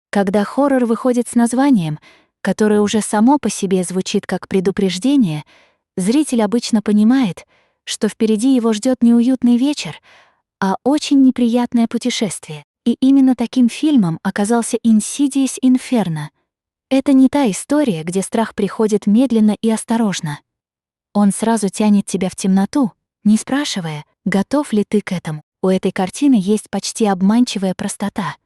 Когда хоррор выходит с названием, которое уже само по себе звучит как предупреждение, зритель обычно понимает, что впереди его ждет не уютный вечер, а очень неприятное путешествие. И именно таким фильмом оказался Insidious Inferno. Это не та история, где страх приходит медленно и осторожно. Он сразу тянет тебя в темноту, не спрашивая, готов ли ты к этому. У этой картины есть почти обманчивая простота.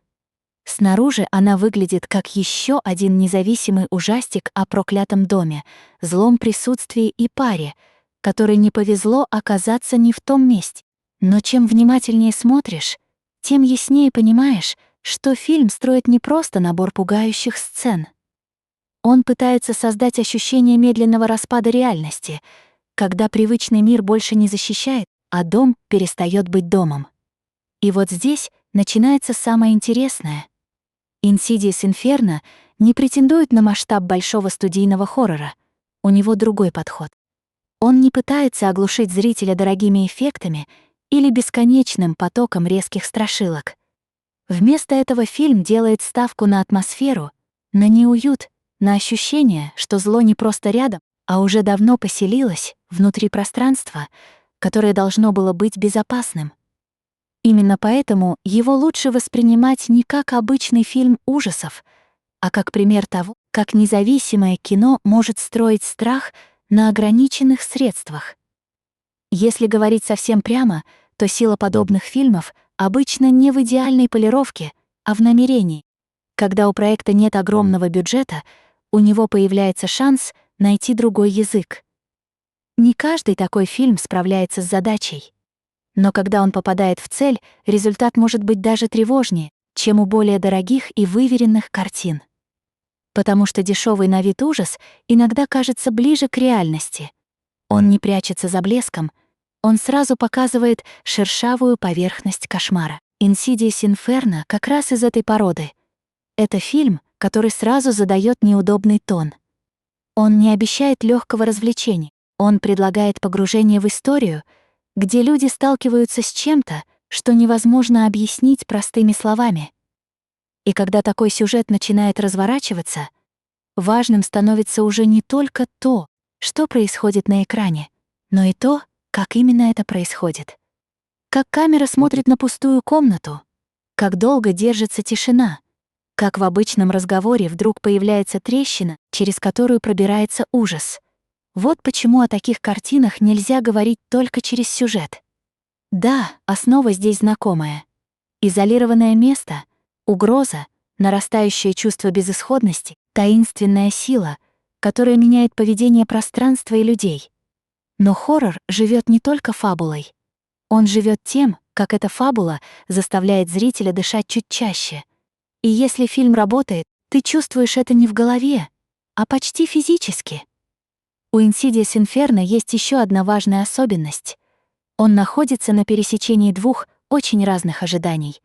Снаружи она выглядит как еще один независимый ужастик о проклятом доме, злом присутствии и паре, которой не повезло оказаться не в том месте. Но чем внимательнее смотришь, тем яснее понимаешь, что фильм строит не просто набор пугающих сцен. Он пытается создать ощущение медленного распада реальности, когда привычный мир больше не защищает, а дом перестает быть домом. И вот здесь начинается самое интересное. Insidious Inferno не претендует на масштаб большого студийного хоррора. У него другой подход. Он не пытается оглушить зрителя дорогими эффектами или бесконечным потоком резких страшилок. Вместо этого фильм делает ставку на атмосферу, на неуют, на ощущение, что зло не просто рядом, а уже давно поселилось внутри пространства, которое должно было быть безопасным. Именно поэтому его лучше воспринимать не как обычный фильм ужасов, а как пример того, как независимое кино может строить страх на ограниченных средствах. Если говорить совсем прямо, то сила подобных фильмов обычно не в идеальной полировке, а в намерении. Когда у проекта нет огромного бюджета, у него появляется шанс найти другой язык. Не каждый такой фильм справляется с задачей. Но когда он попадает в цель, результат может быть даже тревожнее, чем у более дорогих и выверенных картин. Потому что дешевый на вид ужас иногда кажется ближе к реальности. Он не прячется за блеском, он сразу показывает шершавую поверхность кошмара. Insidious Inferno как раз из этой породы. Это фильм, который сразу задает неудобный тон. Он не обещает легкого развлечения, он предлагает погружение в историю, где люди сталкиваются с чем-то, что невозможно объяснить простыми словами. И когда такой сюжет начинает разворачиваться, важным становится уже не только то, что происходит на экране, но и то, как именно это происходит. Как камера смотрит на пустую комнату, как долго держится тишина, как в обычном разговоре вдруг появляется трещина, через которую пробирается ужас. Вот почему о таких картинах нельзя говорить только через сюжет. Да, основа здесь знакомая. Изолированное место, угроза, нарастающее чувство безысходности, таинственная сила, которая меняет поведение пространства и людей. Но хоррор живет не только фабулой. Он живет тем, как эта фабула заставляет зрителя дышать чуть чаще. И если фильм работает, ты чувствуешь это не в голове, а почти физически. У Insidious Inferno есть еще одна важная особенность. Он находится на пересечении двух очень разных ожиданий.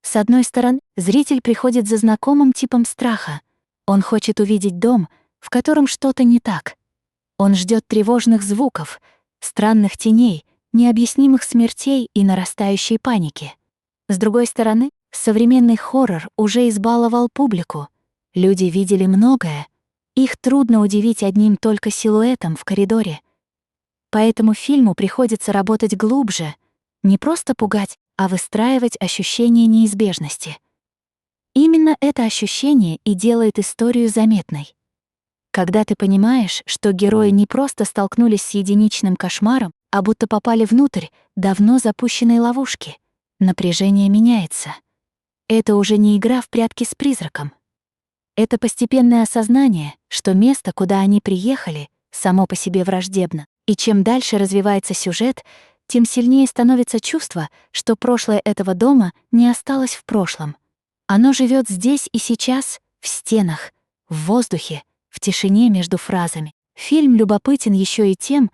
С одной стороны, зритель приходит за знакомым типом страха. Он хочет увидеть дом, в котором что-то не так. Он ждет тревожных звуков, странных теней, необъяснимых смертей и нарастающей паники. С другой стороны, современный хоррор уже избаловал публику. Люди видели многое. Их трудно удивить одним только силуэтом в коридоре. Поэтому фильму приходится работать глубже, не просто пугать, а выстраивать ощущение неизбежности. Именно это ощущение и делает историю заметной. Когда ты понимаешь, что герои не просто столкнулись с единичным кошмаром, а будто попали внутрь давно запущенной ловушки, напряжение меняется. Это уже не игра в прятки с призраком. Это постепенное осознание, что место, куда они приехали, само по себе враждебно. И чем дальше развивается сюжет, тем сильнее становится чувство, что прошлое этого дома не осталось в прошлом. Оно живет здесь и сейчас, в стенах, в воздухе, в тишине между фразами. Фильм любопытен еще и тем,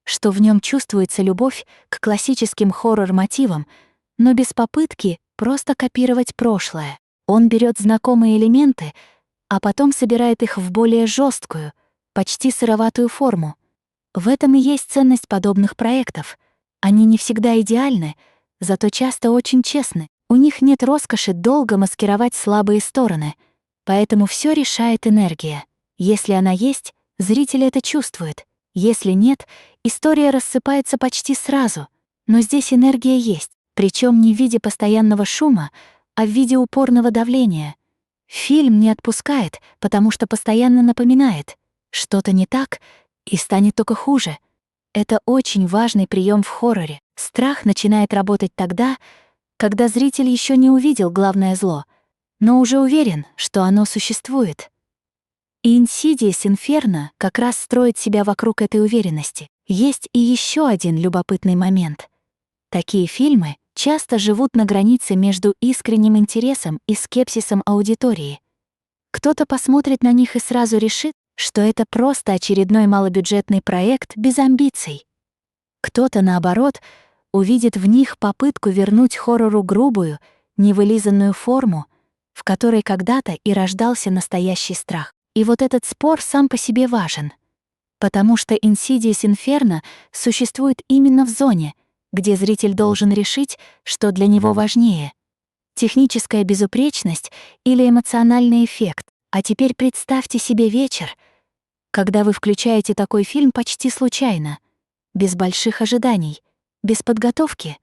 что в нем чувствуется любовь к классическим хоррор-мотивам, но без попытки просто копировать прошлое. Он берет знакомые элементы, а потом собирает их в более жесткую, почти сыроватую форму. В этом и есть ценность подобных проектов. Они не всегда идеальны, зато часто очень честны. У них нет роскоши долго маскировать слабые стороны, поэтому все решает энергия. Если она есть, зритель это чувствует. Если нет, история рассыпается почти сразу. Но здесь энергия есть, причем не в виде постоянного шума, а в виде упорного давления. Фильм не отпускает, потому что постоянно напоминает: что-то не так, и станет только хуже. Это очень важный прием в хорроре. Страх начинает работать тогда, когда зритель еще не увидел главное зло, но уже уверен, что оно существует. И Insidious Inferno как раз строит себя вокруг этой уверенности. Есть и еще один любопытный момент. Такие фильмы часто живут на границе между искренним интересом и скепсисом аудитории. Кто-то посмотрит на них и сразу решит, что это просто очередной малобюджетный проект без амбиций. Кто-то, наоборот, увидит в них попытку вернуть хоррору грубую, невылизанную форму, в которой когда-то и рождался настоящий страх. И вот этот спор сам по себе важен, потому что Insidious Inferno существует именно в зоне, где зритель должен решить, что для него важнее — техническая безупречность или эмоциональный эффект. А теперь представьте себе вечер, когда вы включаете такой фильм почти случайно, без больших ожиданий, без подготовки,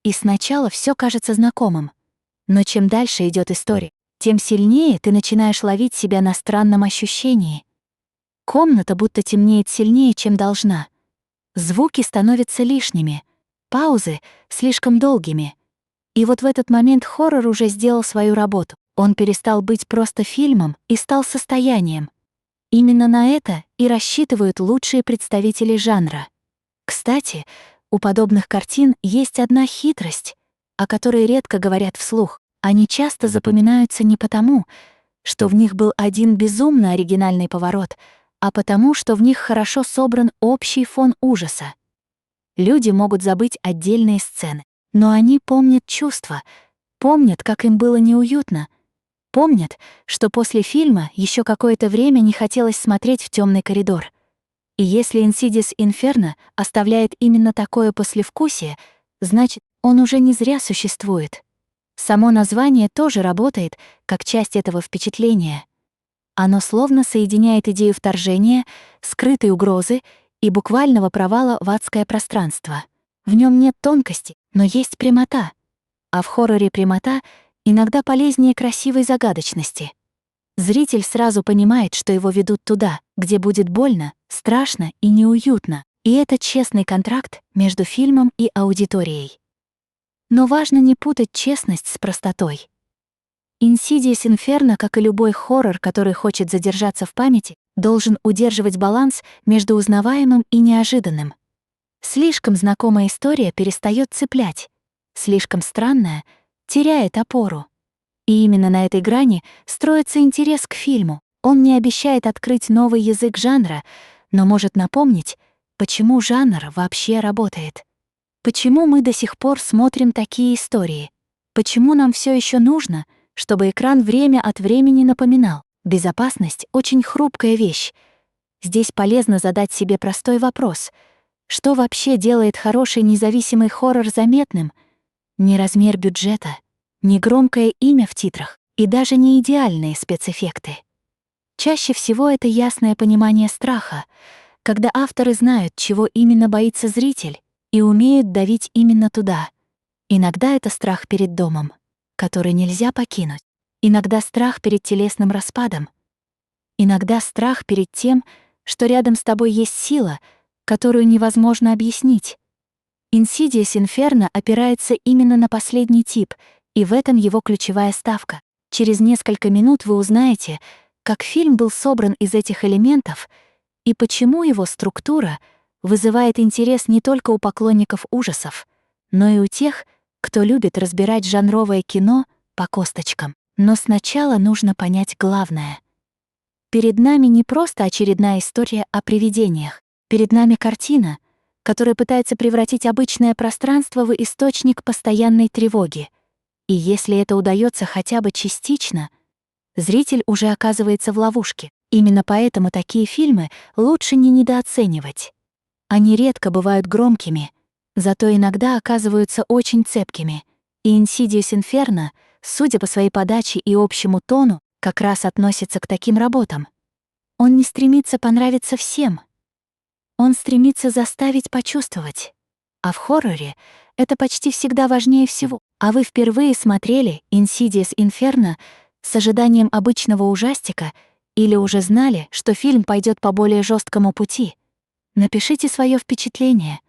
и сначала все кажется знакомым. Но чем дальше идет история, тем сильнее ты начинаешь ловить себя на странном ощущении. Комната будто темнеет сильнее, чем должна. Звуки становятся лишними, паузы слишком долгими. И вот в этот момент хоррор уже сделал свою работу. Он перестал быть просто фильмом и стал состоянием. Именно на это и рассчитывают лучшие представители жанра. Кстати, у подобных картин есть одна хитрость, о которой редко говорят вслух. Они часто запоминаются не потому, что в них был один безумно оригинальный поворот, а потому, что в них хорошо собран общий фон ужаса. Люди могут забыть отдельные сцены, но они помнят чувства, помнят, как им было неуютно, помнят, что после фильма еще какое-то время не хотелось смотреть в темный коридор. И если Insidious Inferno оставляет именно такое послевкусие, значит, он уже не зря существует. Само название тоже работает как часть этого впечатления. Оно словно соединяет идею вторжения, скрытой угрозы и буквального провала в адское пространство. В нем нет тонкости, но есть прямота. А в хорроре прямота иногда полезнее красивой загадочности. Зритель сразу понимает, что его ведут туда, где будет больно, страшно и неуютно. И это честный контракт между фильмом и аудиторией. Но важно не путать честность с простотой. Insidious Inferno, как и любой хоррор, который хочет задержаться в памяти, должен удерживать баланс между узнаваемым и неожиданным. Слишком знакомая история перестает цеплять, слишком странная теряет опору. И именно на этой грани строится интерес к фильму. Он не обещает открыть новый язык жанра, но может напомнить, почему жанр вообще работает. Почему мы до сих пор смотрим такие истории? Почему нам все еще нужно, чтобы экран время от времени напоминал: безопасность — очень хрупкая вещь. Здесь полезно задать себе простой вопрос: что вообще делает хороший независимый хоррор заметным? Не размер бюджета, не громкое имя в титрах и даже не идеальные спецэффекты. Чаще всего это ясное понимание страха, когда авторы знают, чего именно боится зритель, и умеют давить именно туда. Иногда это страх перед домом, который нельзя покинуть. Иногда страх перед телесным распадом. Иногда страх перед тем, что рядом с тобой есть сила, которую невозможно объяснить. Insidious Inferno опирается именно на последний тип, и в этом его ключевая ставка. Через несколько минут вы узнаете, как фильм был собран из этих элементов и почему его структура вызывает интерес не только у поклонников ужасов, но и у тех, кто любит разбирать жанровое кино по косточкам. Но сначала нужно понять главное. Перед нами не просто очередная история о привидениях. Перед нами картина, которая пытается превратить обычное пространство в источник постоянной тревоги. И если это удается хотя бы частично, зритель уже оказывается в ловушке. Именно поэтому такие фильмы лучше не недооценивать. Они редко бывают громкими, зато иногда оказываются очень цепкими. И Insidious Inferno, судя по своей подаче и общему тону, как раз относится к таким работам. Он не стремится понравиться всем. Он стремится заставить почувствовать. А в хорроре это почти всегда важнее всего. А вы впервые смотрели Insidious Inferno с ожиданием обычного ужастика или уже знали, что фильм пойдет по более жесткому пути? Напишите свое впечатление.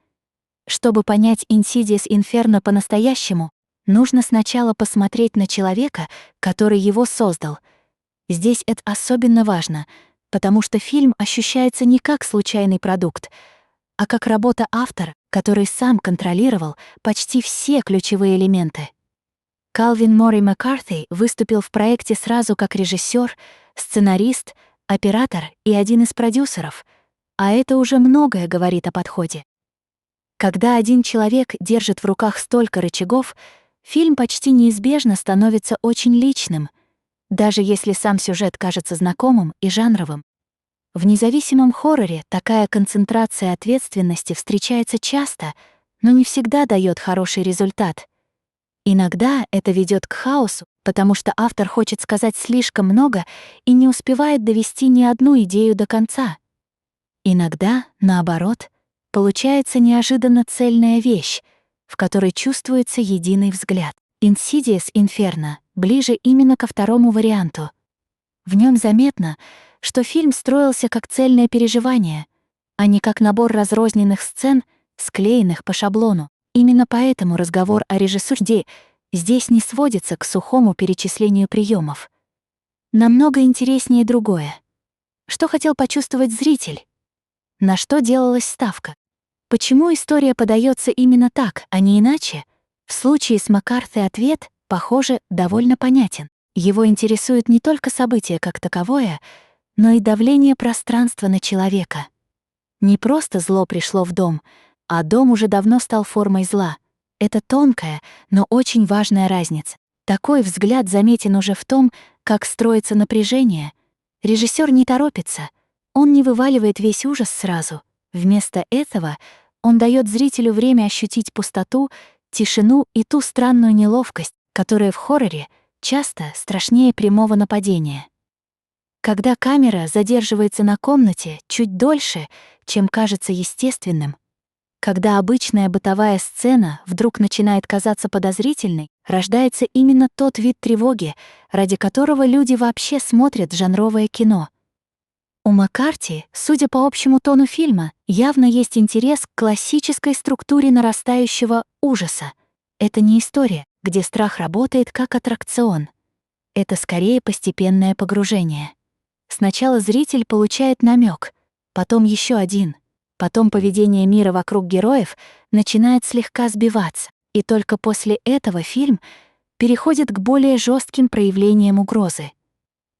Чтобы понять Insidious Inferno по-настоящему, нужно сначала посмотреть на человека, который его создал. Здесь это особенно важно, потому что фильм ощущается не как случайный продукт, а как работа автора, который сам контролировал почти все ключевые элементы. Calvin Morie McCarthy выступил в проекте сразу как режиссёр, сценарист, оператор и один из продюсеров, а это уже многое говорит о подходе. Когда один человек держит в руках столько рычагов, фильм почти неизбежно становится очень личным, даже если сам сюжет кажется знакомым и жанровым. В независимом хорроре такая концентрация ответственности встречается часто, но не всегда даёт хороший результат. Иногда это ведёт к хаосу, потому что автор хочет сказать слишком много и не успевает довести ни одну идею до конца. Иногда, наоборот, получается неожиданно цельная вещь, в которой чувствуется единый взгляд. Insidious Inferno ближе именно ко второму варианту. В нём заметно, что фильм строился как цельное переживание, а не как набор разрозненных сцен, склеенных по шаблону. Именно поэтому разговор о режиссуре здесь не сводится к сухому перечислению приемов. Намного интереснее другое. Что хотел почувствовать зритель? На что делалась ставка? Почему история подается именно так, а не иначе? В случае с Маккарти ответ, похоже, довольно понятен. Его интересует не только событие как таковое, но и давление пространства на человека. Не просто зло пришло в дом, а дом уже давно стал формой зла. Это тонкая, но очень важная разница. Такой взгляд заметен уже в том, как строится напряжение. Режиссёр не торопится, он не вываливает весь ужас сразу. Вместо этого он даёт зрителю время ощутить пустоту, тишину и ту странную неловкость, которая в хорроре часто страшнее прямого нападения. Когда камера задерживается на комнате чуть дольше, чем кажется естественным, когда обычная бытовая сцена вдруг начинает казаться подозрительной, рождается именно тот вид тревоги, ради которого люди вообще смотрят жанровое кино. У Маккарти, судя по общему тону фильма, явно есть интерес к классической структуре нарастающего ужаса. Это не история, где страх работает как аттракцион. Это скорее постепенное погружение. Сначала зритель получает намек, потом еще один, потом поведение мира вокруг героев начинает слегка сбиваться, и только после этого фильм переходит к более жестким проявлениям угрозы.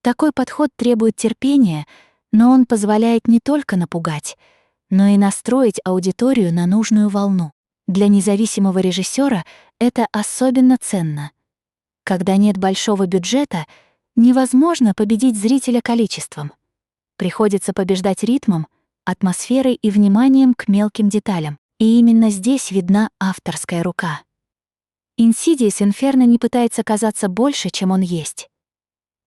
Такой подход требует терпения, но он позволяет не только напугать, но и настроить аудиторию на нужную волну. Для независимого режиссера это особенно ценно. Когда нет большого бюджета, невозможно победить зрителя количеством. Приходится побеждать ритмом, атмосферой и вниманием к мелким деталям. И именно здесь видна авторская рука. Insidious Inferno не пытается казаться больше, чем он есть.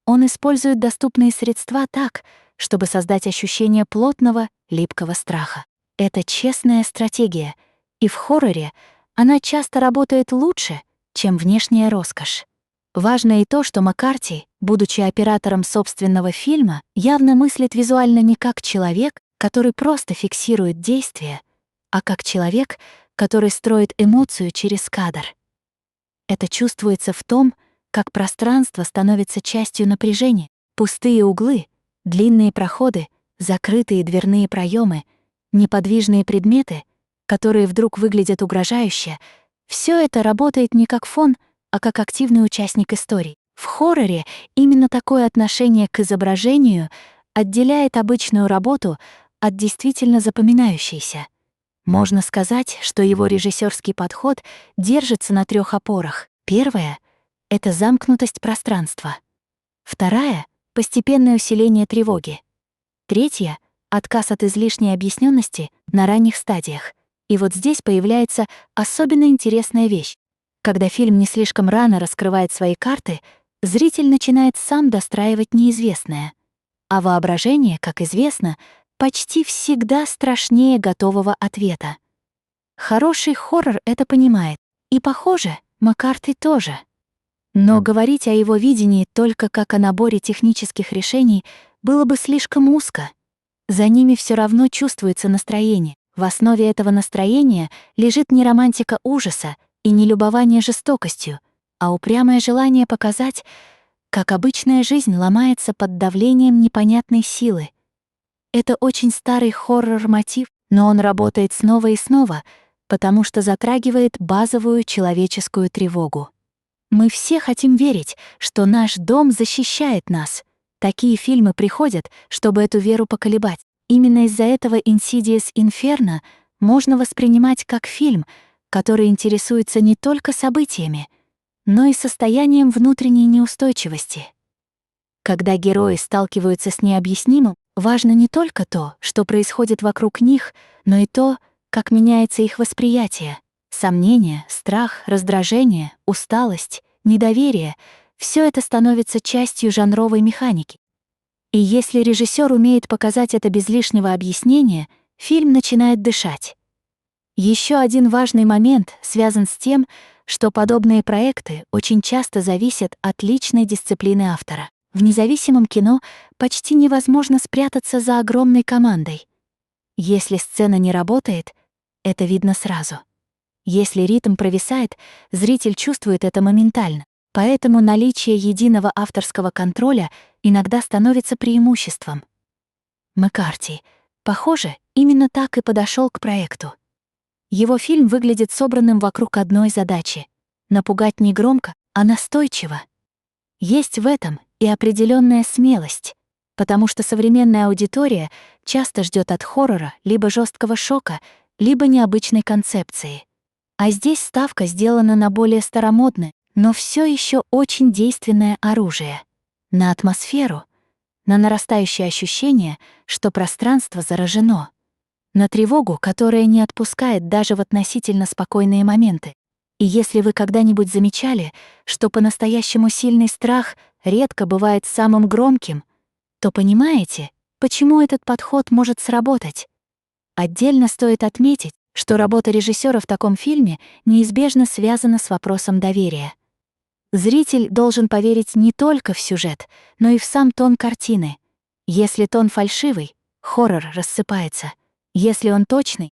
Он использует доступные средства так, чтобы создать ощущение плотного, липкого страха. Это честная стратегия, и в хорроре она часто работает лучше, чем внешняя роскошь. Важно и то, что Маккарти, будучи оператором собственного фильма, явно мыслит визуально не как человек, который просто фиксирует действие, а как человек, который строит эмоцию через кадр. Это чувствуется в том, как пространство становится частью напряжения. Пустые углы, длинные проходы, закрытые дверные проемы, неподвижные предметы, которые вдруг выглядят угрожающе, все это работает не как фон, а как активный участник истории. В хорроре именно такое отношение к изображению отделяет обычную работу от действительно запоминающейся. Можно сказать, что его режиссерский подход держится на 3 опорах. Первая — это замкнутость пространства. Вторая — постепенное усиление тревоги. Третья — отказ от излишней объясненности на ранних стадиях. И вот здесь появляется особенно интересная вещь. Когда фильм не слишком рано раскрывает свои карты, зритель начинает сам достраивать неизвестное. А воображение, как известно, почти всегда страшнее готового ответа. Хороший хоррор это понимает. И, похоже, Маккарти тоже. Но говорить о его видении только как о наборе технических решений было бы слишком узко. За ними все равно чувствуется настроение. В основе этого настроения лежит не романтика ужаса и не любование жестокостью, а упрямое желание показать, как обычная жизнь ломается под давлением непонятной силы. Это очень старый хоррор-мотив, но он работает снова и снова, потому что затрагивает базовую человеческую тревогу. Мы все хотим верить, что наш дом защищает нас. Такие фильмы приходят, чтобы эту веру поколебать. Именно из-за этого Insidious Inferno можно воспринимать как фильм, который интересуется не только событиями, но и состоянием внутренней неустойчивости. Когда герои сталкиваются с необъяснимым, важно не только то, что происходит вокруг них, но и то, как меняется их восприятие. Сомнения, страх, раздражение, усталость, недоверие — все это становится частью жанровой механики. И если режиссер умеет показать это без лишнего объяснения, фильм начинает дышать. Еще один важный момент связан с тем, что подобные проекты очень часто зависят от личной дисциплины автора. В независимом кино почти невозможно спрятаться за огромной командой. Если сцена не работает, это видно сразу. Если ритм провисает, зритель чувствует это моментально. Поэтому наличие единого авторского контроля иногда становится преимуществом. Маккарти, похоже, именно так и подошел к проекту. Его фильм выглядит собранным вокруг одной задачи — напугать не громко, а настойчиво. Есть в этом и определенная смелость, потому что современная аудитория часто ждет от хоррора либо жесткого шока, либо необычной концепции. А здесь ставка сделана на более старомодное, но все еще очень действенное оружие. На атмосферу, на нарастающее ощущение, что пространство заражено. На тревогу, которая не отпускает даже в относительно спокойные моменты. И если вы когда-нибудь замечали, что по-настоящему сильный страх редко бывает самым громким, то понимаете, почему этот подход может сработать. Отдельно стоит отметить, что работа режиссёра в таком фильме неизбежно связана с вопросом доверия. Зритель должен поверить не только в сюжет, но и в сам тон картины. Если тон фальшивый, хоррор рассыпается. Если он точный,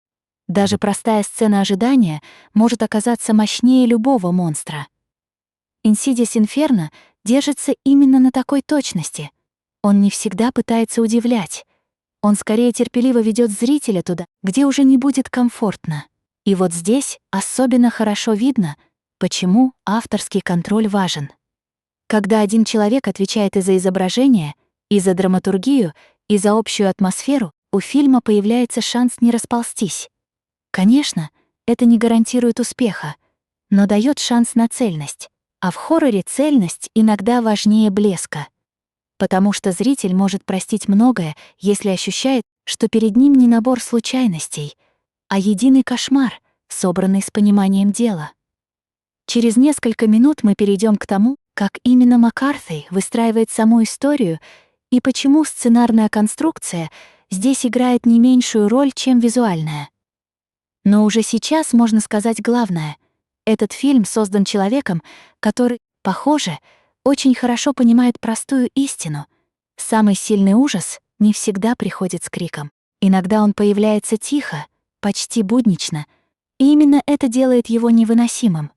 даже простая сцена ожидания может оказаться мощнее любого монстра. Insidious Inferno держится именно на такой точности. Он не всегда пытается удивлять. Он скорее терпеливо ведет зрителя туда, где уже не будет комфортно. И вот здесь особенно хорошо видно, почему авторский контроль важен. Когда один человек отвечает и за изображение, и за драматургию, и за общую атмосферу, у фильма появляется шанс не расползтись. Конечно, это не гарантирует успеха, но дает шанс на цельность. А в хорроре цельность иногда важнее блеска. Потому что зритель может простить многое, если ощущает, что перед ним не набор случайностей, а единый кошмар, собранный с пониманием дела. Через несколько минут мы перейдем к тому, как именно Маккарти выстраивает саму историю и почему сценарная конструкция здесь играет не меньшую роль, чем визуальная. Но уже сейчас можно сказать главное. Этот фильм создан человеком, который, похоже, очень хорошо понимает простую истину. Самый сильный ужас не всегда приходит с криком. Иногда он появляется тихо, почти буднично, и именно это делает его невыносимым.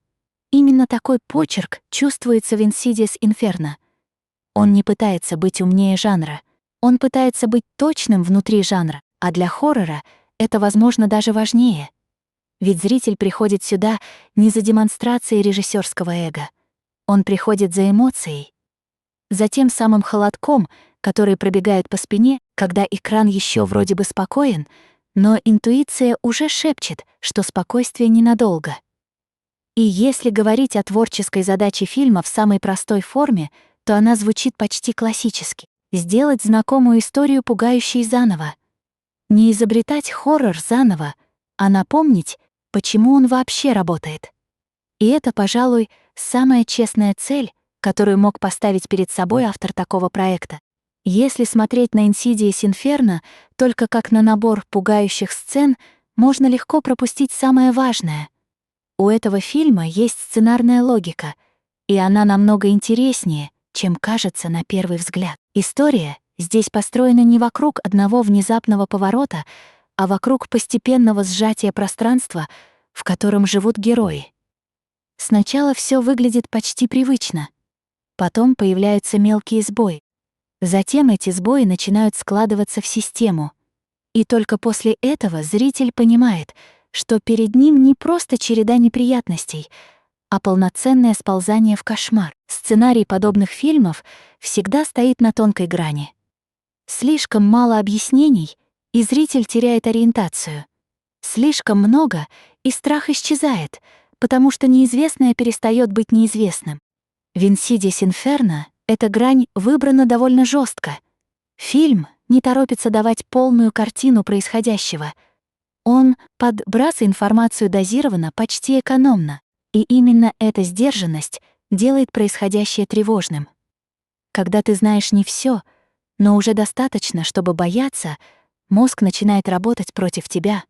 Именно такой почерк чувствуется в Insidious Inferno. Он не пытается быть умнее жанра. Он пытается быть точным внутри жанра, а для хоррора это, возможно, даже важнее. Ведь зритель приходит сюда не за демонстрацией режиссерского эго. Он приходит за эмоцией. За тем самым холодком, который пробегает по спине, когда экран еще вроде бы спокоен, но интуиция уже шепчет, что спокойствие ненадолго. И если говорить о творческой задаче фильма в самой простой форме, то она звучит почти классически. Сделать знакомую историю пугающей заново. Не изобретать хоррор заново, а напомнить, почему он вообще работает. И это, пожалуй, самая честная цель, которую мог поставить перед собой автор такого проекта. Если смотреть на Insidious Inferno только как на набор пугающих сцен, можно легко пропустить самое важное. У этого фильма есть сценарная логика, и она намного интереснее, чем кажется на первый взгляд. История здесь построена не вокруг одного внезапного поворота, а вокруг постепенного сжатия пространства, в котором живут герои. Сначала все выглядит почти привычно. Потом появляются мелкие сбои. Затем эти сбои начинают складываться в систему. И только после этого зритель понимает, что перед ним не просто череда неприятностей, а полноценное сползание в кошмар. Сценарий подобных фильмов всегда стоит на тонкой грани. Слишком мало объяснений, и зритель теряет ориентацию. Слишком много, и страх исчезает, потому что неизвестное перестает быть неизвестным. В Insidious Inferno эта грань выбрана довольно жестко. Фильм не торопится давать полную картину происходящего. Он подбрасывает информацию дозированно, почти экономно. И именно эта сдержанность делает происходящее тревожным. Когда ты знаешь не все, но уже достаточно, чтобы бояться, мозг начинает работать против тебя.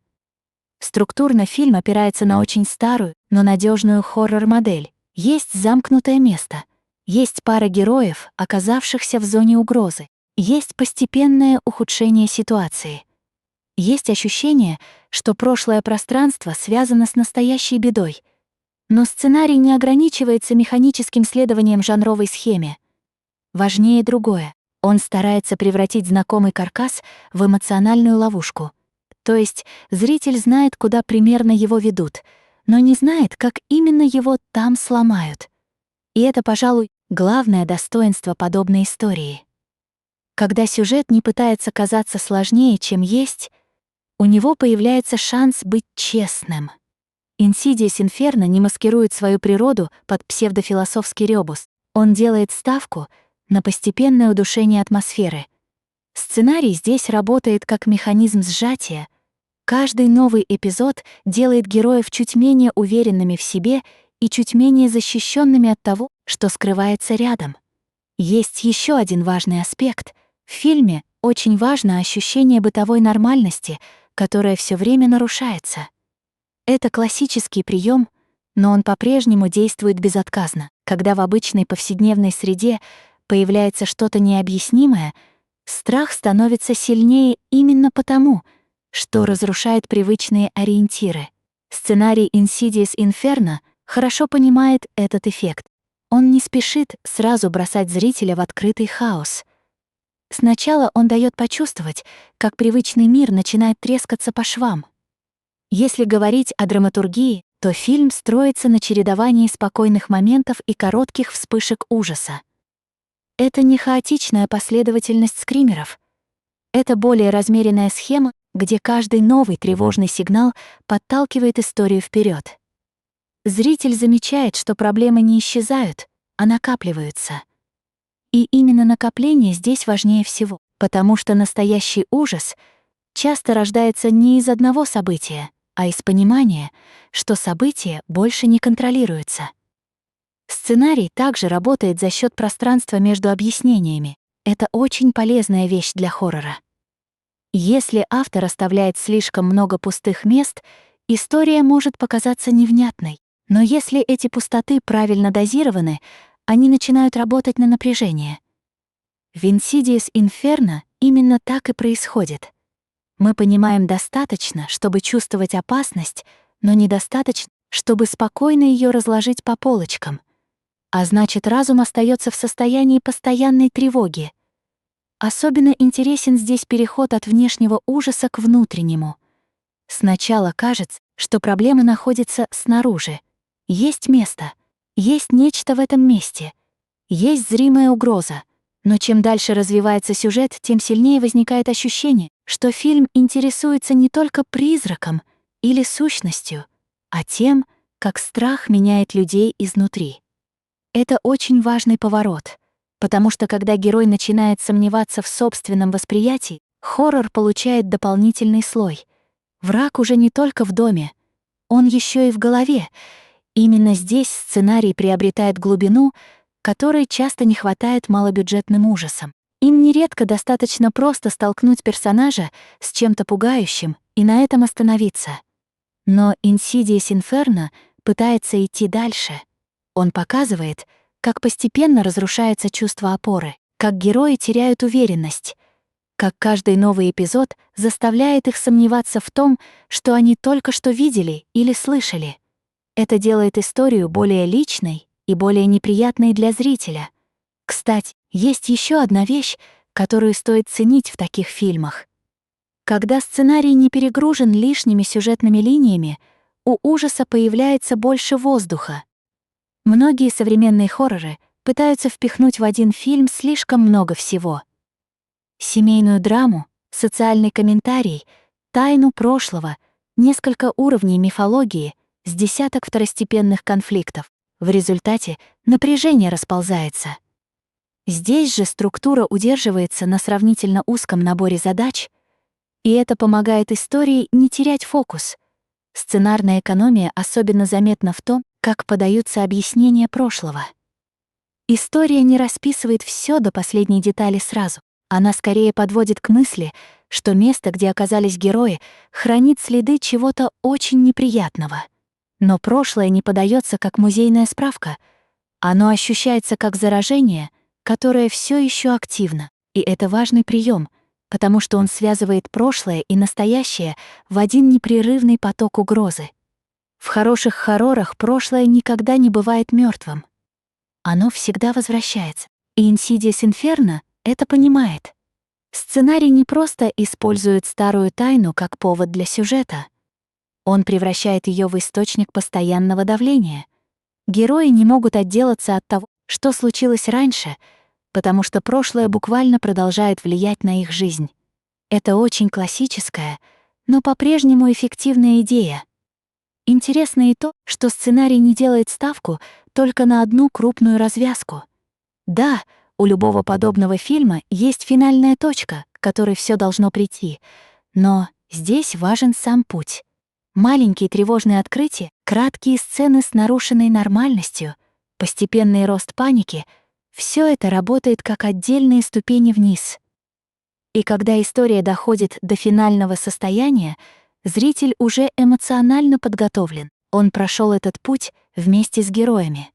Структурно фильм опирается на очень старую, но надежную хоррор-модель. Есть замкнутое место, есть пара героев, оказавшихся в зоне угрозы, есть постепенное ухудшение ситуации. Есть ощущение, что прошлое пространство связано с настоящей бедой. Но сценарий не ограничивается механическим следованием жанровой схеме. Важнее другое. Он старается превратить знакомый каркас в эмоциональную ловушку. То есть зритель знает, куда примерно его ведут, но не знает, как именно его там сломают. И это, пожалуй, главное достоинство подобной истории. Когда сюжет не пытается казаться сложнее, чем есть, у него появляется шанс быть честным. Insidious Inferno не маскирует свою природу под псевдофилософский ребус. Он делает ставку на постепенное удушение атмосферы. Сценарий здесь работает как механизм сжатия. Каждый новый эпизод делает героев чуть менее уверенными в себе и чуть менее защищенными от того, что скрывается рядом. Есть еще один важный аспект. В фильме очень важно ощущение бытовой нормальности, которое все время нарушается. Это классический прием, но он по-прежнему действует безотказно. Когда в обычной повседневной среде появляется что-то необъяснимое, страх становится сильнее именно потому, что разрушает привычные ориентиры. Сценарий Insidious Inferno хорошо понимает этот эффект. Он не спешит сразу бросать зрителя в открытый хаос. Сначала он дает почувствовать, как привычный мир начинает трескаться по швам. Если говорить о драматургии, то фильм строится на чередовании спокойных моментов и коротких вспышек ужаса. Это не хаотичная последовательность скримеров. Это более размеренная схема, где каждый новый тревожный сигнал подталкивает историю вперед. Зритель замечает, что проблемы не исчезают, а накапливаются. И именно накопление здесь важнее всего, потому что настоящий ужас часто рождается не из одного события, а из понимания, что событие больше не контролируется. Сценарий также работает за счет пространства между объяснениями. Это очень полезная вещь для хоррора. Если автор оставляет слишком много пустых мест, история может показаться невнятной. Но если эти пустоты правильно дозированы, они начинают работать на напряжение. В Insidious Inferno именно так и происходит. Мы понимаем достаточно, чтобы чувствовать опасность, но недостаточно, чтобы спокойно ее разложить по полочкам. А значит, разум остается в состоянии постоянной тревоги. Особенно интересен здесь переход от внешнего ужаса к внутреннему. Сначала кажется, что проблема находится снаружи. Есть место, есть нечто в этом месте, есть зримая угроза. Но чем дальше развивается сюжет, тем сильнее возникает ощущение, что фильм интересуется не только призраком или сущностью, а тем, как страх меняет людей изнутри. Это очень важный поворот, потому что когда герой начинает сомневаться в собственном восприятии, хоррор получает дополнительный слой. Враг уже не только в доме, он еще и в голове, Именно здесь сценарий приобретает глубину, которой часто не хватает малобюджетным ужасам. Им нередко достаточно просто столкнуть персонажа с чем-то пугающим и на этом остановиться. Но Insidious Inferno пытается идти дальше. Он показывает, как постепенно разрушается чувство опоры, как герои теряют уверенность, как каждый новый эпизод заставляет их сомневаться в том, что они только что видели или слышали. Это делает историю более личной и более неприятной для зрителя. Кстати, есть еще одна вещь, которую стоит ценить в таких фильмах. Когда сценарий не перегружен лишними сюжетными линиями, у ужаса появляется больше воздуха. Многие современные хорроры пытаются впихнуть в один фильм слишком много всего. Семейную драму, социальный комментарий, тайну прошлого, несколько уровней мифологии, с десяток второстепенных конфликтов. В результате напряжение расползается. Здесь же структура удерживается на сравнительно узком наборе задач, и это помогает истории не терять фокус. Сценарная экономия особенно заметна в том, как подаются объяснения прошлого. История не расписывает все до последней детали сразу. Она скорее подводит к мысли, что место, где оказались герои, хранит следы чего-то очень неприятного. Но прошлое не подается как музейная справка. Оно ощущается как заражение, которое все еще активно. И это важный прием, потому что он связывает прошлое и настоящее в один непрерывный поток угрозы. В хороших хоррорах прошлое никогда не бывает мертвым. Оно всегда возвращается. И Insidious Inferno это понимает. Сценарий не просто использует старую тайну как повод для сюжета. Он превращает ее в источник постоянного давления. Герои не могут отделаться от того, что случилось раньше, потому что прошлое буквально продолжает влиять на их жизнь. Это очень классическая, но по-прежнему эффективная идея. Интересно и то, что сценарий не делает ставку только на одну крупную развязку. Да, у любого подобного фильма есть финальная точка, к которой все должно прийти, но здесь важен сам путь. Маленькие тревожные открытия, краткие сцены с нарушенной нормальностью, постепенный рост паники — все это работает как отдельные ступени вниз. И когда история доходит до финального состояния, зритель уже эмоционально подготовлен. Он прошел этот путь вместе с героями.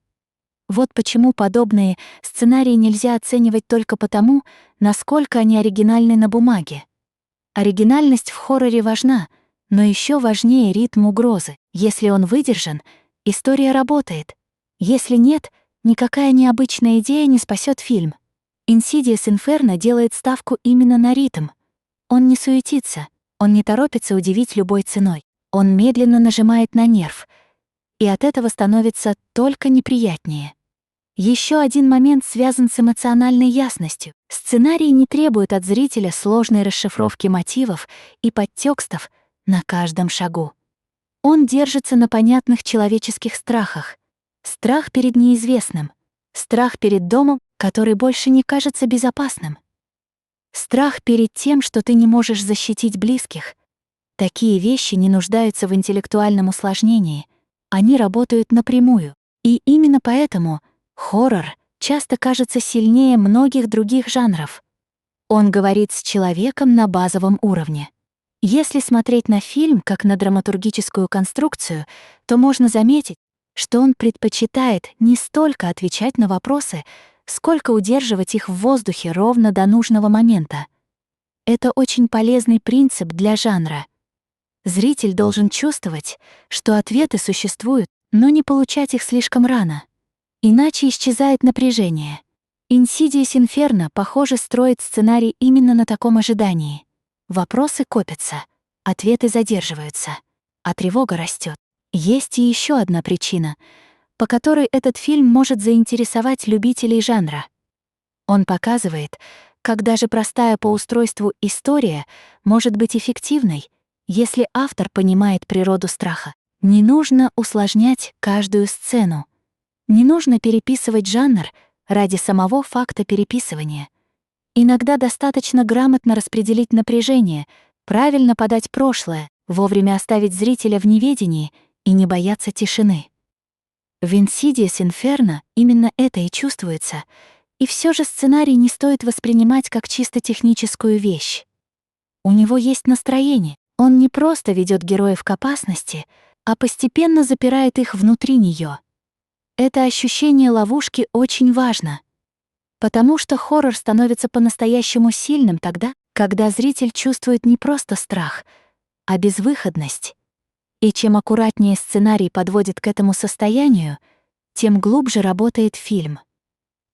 Вот почему подобные сценарии нельзя оценивать только потому, насколько они оригинальны на бумаге. Оригинальность в хорроре важна, но еще важнее ритм угрозы. Если он выдержан, история работает. Если нет, никакая необычная идея не спасет фильм. Insidious Inferno делает ставку именно на ритм. Он не суетится, он не торопится удивить любой ценой. Он медленно нажимает на нерв, и от этого становится только неприятнее. Еще один момент связан с эмоциональной ясностью. Сценарий не требует от зрителя сложной расшифровки мотивов и подтекстов на каждом шагу. Он держится на понятных человеческих страхах. Страх перед неизвестным, страх перед домом, который больше не кажется безопасным, страх перед тем, что ты не можешь защитить близких. Такие вещи не нуждаются в интеллектуальном усложнении, они работают напрямую. И именно поэтому хоррор часто кажется сильнее многих других жанров. Он говорит с человеком на базовом уровне. Если смотреть на фильм как на драматургическую конструкцию, то можно заметить, что он предпочитает не столько отвечать на вопросы, сколько удерживать их в воздухе ровно до нужного момента. Это очень полезный принцип для жанра. Зритель должен чувствовать, что ответы существуют, но не получать их слишком рано. Иначе исчезает напряжение. Insidious Inferno, похоже, строит сценарий именно на таком ожидании. Вопросы копятся, ответы задерживаются, а тревога растет. Есть и еще одна причина, по которой этот фильм может заинтересовать любителей жанра. Он показывает, как даже простая по устройству история может быть эффективной, если автор понимает природу страха. Не нужно усложнять каждую сцену. Не нужно переписывать жанр ради самого факта переписывания. Иногда достаточно грамотно распределить напряжение, правильно подать прошлое, вовремя оставить зрителя в неведении и не бояться тишины. В Insidious Inferno именно это и чувствуется, и все же сценарий не стоит воспринимать как чисто техническую вещь. У него есть настроение, он не просто ведет героев к опасности, а постепенно запирает их внутри нее. Это ощущение ловушки очень важно, потому что хоррор становится по-настоящему сильным тогда, когда зритель чувствует не просто страх, а безвыходность. И чем аккуратнее сценарий подводит к этому состоянию, тем глубже работает фильм.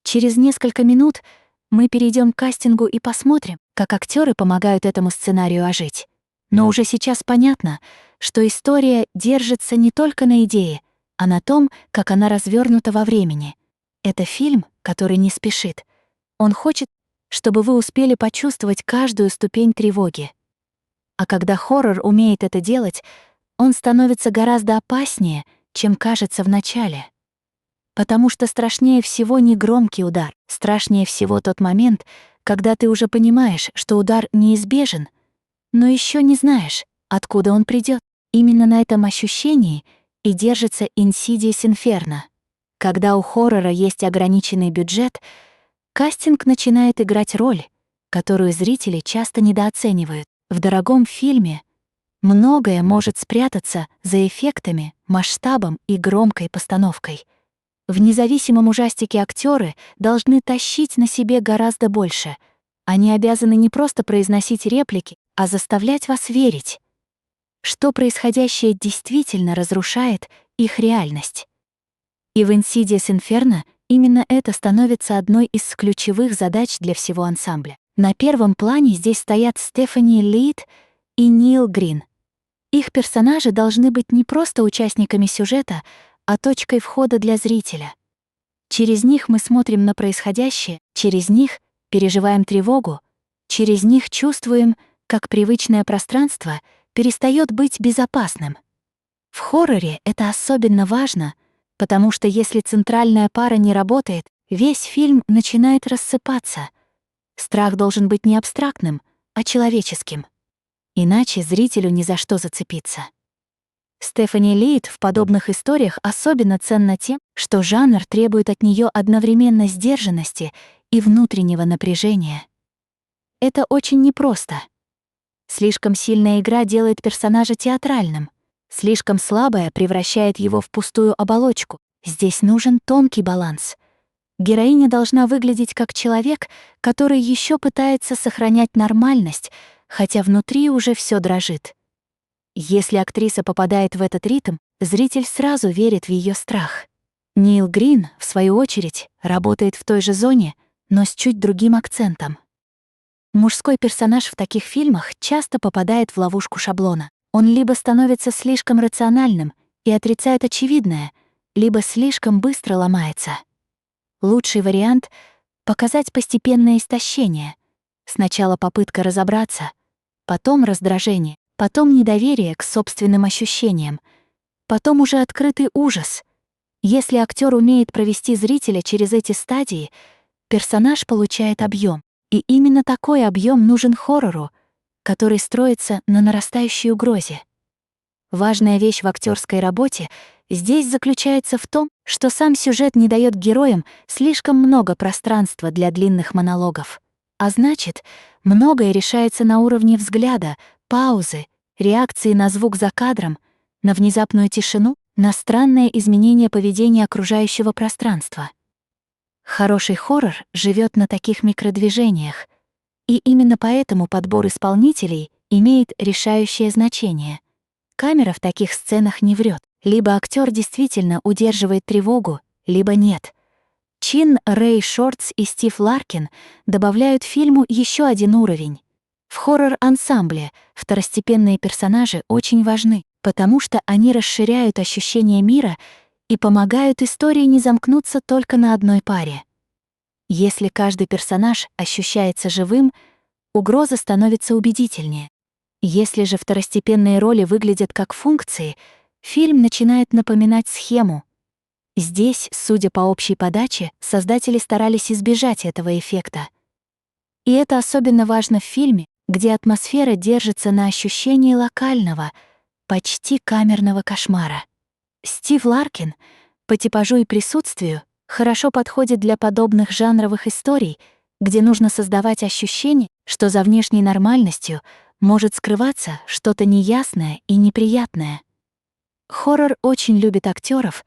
Через несколько минут мы перейдем к кастингу и посмотрим, как актеры помогают этому сценарию ожить. Но уже сейчас понятно, что история держится не только на идее, а на том, как она развернута во времени. Это фильм, который не спешит. Он хочет, чтобы вы успели почувствовать каждую ступень тревоги. А когда хоррор умеет это делать, он становится гораздо опаснее, чем кажется в начале. Потому что страшнее всего не громкий удар, страшнее всего тот момент, когда ты уже понимаешь, что удар неизбежен, но еще не знаешь, откуда он придет. Именно на этом ощущении и держится Insidious Inferno. Когда у хоррора есть ограниченный бюджет, кастинг начинает играть роль, которую зрители часто недооценивают. В дорогом фильме многое может спрятаться за эффектами, масштабом и громкой постановкой. В независимом ужастике актеры должны тащить на себе гораздо больше. Они обязаны не просто произносить реплики, а заставлять вас верить, что происходящее действительно разрушает их реальность. И в Insidious Inferno именно это становится одной из ключевых задач для всего ансамбля. На первом плане здесь стоят Стефани Leet и Нил Грин. Их персонажи должны быть не просто участниками сюжета, а точкой входа для зрителя. Через них мы смотрим на происходящее, через них переживаем тревогу, через них чувствуем, как привычное пространство перестает быть безопасным. В хорроре это особенно важно, потому что если центральная пара не работает, весь фильм начинает рассыпаться. Страх должен быть не абстрактным, а человеческим. Иначе зрителю ни за что зацепиться. Стефани Лит в подобных историях особенно ценна тем, что жанр требует от нее одновременно сдержанности и внутреннего напряжения. Это очень непросто. Слишком сильная игра делает персонажа театральным, слишком слабая превращает его в пустую оболочку. Здесь нужен тонкий баланс. Героиня должна выглядеть как человек, который еще пытается сохранять нормальность, хотя внутри уже все дрожит. Если актриса попадает в этот ритм, зритель сразу верит в ее страх. Нил Грин, в свою очередь, работает в той же зоне, но с чуть другим акцентом. Мужской персонаж в таких фильмах часто попадает в ловушку шаблона. Он либо становится слишком рациональным и отрицает очевидное, либо слишком быстро ломается. Лучший вариант — показать постепенное истощение. Сначала попытка разобраться, потом раздражение, потом недоверие к собственным ощущениям, потом уже открытый ужас. Если актер умеет провести зрителя через эти стадии, персонаж получает объем. И именно такой объем нужен хоррору, который строится на нарастающей угрозе. Важная вещь в актерской работе здесь заключается в том, что сам сюжет не дает героям слишком много пространства для длинных монологов. А значит, многое решается на уровне взгляда, паузы, реакции на звук за кадром, на внезапную тишину, на странное изменение поведения окружающего пространства. Хороший хоррор живет на таких микродвижениях, и именно поэтому подбор исполнителей имеет решающее значение. Камера в таких сценах не врет. Либо актер действительно удерживает тревогу, либо нет. Chynna Rae Shurts и Стив Ларкин добавляют фильму еще один уровень. В хоррор-ансамбле второстепенные персонажи очень важны, потому что они расширяют ощущение мира и помогают истории не замкнуться только на одной паре. Если каждый персонаж ощущается живым, угроза становится убедительнее. Если же второстепенные роли выглядят как функции, фильм начинает напоминать схему. Здесь, судя по общей подаче, создатели старались избежать этого эффекта. И это особенно важно в фильме, где атмосфера держится на ощущении локального, почти камерного кошмара. Стив Ларкин По типажу и присутствию хорошо подходит для подобных жанровых историй, где нужно создавать ощущение, что за внешней нормальностью может скрываться что-то неясное и неприятное. Хоррор очень любит актеров,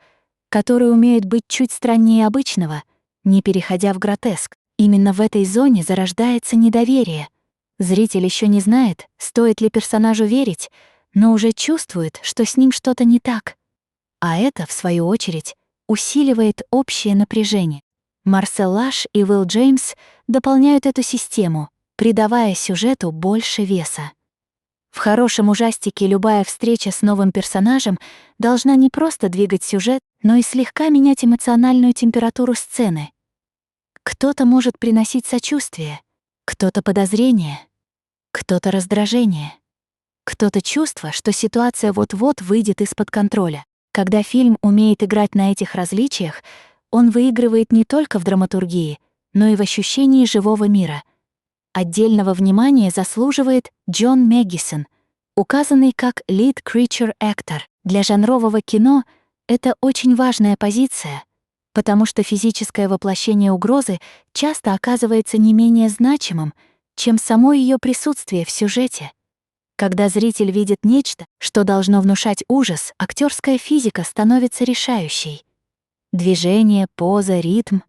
которые умеют быть чуть страннее обычного, не переходя в гротеск. Именно в этой зоне зарождается недоверие. Зритель еще не знает, стоит ли персонажу верить, но уже чувствует, что с ним что-то не так. А это, в свою очередь, усиливает общее напряжение. Марсел Лаш и Уилл Джеймс дополняют эту систему, придавая сюжету больше веса. В хорошем ужастике любая встреча с новым персонажем должна не просто двигать сюжет, но и слегка менять эмоциональную температуру сцены. Кто-то может приносить сочувствие, кто-то подозрение, кто-то раздражение, кто-то чувство, что ситуация вот-вот выйдет из-под контроля. Когда фильм умеет играть на этих различиях, он выигрывает не только в драматургии, но и в ощущении живого мира. Отдельного внимания заслуживает Джон Мэггисон, указанный как Lead Creature Actor. Для жанрового кино это очень важная позиция, потому что физическое воплощение угрозы часто оказывается не менее значимым, чем само ее присутствие в сюжете. Когда зритель видит нечто, что должно внушать ужас, актерская физика становится решающей. Движение, поза, ритм,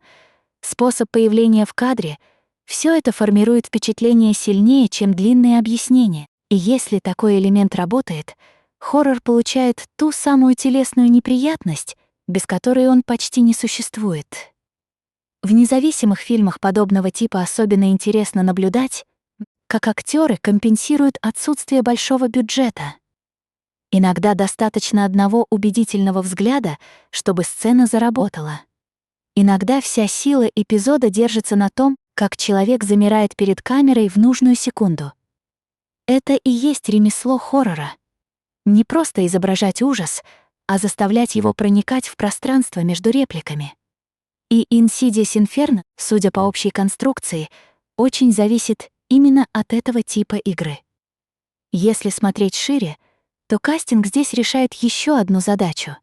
способ появления в кадре — все это формирует впечатление сильнее, чем длинные объяснения. И если такой элемент работает, хоррор получает ту самую телесную неприятность, без которой он почти не существует. В независимых фильмах подобного типа особенно интересно наблюдать, как актеры компенсируют отсутствие большого бюджета. Иногда достаточно одного убедительного взгляда, чтобы сцена заработала. Иногда вся сила эпизода держится на том, как человек замирает перед камерой в нужную секунду. Это и есть ремесло хоррора. Не просто изображать ужас, а заставлять его проникать в пространство между репликами. И Insidious Inferno, судя по общей конструкции, очень зависит именно от этого типа игры. Если смотреть шире, то кастинг здесь решает еще одну задачу.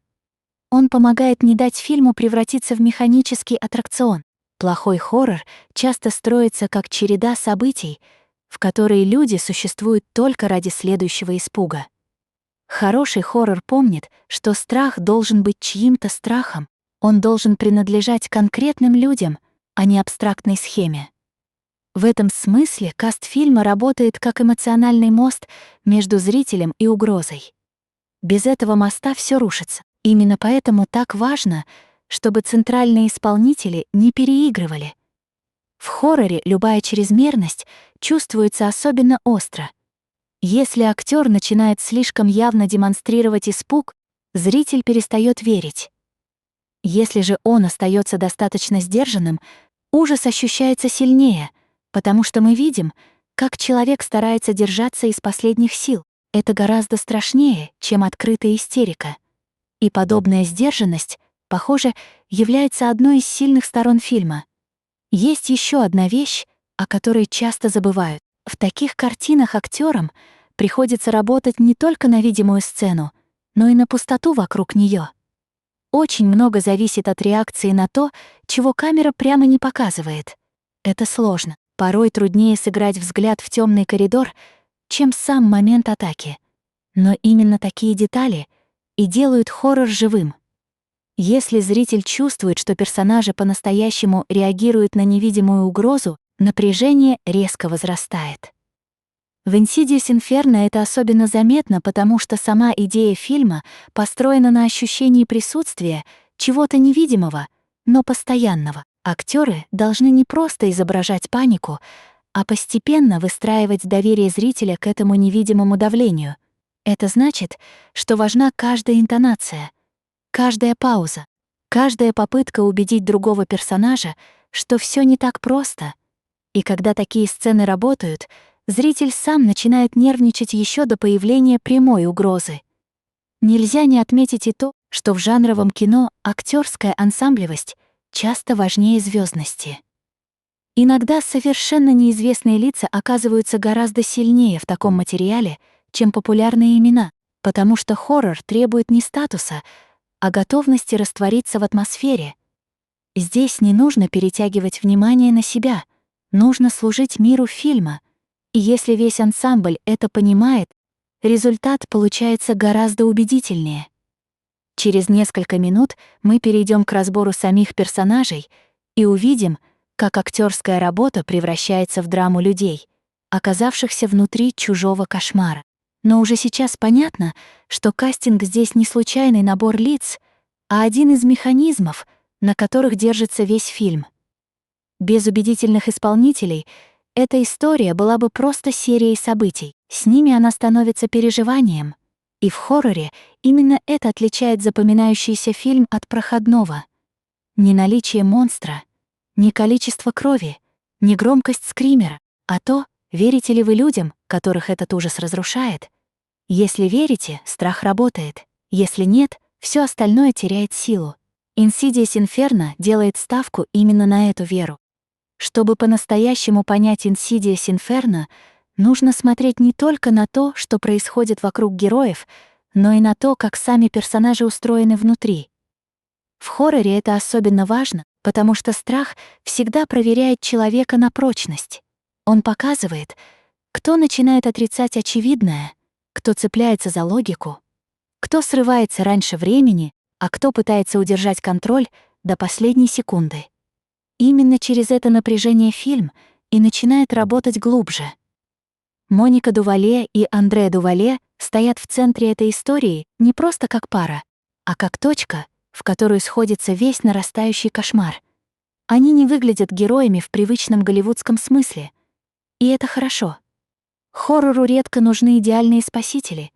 Он помогает не дать фильму превратиться в механический аттракцион. Плохой хоррор часто строится как череда событий, в которые люди существуют только ради следующего испуга. Хороший хоррор помнит, что страх должен быть чьим-то страхом, он должен принадлежать конкретным людям, а не абстрактной схеме. В этом смысле каст фильма работает как эмоциональный мост между зрителем и угрозой. Без этого моста все рушится. Именно поэтому так важно, чтобы центральные исполнители не переигрывали. В хорроре любая чрезмерность чувствуется особенно остро. Если актер начинает слишком явно демонстрировать испуг, зритель перестает верить. Если же он остается достаточно сдержанным, ужас ощущается сильнее, потому что мы видим, как человек старается держаться из последних сил. Это гораздо страшнее, чем открытая истерика. И подобная сдержанность, похоже, является одной из сильных сторон фильма. Есть еще одна вещь, о которой часто забывают. В таких картинах актерам приходится работать не только на видимую сцену, но и на пустоту вокруг нее. Очень много зависит от реакции на то, чего камера прямо не показывает. Это сложно. Порой труднее сыграть взгляд в темный коридор, чем сам момент атаки. Но именно такие детали и делают хоррор живым. Если зритель чувствует, что персонажи по-настоящему реагируют на невидимую угрозу, напряжение резко возрастает. В Insidious Inferno это особенно заметно, потому что сама идея фильма построена на ощущении присутствия чего-то невидимого, но постоянного. Актеры должны не просто изображать панику, а постепенно выстраивать доверие зрителя к этому невидимому давлению. Это значит, что важна каждая интонация, каждая пауза, каждая попытка убедить другого персонажа, что все не так просто. И когда такие сцены работают, зритель сам начинает нервничать еще до появления прямой угрозы. Нельзя не отметить и то, что в жанровом кино актерская ансамблевость часто важнее звездности. Иногда совершенно неизвестные лица оказываются гораздо сильнее в таком материале, чем популярные имена, потому что хоррор требует не статуса, о готовности раствориться в атмосфере. Здесь не нужно перетягивать внимание на себя, нужно служить миру фильма. И если весь ансамбль это понимает, результат получается гораздо убедительнее. Через несколько минут мы перейдем к разбору самих персонажей и увидим, как актерская работа превращается в драму людей, оказавшихся внутри чужого кошмара. Но уже сейчас понятно, что кастинг здесь не случайный набор лиц, а один из механизмов, на которых держится весь фильм. Без убедительных исполнителей эта история была бы просто серией событий. С ними она становится переживанием. И в хорроре именно это отличает запоминающийся фильм от проходного. Не наличие монстра, не количество крови, не громкость скримера, а то, верите ли вы людям, которых этот ужас разрушает. Если верите, страх работает. Если нет, все остальное теряет силу. Insidious Inferno делает ставку именно на эту веру. Чтобы по-настоящему понять Insidious Inferno, нужно смотреть не только на то, что происходит вокруг героев, но и на то, как сами персонажи устроены внутри. В хорроре это особенно важно, потому что страх всегда проверяет человека на прочность. Он показывает, кто начинает отрицать очевидное, кто цепляется за логику, кто срывается раньше времени, а кто пытается удержать контроль до последней секунды. Именно через это напряжение фильм и начинает работать глубже. Моника Дювалье и Андре Дювалье стоят в центре этой истории не просто как пара, а как точка, в которую сходится весь нарастающий кошмар. Они не выглядят героями в привычном голливудском смысле. И это хорошо. Хоррору редко нужны идеальные спасители.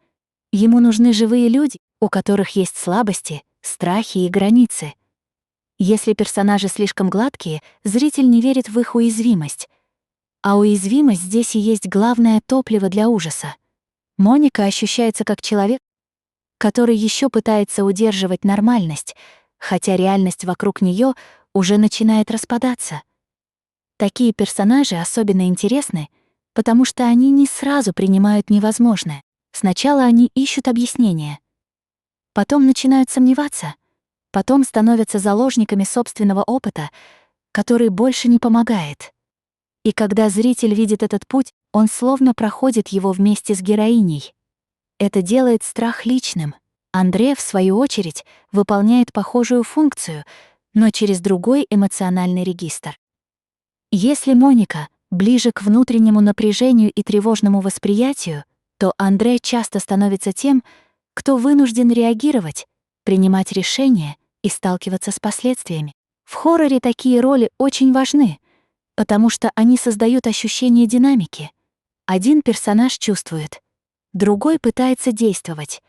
Ему нужны живые люди, у которых есть слабости, страхи и границы. Если персонажи слишком гладкие, зритель не верит в их уязвимость. А уязвимость здесь и есть главное топливо для ужаса. Моника ощущается как человек, который еще пытается удерживать нормальность, хотя реальность вокруг нее уже начинает распадаться. Такие персонажи особенно интересны, потому что они не сразу принимают невозможное. Сначала они ищут объяснения, потом начинают сомневаться, потом становятся заложниками собственного опыта, который больше не помогает. И когда зритель видит этот путь, он словно проходит его вместе с героиней. Это делает страх личным. Андре, в свою очередь, выполняет похожую функцию, но через другой эмоциональный регистр. Если Моника ближе к внутреннему напряжению и тревожному восприятию, то Андре часто становится тем, кто вынужден реагировать, принимать решения и сталкиваться с последствиями. В хорроре такие роли очень важны, потому что они создают ощущение динамики. Один персонаж чувствует, другой пытается действовать,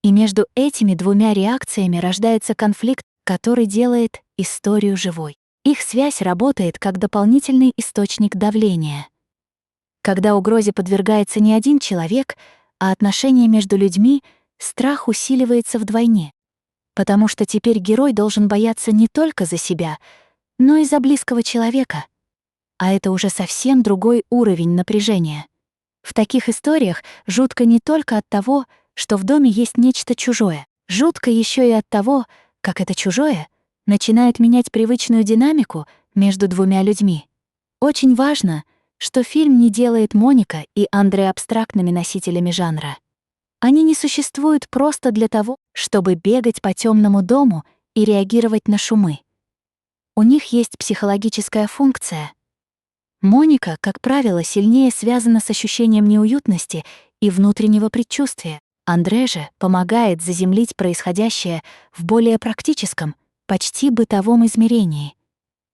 и между этими двумя реакциями рождается конфликт, который делает историю живой. Их связь работает как дополнительный источник давления. Когда угрозе подвергается не один человек, а отношения между людьми, страх усиливается вдвойне. Потому что теперь герой должен бояться не только за себя, но и за близкого человека. А это уже совсем другой уровень напряжения. В таких историях жутко не только от того, что в доме есть нечто чужое. Жутко еще и от того, как это чужое начинает менять привычную динамику между двумя людьми. Очень важно, что фильм не делает Моника и Андре абстрактными носителями жанра. Они не существуют просто для того, чтобы бегать по темному дому и реагировать на шумы. У них есть психологическая функция. Моника, как правило, сильнее связана с ощущением неуютности и внутреннего предчувствия. Андре же помогает заземлить происходящее в более практическом, почти бытовом измерении.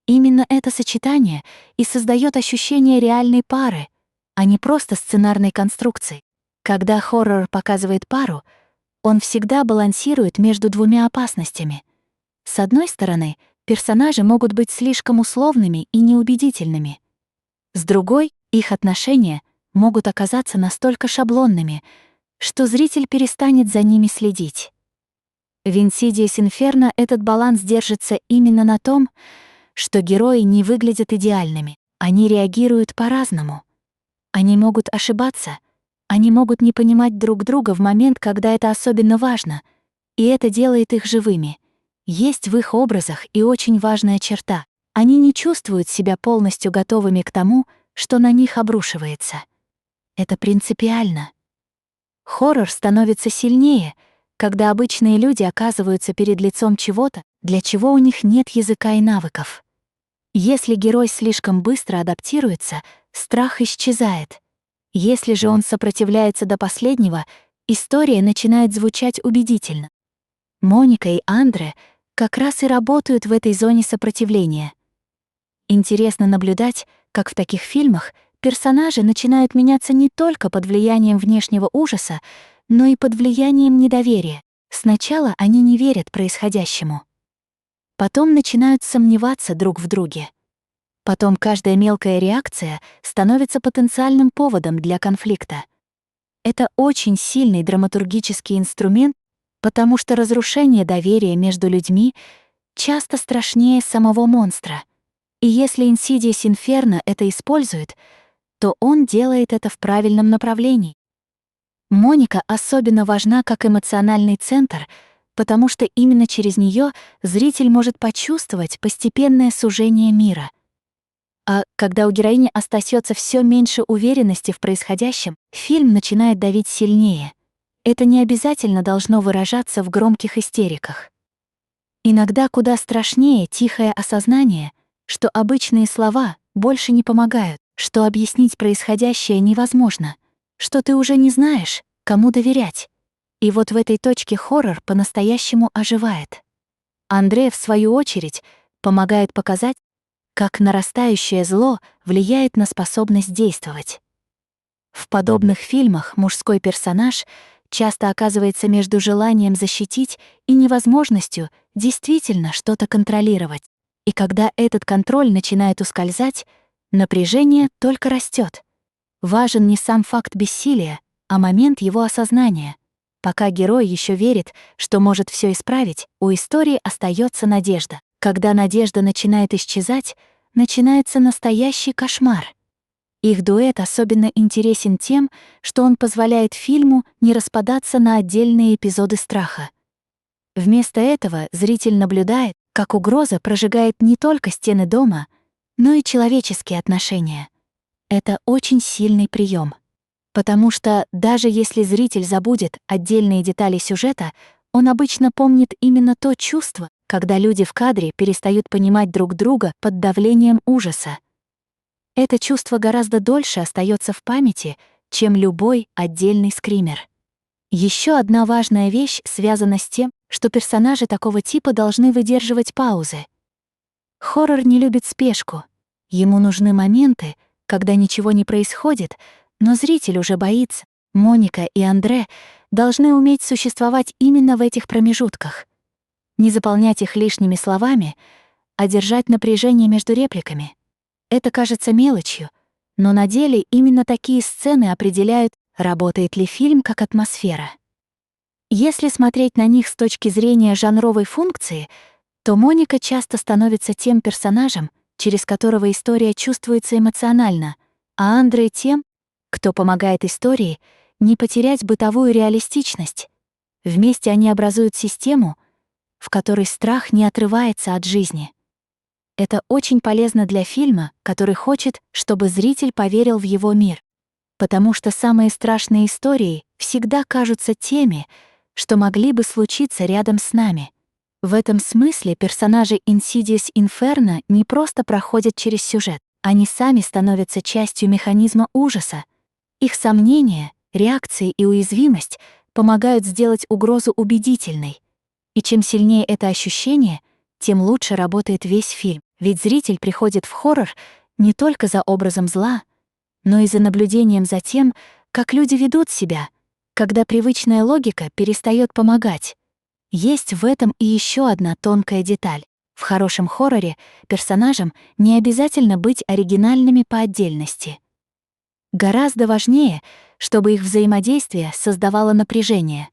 Именно это сочетание и создает ощущение реальной пары, а не просто сценарной конструкции. Когда хоррор показывает пару, он всегда балансирует между двумя опасностями. С одной стороны, персонажи могут быть слишком условными и неубедительными. С другой, их отношения могут оказаться настолько шаблонными, что зритель перестанет за ними следить. В Insidious Inferno этот баланс держится именно на том, что герои не выглядят идеальными, они реагируют по-разному. Они могут ошибаться, они могут не понимать друг друга в момент, когда это особенно важно, И это делает их живыми. Есть в их образах и очень важная черта. Они не чувствуют себя полностью готовыми к тому, что на них обрушивается. Это принципиально. Хоррор становится сильнее, когда обычные люди оказываются перед лицом чего-то, для чего у них нет языка и навыков. Если герой слишком быстро адаптируется, страх исчезает. Если же он сопротивляется до последнего, история начинает звучать убедительно. Моника и Андре как раз и работают в этой зоне сопротивления. Интересно наблюдать, как в таких фильмах персонажи начинают меняться не только под влиянием внешнего ужаса, но и под влиянием недоверия. Сначала они не верят происходящему. Потом начинают сомневаться друг в друге. Потом каждая мелкая реакция становится потенциальным поводом для конфликта. Это очень сильный драматургический инструмент, потому что разрушение доверия между людьми часто страшнее самого монстра. И если Insidious Inferno это использует, то он делает это в правильном направлении. Моника особенно важна как эмоциональный центр, потому что именно через нее зритель может почувствовать постепенное сужение мира. А когда у героини остается все меньше уверенности в происходящем, фильм начинает давить сильнее. Это не обязательно должно выражаться в громких истериках. Иногда куда страшнее тихое осознание, что обычные слова больше не помогают, что объяснить происходящее невозможно, что ты уже не знаешь, кому доверять. И вот в этой точке хоррор по-настоящему оживает. Андре, в свою очередь, помогает показать, как нарастающее зло влияет на способность действовать. В подобных фильмах мужской персонаж часто оказывается между желанием защитить и невозможностью действительно что-то контролировать. И когда этот контроль начинает ускользать, напряжение только растет. Важен не сам факт бессилия, а момент его осознания. Пока герой еще верит, что может все исправить, у истории остается надежда. Когда надежда начинает исчезать, начинается настоящий кошмар. Их дуэт особенно интересен тем, что он позволяет фильму не распадаться на отдельные эпизоды страха. Вместо этого зритель наблюдает, как угроза прожигает не только стены дома, но и человеческие отношения. Это очень сильный прием. Потому что даже если зритель забудет отдельные детали сюжета, он обычно помнит именно то чувство, когда люди в кадре перестают понимать друг друга под давлением ужаса. Это чувство гораздо дольше остается в памяти, чем любой отдельный скример. Еще одна важная вещь связана с тем, что персонажи такого типа должны выдерживать паузы. Хоррор не любит спешку. Ему нужны моменты, когда ничего не происходит, но зритель уже боится. Моника и Андре должны уметь существовать именно в этих промежутках. Не заполнять их лишними словами, а держать напряжение между репликами. Это кажется мелочью, но на деле именно такие сцены определяют, работает ли фильм как атмосфера. Если смотреть на них с точки зрения жанровой функции, то Моника часто становится тем персонажем, через которого история чувствуется эмоционально, а Андре — тем, кто помогает истории не потерять бытовую реалистичность. Вместе они образуют систему, в которой страх не отрывается от жизни. Это очень полезно для фильма, который хочет, чтобы зритель поверил в его мир. Потому что самые страшные истории всегда кажутся теми, что могли бы случиться рядом с нами. В этом смысле персонажи Insidious Inferno не просто проходят через сюжет, они сами становятся частью механизма ужаса. Их сомнения, реакции и уязвимость помогают сделать угрозу убедительной. И чем сильнее это ощущение, тем лучше работает весь фильм. Ведь зритель приходит в хоррор не только за образом зла, но и за наблюдением за тем, как люди ведут себя, когда привычная логика перестает помогать. Есть в этом и еще одна тонкая деталь. В хорошем хорроре персонажам не обязательно быть оригинальными по отдельности. Гораздо важнее, чтобы их взаимодействие создавало напряжение.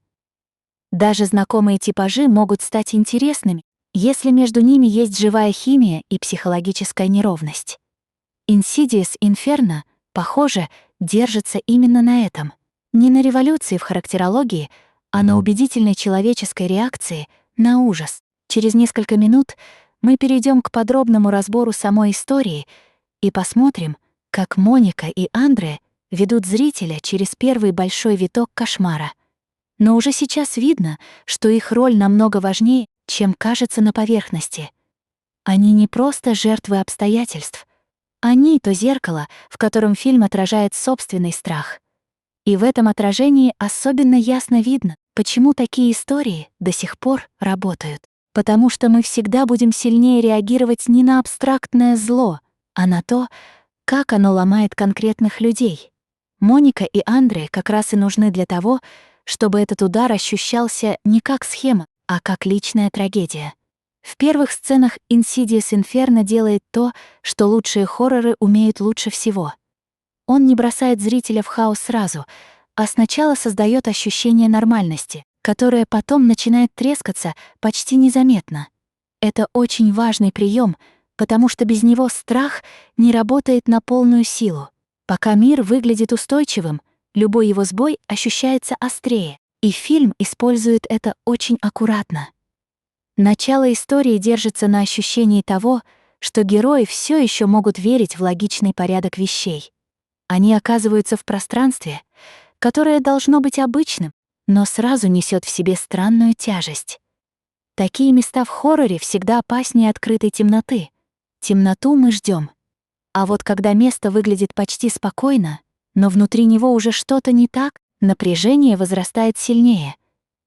Даже знакомые типажи могут стать интересными, если между ними есть живая химия и психологическая неровность. Insidious Inferno, похоже, держится именно на этом. Не на революции в характерологии, а на убедительной человеческой реакции на ужас. Через несколько минут мы перейдем к подробному разбору самой истории и посмотрим, как Моника и Андре ведут зрителя через первый большой виток кошмара. Но уже сейчас видно, что их роль намного важнее, чем кажется на поверхности. Они не просто жертвы обстоятельств. Они — то зеркало, в котором фильм отражает собственный страх. И в этом отражении особенно ясно видно, почему такие истории до сих пор работают. Потому что мы всегда будем сильнее реагировать не на абстрактное зло, а на то, как оно ломает конкретных людей. Моника и Андре как раз и нужны для того, чтобы этот удар ощущался не как схема, а как личная трагедия. В первых сценах Insidious Inferno делает то, что лучшие хорроры умеют лучше всего. Он не бросает зрителя в хаос сразу, а сначала создает ощущение нормальности, которое потом начинает трескаться почти незаметно. Это очень важный прием, потому что без него страх не работает на полную силу. Пока мир выглядит устойчивым, любой его сбой ощущается острее, и фильм использует это очень аккуратно. Начало истории держится на ощущении того, что герои все еще могут верить в логичный порядок вещей. Они оказываются в пространстве, которое должно быть обычным, но сразу несет в себе странную тяжесть. Такие места в хорроре всегда опаснее открытой темноты. Темноту мы ждем. А вот когда место выглядит почти спокойно, но внутри него уже что-то не так, напряжение возрастает сильнее.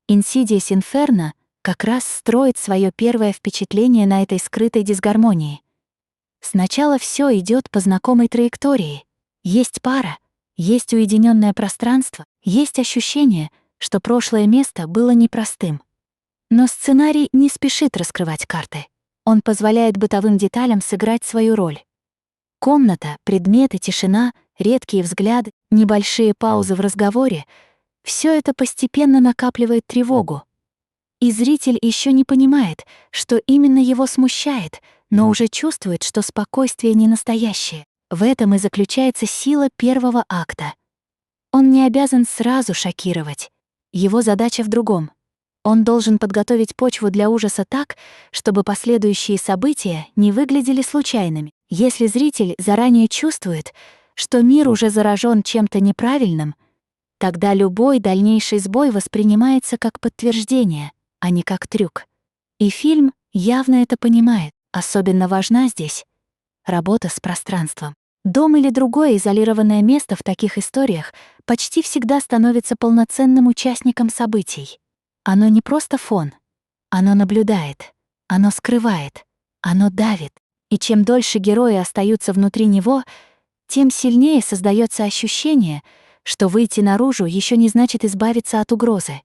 Insidious Inferno как раз строит свое первое впечатление на этой скрытой дисгармонии. Сначала все идет по знакомой траектории. Есть пара, есть уединенное пространство, есть ощущение, что прошлое место было непростым. Но сценарий не спешит раскрывать карты. Он позволяет бытовым деталям сыграть свою роль. Комната, предметы, тишина, редкие взгляды, небольшие паузы в разговоре — все это постепенно накапливает тревогу. И зритель еще не понимает, что именно его смущает, но уже чувствует, что спокойствие не настоящее. В этом и заключается сила первого акта. Он не обязан сразу шокировать. Его задача в другом. Он должен подготовить почву для ужаса так, чтобы последующие события не выглядели случайными. Если зритель заранее чувствует, что мир уже заражен чем-то неправильным, тогда любой дальнейший сбой воспринимается как подтверждение, а не как трюк. И фильм явно это понимает. Особенно важна здесь работа с пространством. Дом или другое изолированное место в таких историях почти всегда становится полноценным участником событий. Оно не просто фон. Оно наблюдает, оно скрывает, оно давит. И чем дольше герои остаются внутри него, тем сильнее создается ощущение, что выйти наружу еще не значит избавиться от угрозы.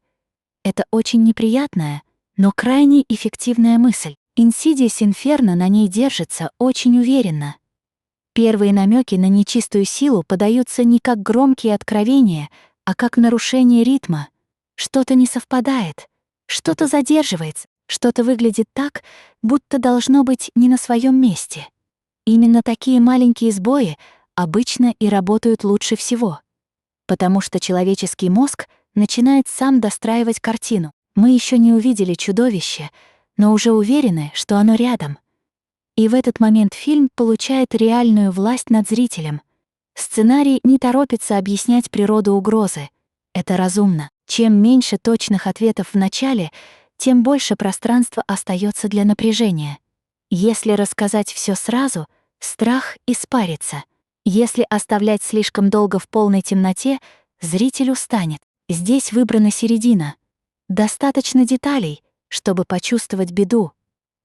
Это очень неприятная, но крайне эффективная мысль. Insidious Inferno на ней держится очень уверенно. Первые намеки на нечистую силу подаются не как громкие откровения, а как нарушение ритма. Что-то не совпадает, что-то задерживается, что-то выглядит так, будто должно быть не на своем месте. Именно такие маленькие сбои обычно и работают лучше всего. Потому что человеческий мозг начинает сам достраивать картину. Мы еще не увидели чудовище, но уже уверены, что оно рядом. И в этот момент фильм получает реальную власть над зрителем. Сценарий не торопится объяснять природу угрозы. Это разумно. Чем меньше точных ответов в начале, тем больше пространства остается для напряжения. Если рассказать все сразу, страх испарится. Если оставлять слишком долго в полной темноте, зритель устанет. Здесь выбрана середина. Достаточно деталей, чтобы почувствовать беду.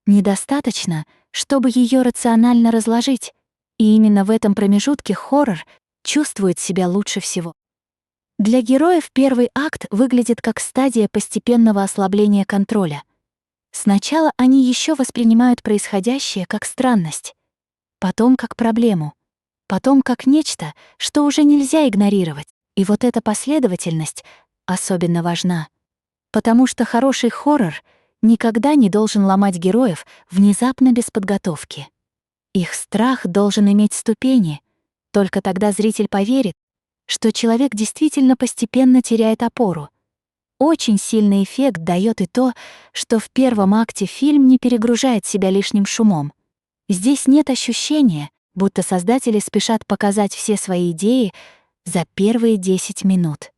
Недостаточно, чтобы ее рационально разложить. И именно в этом промежутке хоррор чувствует себя лучше всего. Для героев первый акт выглядит как стадия постепенного ослабления контроля. Сначала они еще воспринимают происходящее как странность, потом как проблему, потом как нечто, что уже нельзя игнорировать. И вот эта последовательность особенно важна, потому что хороший хоррор никогда не должен ломать героев внезапно без подготовки. Их страх должен иметь ступени, только тогда зритель поверит, что человек действительно постепенно теряет опору. Очень сильный эффект даёт и то, что в первом акте фильм не перегружает себя лишним шумом. Здесь нет ощущения, будто создатели спешат показать все свои идеи за первые 10 минут.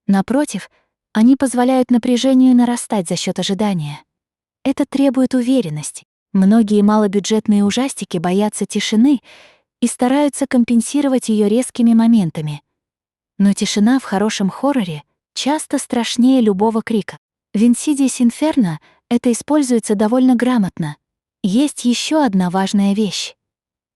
Напротив, они позволяют напряжению нарастать за счёт ожидания. Это требует уверенности. Многие малобюджетные ужастики боятся тишины и стараются компенсировать её резкими моментами. Но тишина в хорошем хорроре часто страшнее любого крика. В Insidious Inferno это используется довольно грамотно. Есть еще одна важная вещь.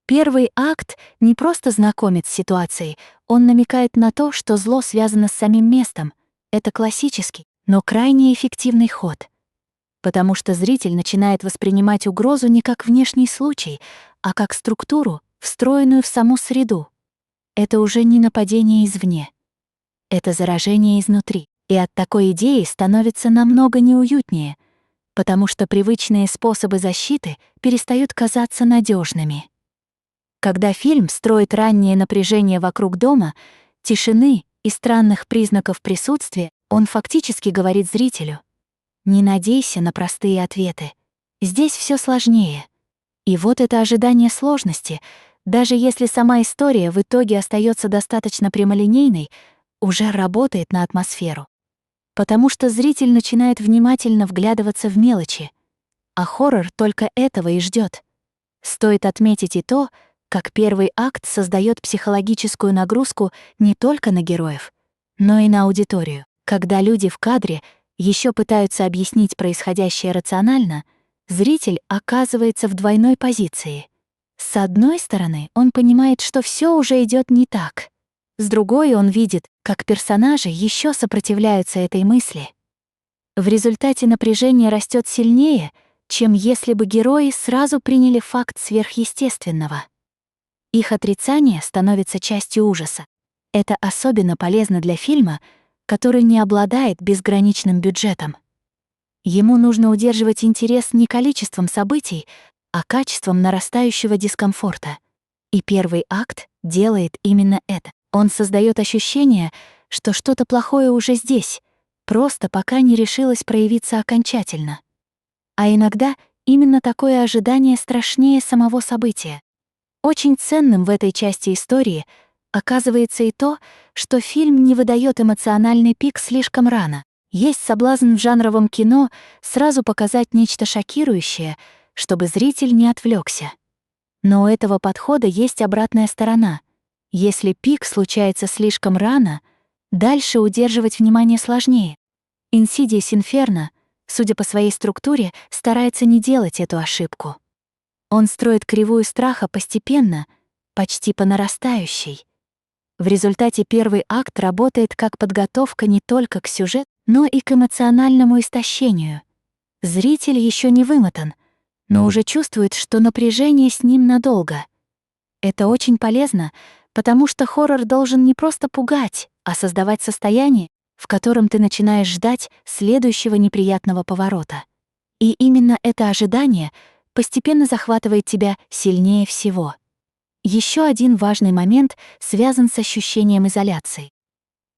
Первый акт не просто знакомит с ситуацией, он намекает на то, что зло связано с самим местом. Это классический, но крайне эффективный ход. Потому что зритель начинает воспринимать угрозу не как внешний случай, а как структуру, встроенную в саму среду. Это уже не нападение извне. Это заражение изнутри. И от такой идеи становится намного неуютнее, потому что привычные способы защиты перестают казаться надежными. Когда фильм строит раннее напряжение вокруг дома, тишины и странных признаков присутствия, он фактически говорит зрителю: «Не надейся на простые ответы. Здесь все сложнее». И вот это ожидание сложности, даже если сама история в итоге остается достаточно прямолинейной, уже работает на атмосферу. Потому что зритель начинает внимательно вглядываться в мелочи, а хоррор только этого и ждет. Стоит отметить и то, как первый акт создает психологическую нагрузку не только на героев, но и на аудиторию. Когда люди в кадре еще пытаются объяснить происходящее рационально, зритель оказывается в двойной позиции. С одной стороны, он понимает, что все уже идет не так. С другой, он видит, как персонажи еще сопротивляются этой мысли. В результате напряжение растет сильнее, чем если бы герои сразу приняли факт сверхъестественного. Их отрицание становится частью ужаса. Это особенно полезно для фильма, который не обладает безграничным бюджетом. Ему нужно удерживать интерес не количеством событий, а качеством нарастающего дискомфорта. И первый акт делает именно это. Он создает ощущение, что что-то плохое уже здесь, просто пока не решилось проявиться окончательно. А иногда именно такое ожидание страшнее самого события. Очень ценным в этой части истории оказывается и то, что фильм не выдает эмоциональный пик слишком рано. Есть соблазн в жанровом кино сразу показать нечто шокирующее, чтобы зритель не отвлекся. Но у этого подхода есть обратная сторона. Если пик случается слишком рано, дальше удерживать внимание сложнее. Insidious Inferno, судя по своей структуре, старается не делать эту ошибку. Он строит кривую страха постепенно, почти по нарастающей. В результате первый акт работает как подготовка не только к сюжету, но и к эмоциональному истощению. Зритель еще не вымотан, но уже чувствует, что напряжение с ним надолго. Это очень полезно, потому что хоррор должен не просто пугать, а создавать состояние, в котором ты начинаешь ждать следующего неприятного поворота. И именно это ожидание постепенно захватывает тебя сильнее всего. Еще один важный момент связан с ощущением изоляции.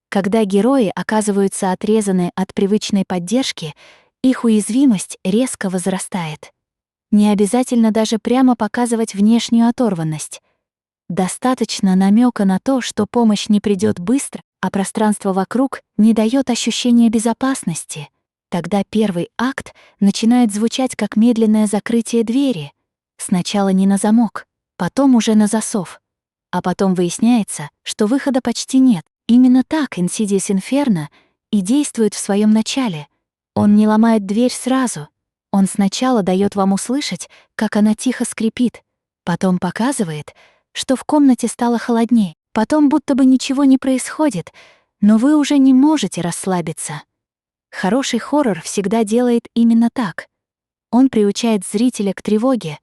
Когда герои оказываются отрезаны от привычной поддержки, их уязвимость резко возрастает. Не обязательно даже прямо показывать внешнюю оторванность. Достаточно намека на то, что помощь не придет быстро, а пространство вокруг не дает ощущения безопасности. Тогда первый акт начинает звучать как медленное закрытие двери. Сначала не на замок, потом уже на засов. А потом выясняется, что выхода почти нет. Именно так Insidious Inferno и действует в своем начале. Он не ломает дверь сразу. Он сначала дает вам услышать, как она тихо скрипит, потом показывает, что в комнате стало холоднее, потом будто бы ничего не происходит, но вы уже не можете расслабиться. Хороший хоррор всегда делает именно так. Он приучает зрителя к тревоге,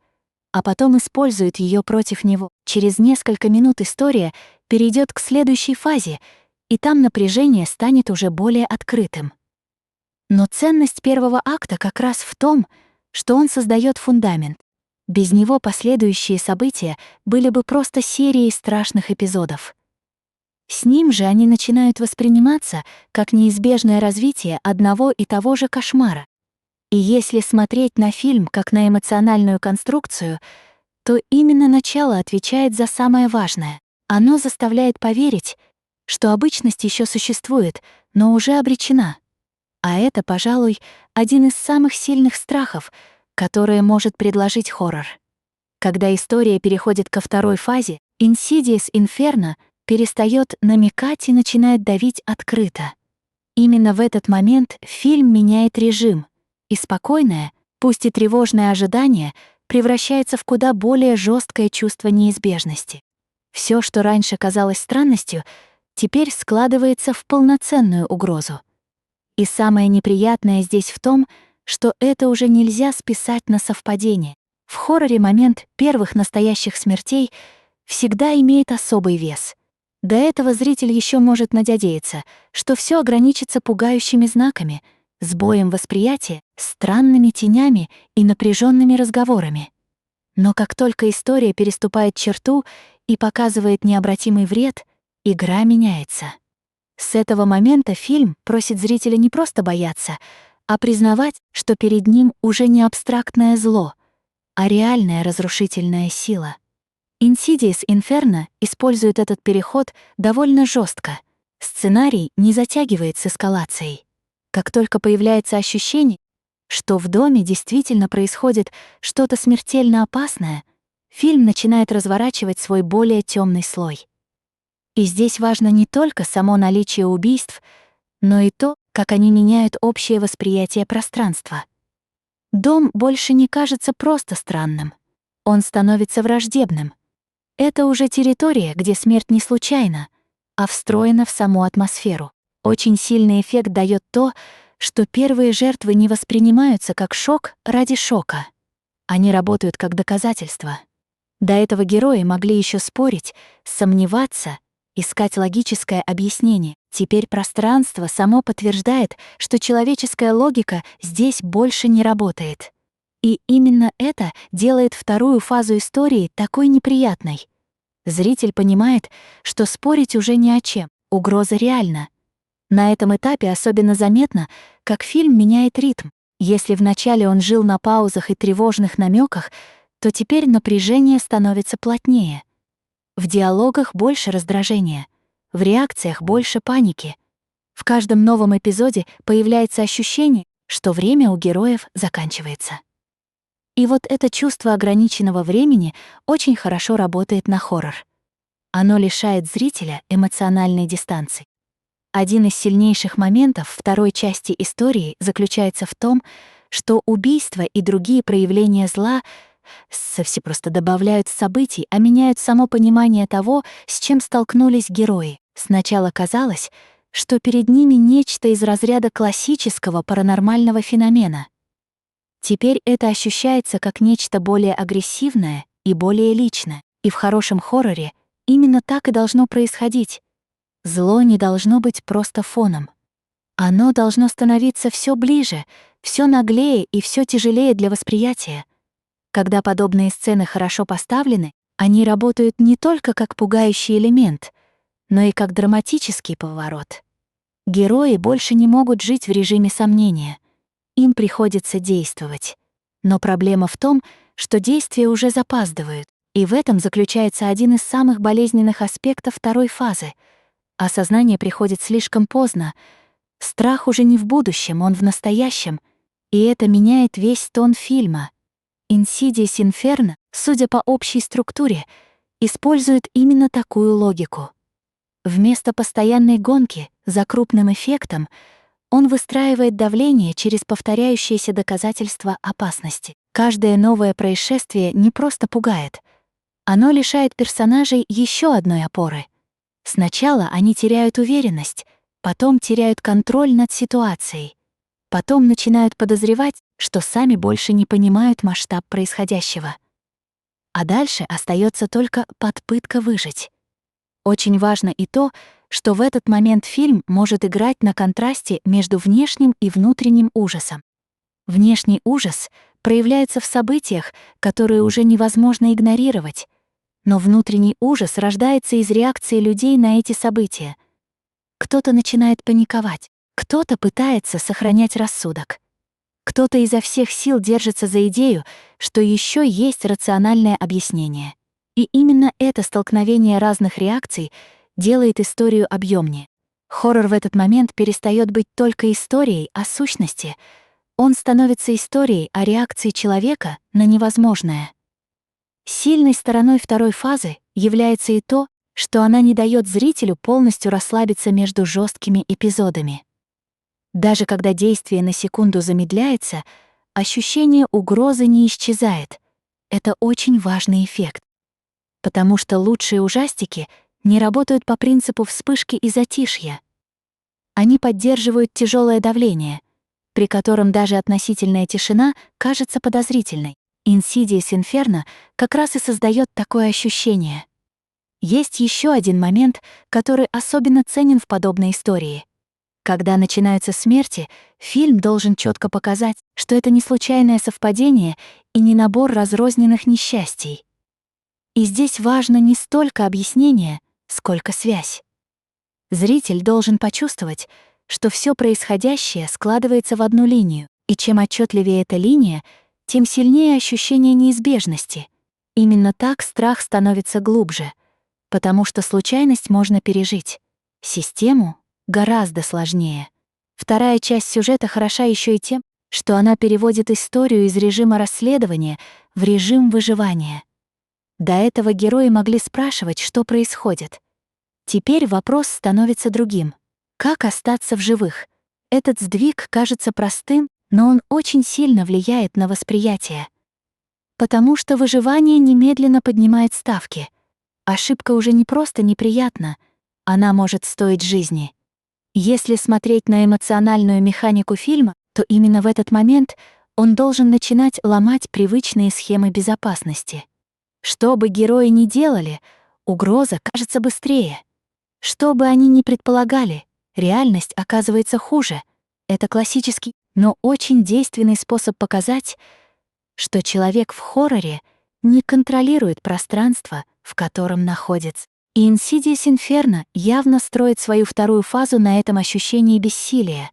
а потом использует ее против него. Через несколько минут история перейдет к следующей фазе, и там напряжение станет уже более открытым. Но ценность первого акта как раз в том, что он создает фундамент. Без него последующие события были бы просто серией страшных эпизодов. С С ним же они начинают восприниматься как неизбежное развитие одного и того же кошмара. И если смотреть на фильм как на эмоциональную конструкцию, то именно начало отвечает за самое важное. Оно заставляет поверить, что обычность еще существует, но уже обречена. А это, пожалуй, один из самых сильных страхов, которые может предложить хоррор. Когда история переходит ко второй фазе, Insidious Inferno перестает намекать и начинает давить открыто. Именно в этот момент фильм меняет режим, и спокойное, пусть и тревожное ожидание превращается в куда более жесткое чувство неизбежности. Все, что раньше казалось странностью, теперь складывается в полноценную угрозу. И самое неприятное здесь в том, что это уже нельзя списать на совпадение. В хорроре момент первых настоящих смертей всегда имеет особый вес. До этого зритель еще может надеяться, что все ограничится пугающими знаками, сбоем восприятия, странными тенями и напряженными разговорами. Но как только история переступает черту и показывает необратимый вред, игра меняется. С этого момента фильм просит зрителя не просто бояться, а признавать, что перед ним уже не абстрактное зло, а реальная разрушительная сила. Insidious Inferno использует этот переход довольно жестко. Сценарий не затягивает с эскалацией. Как только появляется ощущение, что в доме действительно происходит что-то смертельно опасное, фильм начинает разворачивать свой более темный слой. И здесь важно не только само наличие убийств, но и то, как они меняют общее восприятие пространства. Дом больше не кажется просто странным. Он становится враждебным. Это уже территория, где смерть не случайна, а встроена в саму атмосферу. Очень сильный эффект дает то, что первые жертвы не воспринимаются как шок ради шока. Они работают как доказательство. До этого герои могли еще спорить, сомневаться, искать логическое объяснение. Теперь пространство само подтверждает, что человеческая логика здесь больше не работает. И именно это делает вторую фазу истории такой неприятной. Зритель понимает, что спорить уже ни о чем, угроза реальна. На этом этапе особенно заметно, как фильм меняет ритм. Если вначале он жил на паузах и тревожных намеках, то теперь напряжение становится плотнее. В диалогах больше раздражения, в реакциях больше паники. В каждом новом эпизоде появляется ощущение, что время у героев заканчивается. И вот это чувство ограниченного времени очень хорошо работает на хоррор. Оно лишает зрителя эмоциональной дистанции. Один из сильнейших моментов второй части истории заключается в том, что убийства и другие проявления зла совсем просто добавляют событий, а меняют само понимание того, с чем столкнулись герои. Сначала казалось, что перед ними нечто из разряда классического паранормального феномена. Теперь это ощущается как нечто более агрессивное и более личное. И в хорошем хорроре именно так и должно происходить. Зло не должно быть просто фоном. Оно должно становиться все ближе, все наглее и все тяжелее для восприятия. Когда подобные сцены хорошо поставлены, они работают не только как пугающий элемент, но и как драматический поворот. Герои больше не могут жить в режиме сомнения. Им приходится действовать. Но проблема в том, что действия уже запаздывают, и в этом заключается один из самых болезненных аспектов второй фазы. Осознание приходит слишком поздно. Страх уже не в будущем, он в настоящем, и это меняет весь тон фильма. Insidious Inferno, судя по общей структуре, использует именно такую логику. Вместо постоянной гонки за крупным эффектом он выстраивает давление через повторяющиеся доказательства опасности. Каждое новое происшествие не просто пугает. Оно лишает персонажей еще одной опоры. Сначала они теряют уверенность, потом теряют контроль над ситуацией, потом начинают подозревать, что сами больше не понимают масштаб происходящего. А дальше остается только попытка выжить. Очень важно и то, что в этот момент фильм может играть на контрасте между внешним и внутренним ужасом. Внешний ужас проявляется в событиях, которые уже невозможно игнорировать. но внутренний ужас рождается из реакции людей на эти события. Кто-то начинает паниковать, кто-то пытается сохранять рассудок. Кто-то изо всех сил держится за идею, что еще есть рациональное объяснение. И именно это столкновение разных реакций делает историю объемнее. Хоррор в этот момент перестает быть только историей о сущности. Он становится историей о реакции человека на невозможное. Сильной стороной второй фазы является и то, что она не дает зрителю полностью расслабиться между жесткими эпизодами. Даже когда действие на секунду замедляется, ощущение угрозы не исчезает. Это очень важный эффект. Потому что лучшие ужастики не работают по принципу вспышки и затишья. Они поддерживают тяжелое давление, при котором даже относительная тишина кажется подозрительной. Insidious Inferno как раз и создает такое ощущение. Есть еще один момент, который особенно ценен в подобной истории. Когда начинаются смерти, фильм должен четко показать, что это не случайное совпадение и не набор разрозненных несчастий. И здесь важно не столько объяснение, сколько связь. Зритель должен почувствовать, что все происходящее складывается в одну линию, и чем отчетливее эта линия, тем сильнее ощущение неизбежности. Именно так страх становится глубже, потому что случайность можно пережить. Систему гораздо сложнее. Вторая часть сюжета хороша еще и тем, что она переводит историю из режима расследования в режим выживания. До этого герои могли спрашивать, что происходит. Теперь вопрос становится другим. Как остаться в живых? Этот сдвиг кажется простым, но он очень сильно влияет на восприятие. Потому что выживание немедленно поднимает ставки. Ошибка уже не просто неприятна, она может стоить жизни. Если смотреть на эмоциональную механику фильма, то именно в этот момент он должен начинать ломать привычные схемы безопасности. Что бы герои ни делали, угроза кажется быстрее. Что бы они ни предполагали, реальность оказывается хуже. Это классический, но очень действенный способ показать, что человек в хорроре не контролирует пространство, в котором находится. И Insidious Inferno явно строит свою вторую фазу на этом ощущении бессилия.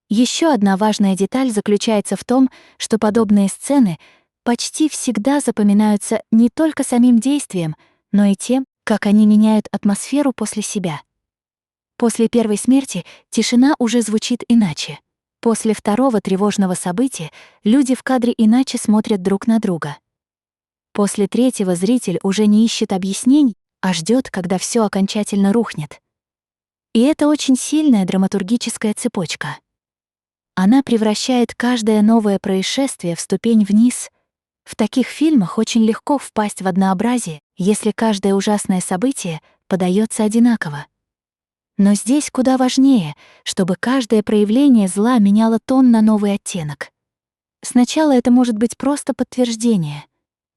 Еще одна важная деталь заключается в том, что подобные сцены почти всегда запоминаются не только самим действием, но и тем, как они меняют атмосферу после себя. После первой смерти тишина уже звучит иначе. После второго тревожного события люди в кадре иначе смотрят друг на друга. После третьего зритель уже не ищет объяснений, а ждет, когда все окончательно рухнет. И это очень сильная драматургическая цепочка. Она превращает каждое новое происшествие в ступень вниз. В таких фильмах очень легко впасть в однообразие, если каждое ужасное событие подается одинаково. Но здесь куда важнее, чтобы каждое проявление зла меняло тон на новый оттенок. Сначала это может быть просто подтверждение,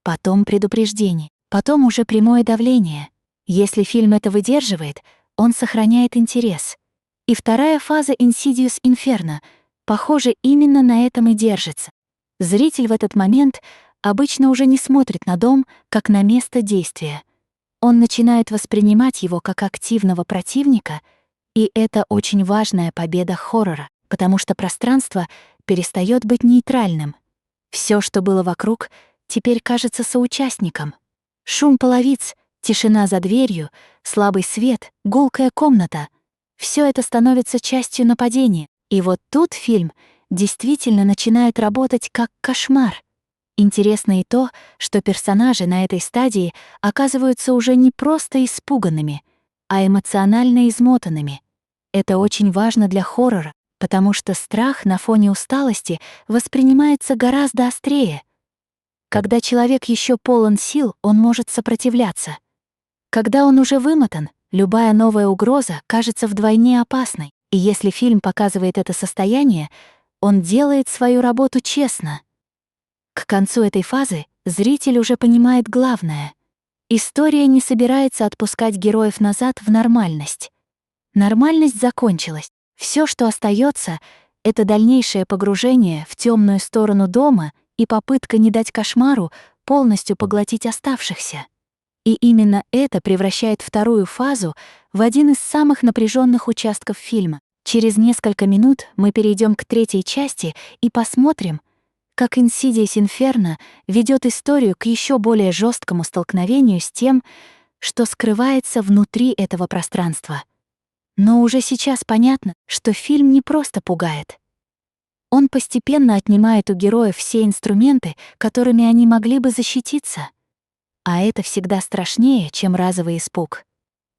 потом предупреждение, потом уже прямое давление. Если фильм это выдерживает, он сохраняет интерес. И вторая фаза Insidious Inferno, похоже, именно на этом и держится. Зритель в этот момент обычно уже не смотрит на дом, как на место действия. Он начинает воспринимать его как активного противника, и это очень важная победа хоррора, потому что пространство перестает быть нейтральным. Все, что было вокруг, теперь кажется соучастником. Шум половиц, тишина за дверью, слабый свет, гулкая комната — все это становится частью нападения. И вот тут фильм действительно начинает работать как кошмар. Интересно и то, что персонажи на этой стадии оказываются уже не просто испуганными, а эмоционально измотанными. Это очень важно для хоррора, потому что страх на фоне усталости воспринимается гораздо острее. Когда человек еще полон сил, он может сопротивляться. Когда он уже вымотан, любая новая угроза кажется вдвойне опасной, и если фильм показывает это состояние, он делает свою работу честно. К концу этой фазы зритель уже понимает главное. История не собирается отпускать героев назад в нормальность. Нормальность закончилась. Все, что остается, это дальнейшее погружение в темную сторону дома и попытка не дать кошмару полностью поглотить оставшихся. И именно это превращает вторую фазу в один из самых напряженных участков фильма. Через несколько минут мы перейдем к третьей части и посмотрим, как Insidious Inferno ведет историю к еще более жесткому столкновению с тем, что скрывается внутри этого пространства. Но уже сейчас понятно, что фильм не просто пугает. Он постепенно отнимает у героев все инструменты, которыми они могли бы защититься. А это всегда страшнее, чем разовый испуг.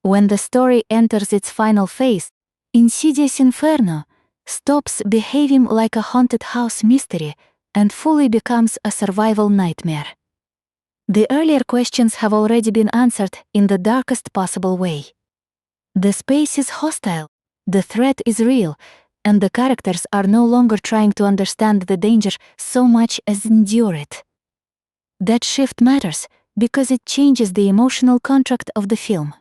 When the story enters its final phase, Insidious Inferno stops behaving like a haunted house mystery and fully becomes a survival nightmare. The earlier questions have already been answered in the darkest possible way. The space is hostile, the threat is real, and the characters are no longer trying to understand the danger so much as endure it. That shift matters because it changes the emotional contract of the film.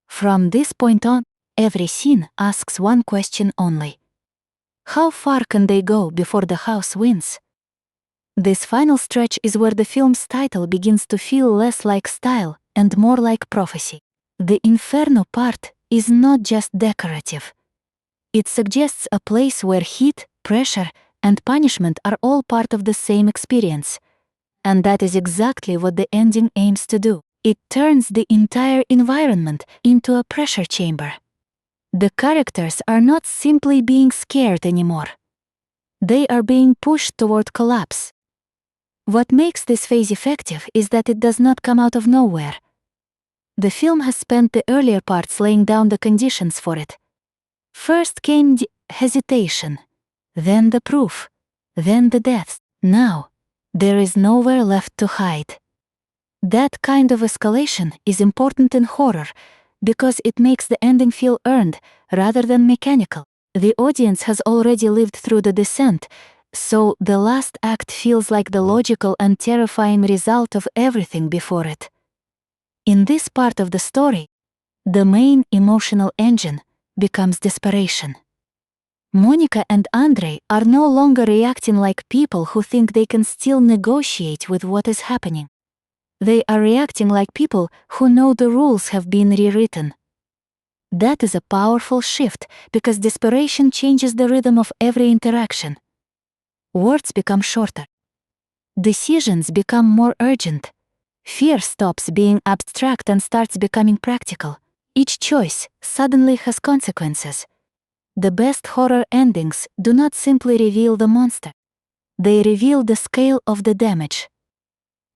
From this point on, every scene asks one question only. How far can they go before the house wins? This final stretch is where the film's title begins to feel less like style and more like prophecy. The Inferno part is not just decorative. It suggests a place where heat, pressure, and punishment are all part of the same experience. And that is exactly what the ending aims to do. It turns the entire environment into a pressure chamber. The characters are not simply being scared anymore. They are being pushed toward collapse. What makes this phase effective is that it does not come out of nowhere. The film has spent the earlier parts laying down the conditions for it. First came the hesitation, then the proof, then the deaths. Now, there is nowhere left to hide. That kind of escalation is important in horror because it makes the ending feel earned rather than mechanical. The audience has already lived through the descent, so the last act feels like the logical and terrifying result of everything before it. In this part of the story, the main emotional engine becomes desperation. Monica and Андре are no longer reacting like people who think they can still negotiate with what is happening. They are reacting like people who know the rules have been rewritten. That is a powerful shift because desperation changes the rhythm of every interaction. Words become shorter. Decisions become more urgent. Fear stops being abstract and starts becoming practical. Each choice suddenly has consequences. The best horror endings do not simply reveal the monster. They reveal the scale of the damage.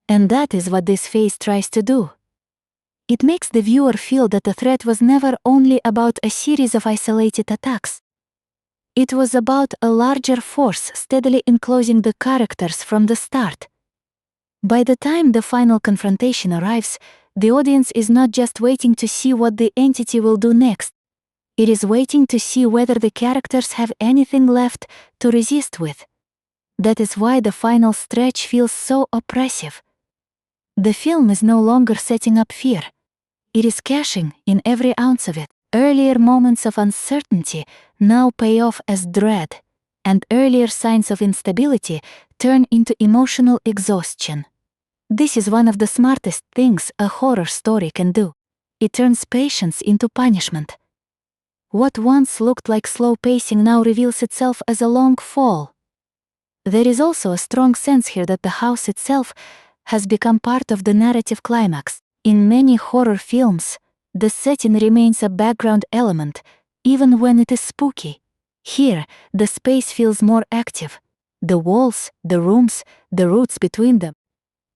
And that is what this phase tries to do. It makes the viewer feel that the threat was never only about a series of isolated attacks. It was about a larger force steadily enclosing the characters from the start. By the time the final confrontation arrives, the audience is not just waiting to see what the entity will do next. It is waiting to see whether the characters have anything left to resist with. That is why the final stretch feels so oppressive. The film is no longer setting up fear. It is cashing in every ounce of it. Earlier moments of uncertainty now pay off as dread, and earlier signs of instability turn into emotional exhaustion. This is one of the smartest things a horror story can do. It turns patience into punishment. What once looked like slow pacing now reveals itself as a long fall. There is also a strong sense here that the house itself has become part of the narrative climax. In many horror films, the setting remains a background element, even when it is spooky. Here, the space feels more active. The walls, the rooms, the roots between them.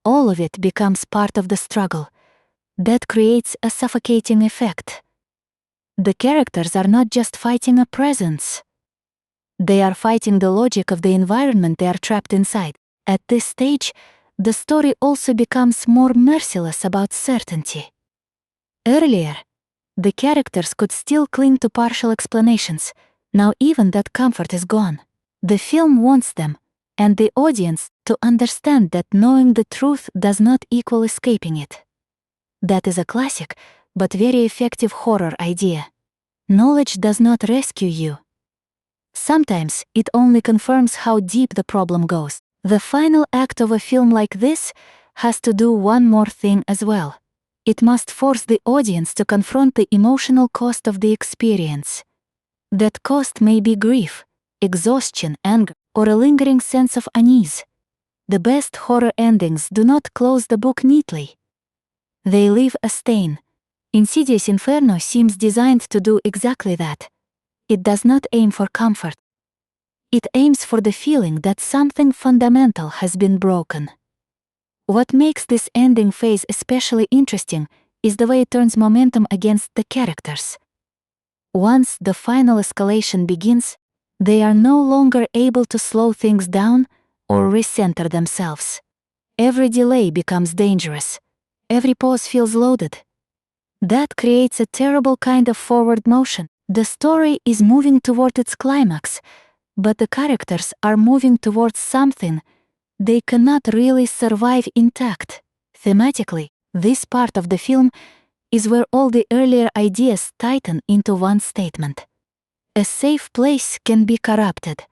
All of it becomes part of the struggle. That creates a suffocating effect. The characters are not just fighting a presence. They are fighting the logic of the environment they are trapped inside. At this stage, the story also becomes more merciless about certainty. Earlier, the characters could still cling to partial explanations. Now even that comfort is gone. The film wants them, and the audience, to understand that knowing the truth does not equal escaping it. That is a classic, but very effective horror idea. Knowledge does not rescue you. Sometimes it only confirms how deep the problem goes. The final act of a film like this has to do one more thing as well. It must force the audience to confront the emotional cost of the experience. That cost may be grief, exhaustion, anger, or a lingering sense of unease. The best horror endings do not close the book neatly. They leave a stain. Insidious Inferno seems designed to do exactly that. It does not aim for comfort. It aims for the feeling that something fundamental has been broken. What makes this ending phase especially interesting is the way it turns momentum against the characters. Once the final escalation begins, they are no longer able to slow things down or recenter themselves. Every delay becomes dangerous. Every pause feels loaded. That creates a terrible kind of forward motion. The story is moving toward its climax, but the characters are moving towards something they cannot really survive intact. Thematically, this part of the film is where all the earlier ideas tighten into one statement. A safe place can be corrupted.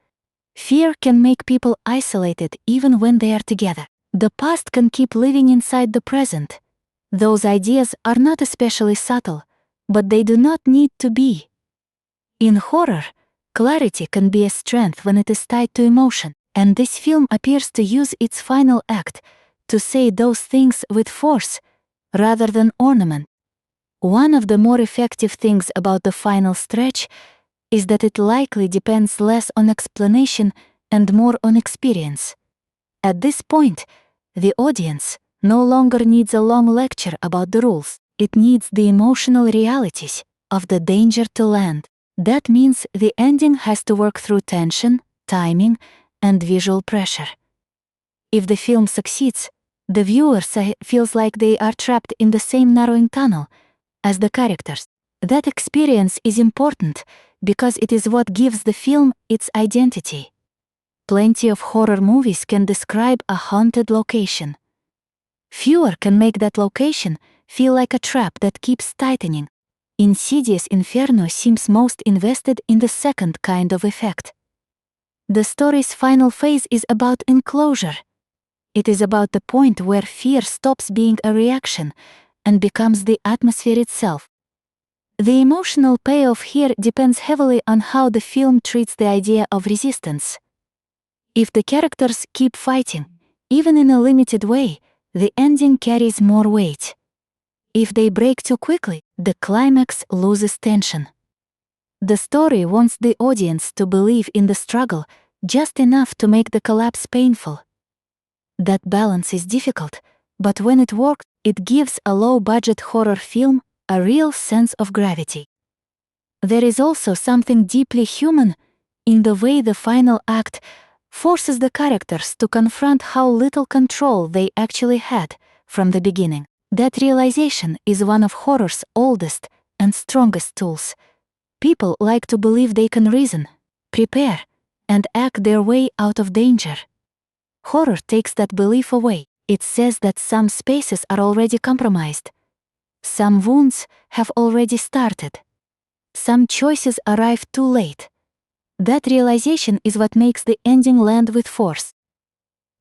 Fear can make people isolated even when they are together. The past can keep living inside the present. Those ideas are not especially subtle, but they do not need to be. In horror, clarity can be a strength when it is tied to emotion, and this film appears to use its final act to say those things with force, rather than ornament. One of the more effective things about the final stretch is that it likely depends less on explanation and more on experience. At this point, the audience no longer needs a long lecture about the rules. It needs the emotional realities of the danger to land. That means the ending has to work through tension, timing, and visual pressure. If the film succeeds, the viewer feels like they are trapped in the same narrowing tunnel as the characters. That experience is important because it is what gives the film its identity. Plenty of horror movies can describe a haunted location. Fewer can make that location feel like a trap that keeps tightening. Insidious Inferno seems most invested in the second kind of effect. The story's final phase is about enclosure. It is about the point where fear stops being a reaction and becomes the atmosphere itself. The emotional payoff here depends heavily on how the film treats the idea of resistance. If the characters keep fighting, even in a limited way, the ending carries more weight. If they break too quickly, the climax loses tension. The story wants the audience to believe in the struggle just enough to make the collapse painful. That balance is difficult, but when it works, it gives a low-budget horror film a real sense of gravity. There is also something deeply human in the way the final act forces the characters to confront how little control they actually had from the beginning. That realization is one of horror's oldest and strongest tools. People like to believe they can reason, prepare, and act their way out of danger. Horror takes that belief away. It says that some spaces are already compromised. Some wounds have already started. Some choices arrive too late. That realization is what makes the ending land with force.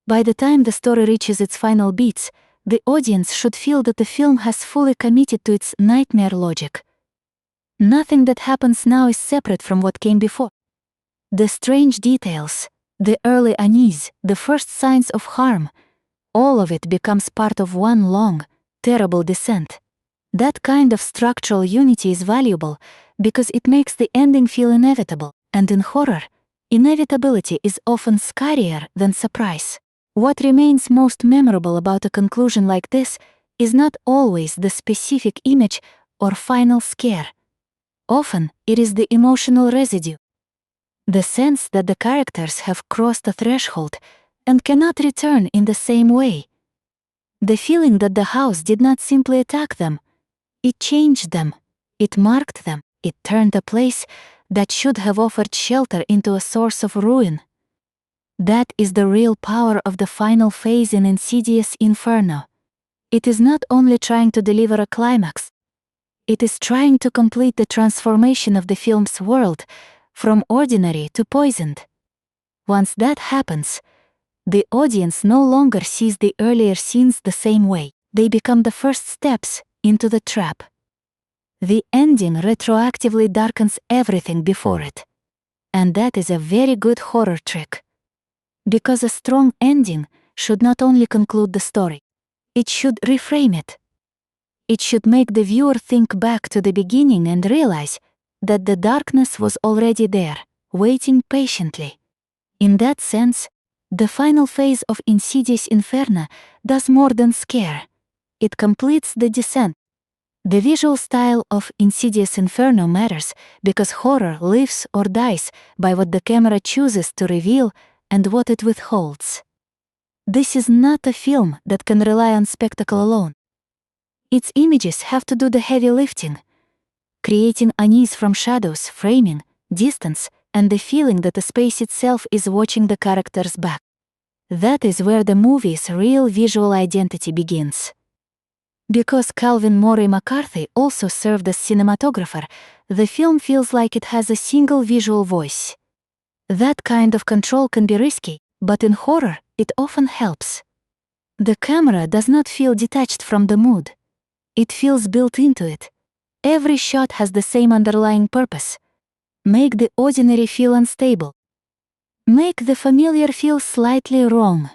By the time the story reaches its final beats, the audience should feel that the film has fully committed to its nightmare logic. Nothing that happens now is separate from what came before. The strange details, the early unease, the first signs of harm, all of it becomes part of one long, terrible descent. That kind of structural unity is valuable because it makes the ending feel inevitable, and in horror, inevitability is often scarier than surprise. What remains most memorable about a conclusion like this is not always the specific image or final scare. Often, it is the emotional residue. The sense that the characters have crossed a threshold and cannot return in the same way. The feeling that the house did not simply attack them. It changed them. It marked them. It turned a place that should have offered shelter into a source of ruin. That is the real power of the final phase in Insidious Inferno. It is not only trying to deliver a climax. It is trying to complete the transformation of the film's world from ordinary to poisoned. Once that happens, the audience no longer sees the earlier scenes the same way. They become the first steps into the trap. The ending retroactively darkens everything before it. And that is a very good horror trick. Because a strong ending should not only conclude the story, it should reframe it. It should make the viewer think back to the beginning and realize that the darkness was already there, waiting patiently. In that sense, the final phase of Insidious Inferno does more than scare. It completes the descent. The visual style of Insidious Inferno matters because horror lives or dies by what the camera chooses to reveal and what it withholds. This is not a film that can rely on spectacle alone. Its images have to do the heavy lifting, creating unease from shadows, framing, distance, and the feeling that the space itself is watching the characters back. That is where the movie's real visual identity begins. Because Calvin Morie McCarthy also served as cinematographer, the film feels like it has a single visual voice. That kind of control can be risky, but in horror, it often helps. The camera does not feel detached from the mood. It feels built into it. Every shot has the same underlying purpose: make the ordinary feel unstable. Make the familiar feel slightly wrong.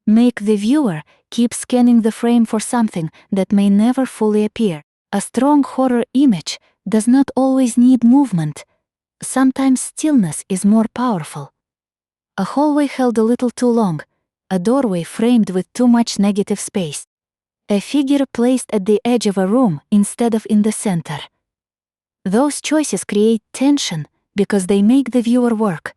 Make the viewer keep scanning the frame for something that may never fully appear. A strong horror image does not always need movement. Sometimes stillness is more powerful. A hallway held a little too long, a doorway framed with too much negative space, a figure placed at the edge of a room instead of in the center. Those choices create tension because they make the viewer work.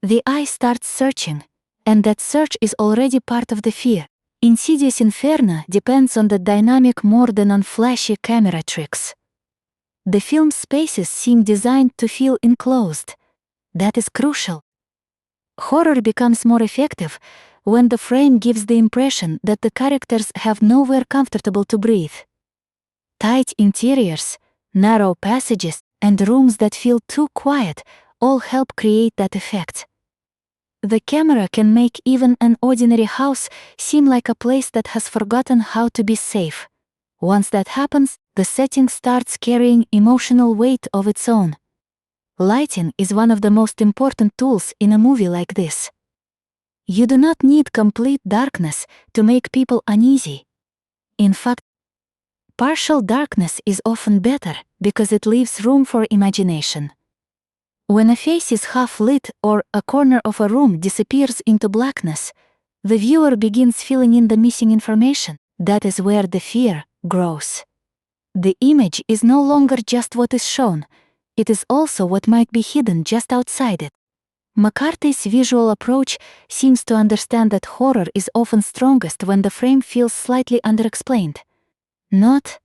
The eye starts searching, and that search is already part of the fear. Insidious Inferno depends on the dynamic more than on flashy camera tricks. The film's spaces seem designed to feel enclosed. That is crucial. Horror becomes more effective when the frame gives the impression that the characters have nowhere comfortable to breathe. Tight interiors, narrow passages, and rooms that feel too quiet all help create that effect. The camera can make even an ordinary house seem like a place that has forgotten how to be safe. Once that happens, the setting starts carrying emotional weight of its own. Lighting is one of the most important tools in a movie like this. You do not need complete darkness to make people uneasy. In fact, partial darkness is often better because it leaves room for imagination. When a face is half lit or a corner of a room disappears into blackness, the viewer begins filling in the missing information. That is where the fear grows. The image is no longer just what is shown, it is also what might be hidden just outside it. McCarthy's visual approach seems to understand that horror is often strongest when the frame feels slightly underexplained. Not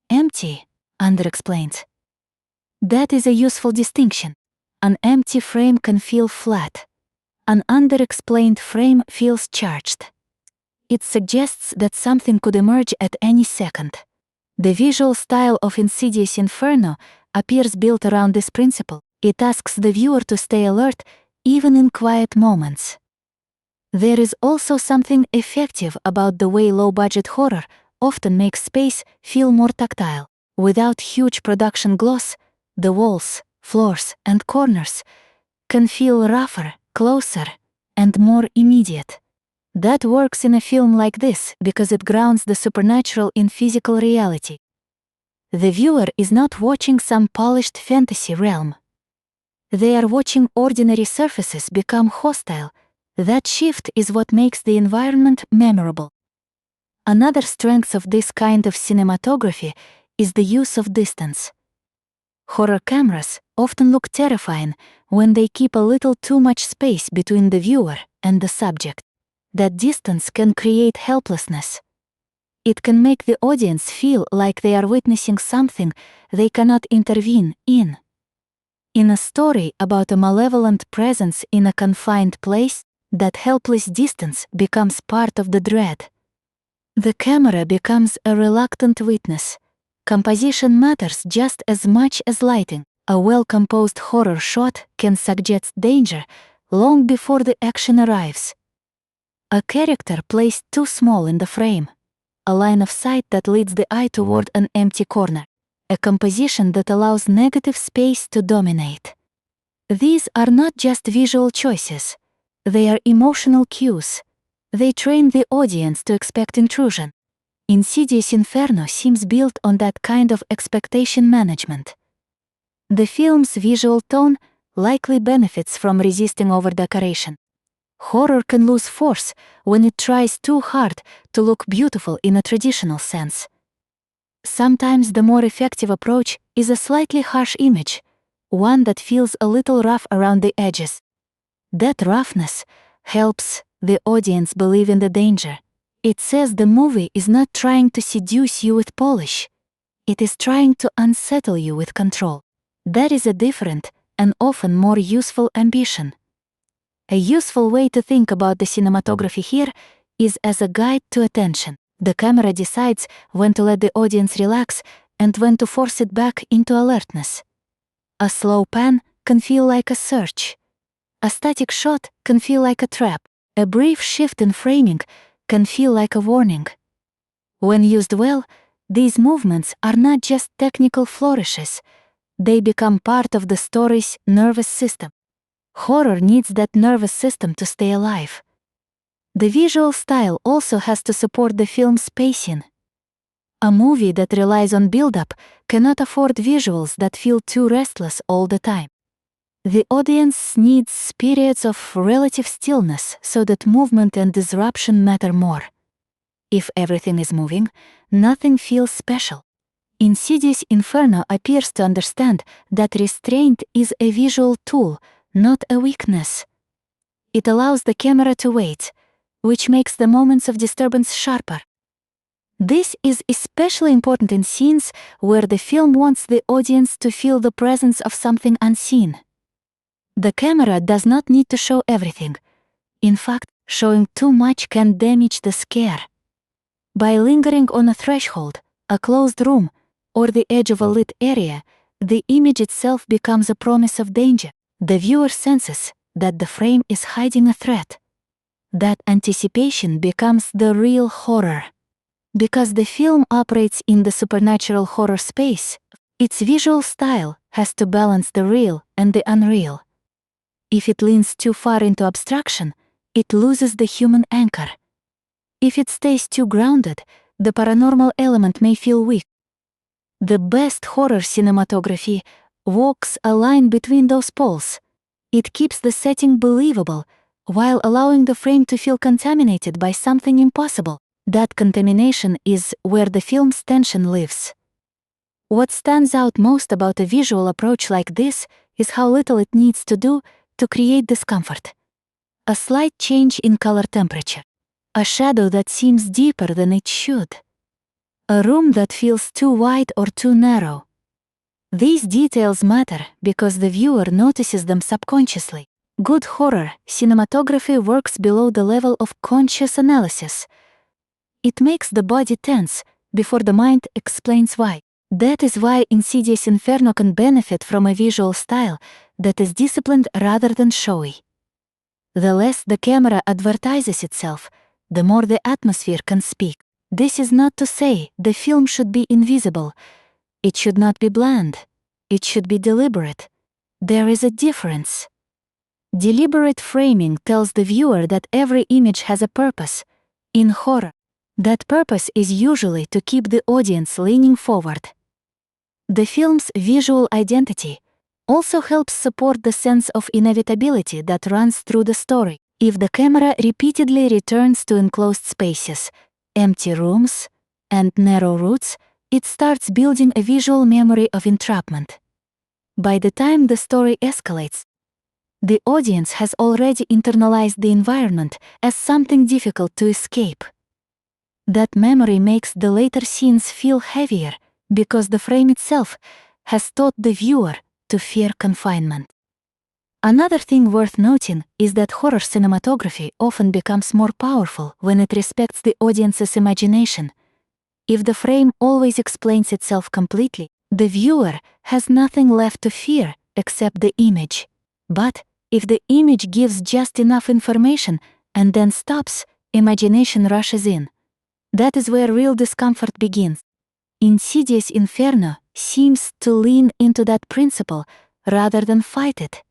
empty, underexplained. That is a useful distinction. An empty frame can feel flat. An underexplained frame feels charged. It suggests that something could emerge at any second. The visual style of Insidious Inferno appears built around this principle. It asks the viewer to stay alert even in quiet moments. There is also something effective about the way low-budget horror often makes space feel more tactile. Without huge production gloss, the walls, floors, and corners can feel rougher, closer, and more immediate. That works in a film like this because it grounds the supernatural in physical reality. The viewer is not watching some polished fantasy realm. They are watching ordinary surfaces become hostile. That shift is what makes the environment memorable. Another strength of this kind of cinematography is the use of distance. Horror cameras often look terrifying when they keep a little too much space between the viewer and the subject. That distance can create helplessness. It can make the audience feel like they are witnessing something they cannot intervene in. In a story about a malevolent presence in a confined place, that helpless distance becomes part of the dread. The camera becomes a reluctant witness. Composition matters just as much as lighting. A well-composed horror shot can suggest danger long before the action arrives. A character placed too small in the frame, a line of sight that leads the eye toward an empty corner, a composition that allows negative space to dominate. These are not just visual choices. They are emotional cues. They train the audience to expect intrusion. Insidious Inferno seems built on that kind of expectation management. The film's visual tone likely benefits from resisting over-decoration. Horror can lose force when it tries too hard to look beautiful in a traditional sense. Sometimes the more effective approach is a slightly harsh image, one that feels a little rough around the edges. That roughness helps the audience believe in the danger. It says the movie is not trying to seduce you with polish. It is trying to unsettle you with control. That is a different and often more useful ambition. A useful way to think about the cinematography here is as a guide to attention. The camera decides when to let the audience relax and when to force it back into alertness. A slow pan can feel like a search. A static shot can feel like a trap. A brief shift in framing can feel like a warning. When used well, these movements are not just technical flourishes. They become part of the story's nervous system. Horror needs that nervous system to stay alive. The visual style also has to support the film's pacing. A movie that relies on build-up cannot afford visuals that feel too restless all the time. The audience needs periods of relative stillness so that movement and disruption matter more. If everything is moving, nothing feels special. Insidious Inferno appears to understand that restraint is a visual tool, not a weakness. It allows the camera to wait, which makes the moments of disturbance sharper. This is especially important in scenes where the film wants the audience to feel the presence of something unseen. The camera does not need to show everything. In fact, showing too much can damage the scare. By lingering on a threshold, a closed room, or the edge of a lit area, the image itself becomes a promise of danger. The viewer senses that the frame is hiding a threat. That anticipation becomes the real horror. Because the film operates in the supernatural horror space, its visual style has to balance the real and the unreal. If it leans too far into abstraction, it loses the human anchor. If it stays too grounded, the paranormal element may feel weak. The best horror cinematography walks a line between those poles. It keeps the setting believable, while allowing the frame to feel contaminated by something impossible. That contamination is where the film's tension lives. What stands out most about a visual approach like this is how little it needs to do to create discomfort. A slight change in color temperature. A shadow that seems deeper than it should. A room that feels too wide or too narrow. These details matter because the viewer notices them subconsciously. Good horror cinematography works below the level of conscious analysis. It makes the body tense before the mind explains why. That is why Insidious Inferno can benefit from a visual style that is disciplined rather than showy. The less the camera advertises itself, the more the atmosphere can speak. This is not to say the film should be invisible. It should not be bland. It should be deliberate. There is a difference. Deliberate framing tells the viewer that every image has a purpose. In horror, that purpose is usually to keep the audience leaning forward. The film's visual identity also helps support the sense of inevitability that runs through the story. If the camera repeatedly returns to enclosed spaces, empty rooms, and narrow routes, it starts building a visual memory of entrapment. By the time the story escalates, the audience has already internalized the environment as something difficult to escape. That memory makes the later scenes feel heavier because the frame itself has taught the viewer to fear confinement. Another thing worth noting is that horror cinematography often becomes more powerful when it respects the audience's imagination. If the frame always explains itself completely, the viewer has nothing left to fear except the image. But if the image gives just enough information and then stops, imagination rushes in. That is where real discomfort begins. Insidious Inferno seems to lean into that principle rather than fight it.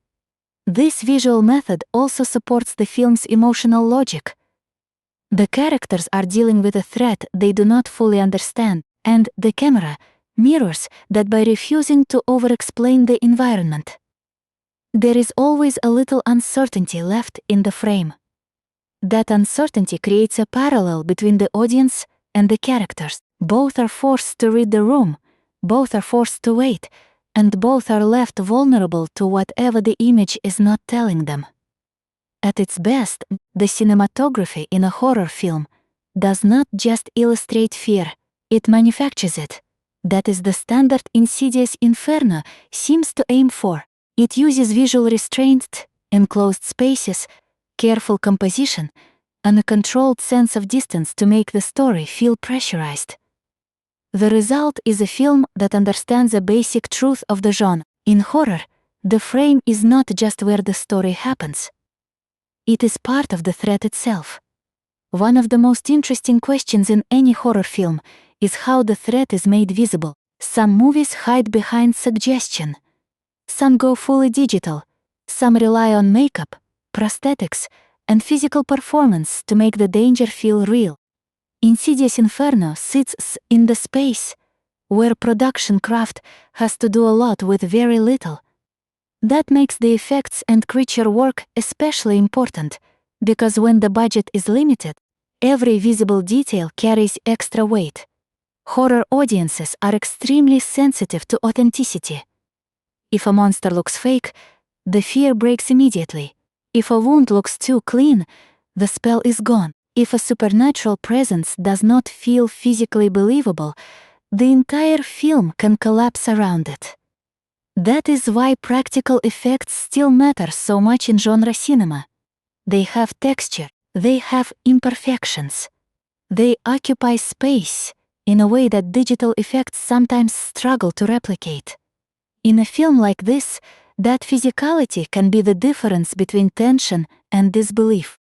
This visual method also supports the film's emotional logic. The characters are dealing with a threat they do not fully understand, and the camera mirrors that by refusing to over-explain the environment. There is always a little uncertainty left in the frame. That uncertainty creates a parallel between the audience and the characters. Both are forced to read the room, both are forced to wait, and both are left vulnerable to whatever the image is not telling them. At its best, the cinematography in a horror film does not just illustrate fear, it manufactures it. That is the standard Insidious Inferno seems to aim for. It uses visual restraint, enclosed spaces, careful composition, and a controlled sense of distance to make the story feel pressurized. The result is a film that understands a basic truth of the genre. In horror, the frame is not just where the story happens. It is part of the threat itself. One of the most interesting questions in any horror film is how the threat is made visible. Some movies hide behind suggestion. Some go fully digital. Some rely on makeup, prosthetics, and physical performance to make the danger feel real. Insidious Inferno sits in the space where production craft has to do a lot with very little. That makes the effects and creature work especially important, because when the budget is limited, every visible detail carries extra weight. Horror audiences are extremely sensitive to authenticity. If a monster looks fake, the fear breaks immediately. If a wound looks too clean, the spell is gone. If a supernatural presence does not feel physically believable, the entire film can collapse around it. That is why practical effects still matter so much in genre cinema. They have texture, they have imperfections. They occupy space in a way that digital effects sometimes struggle to replicate. In a film like this, that physicality can be the difference between tension and disbelief.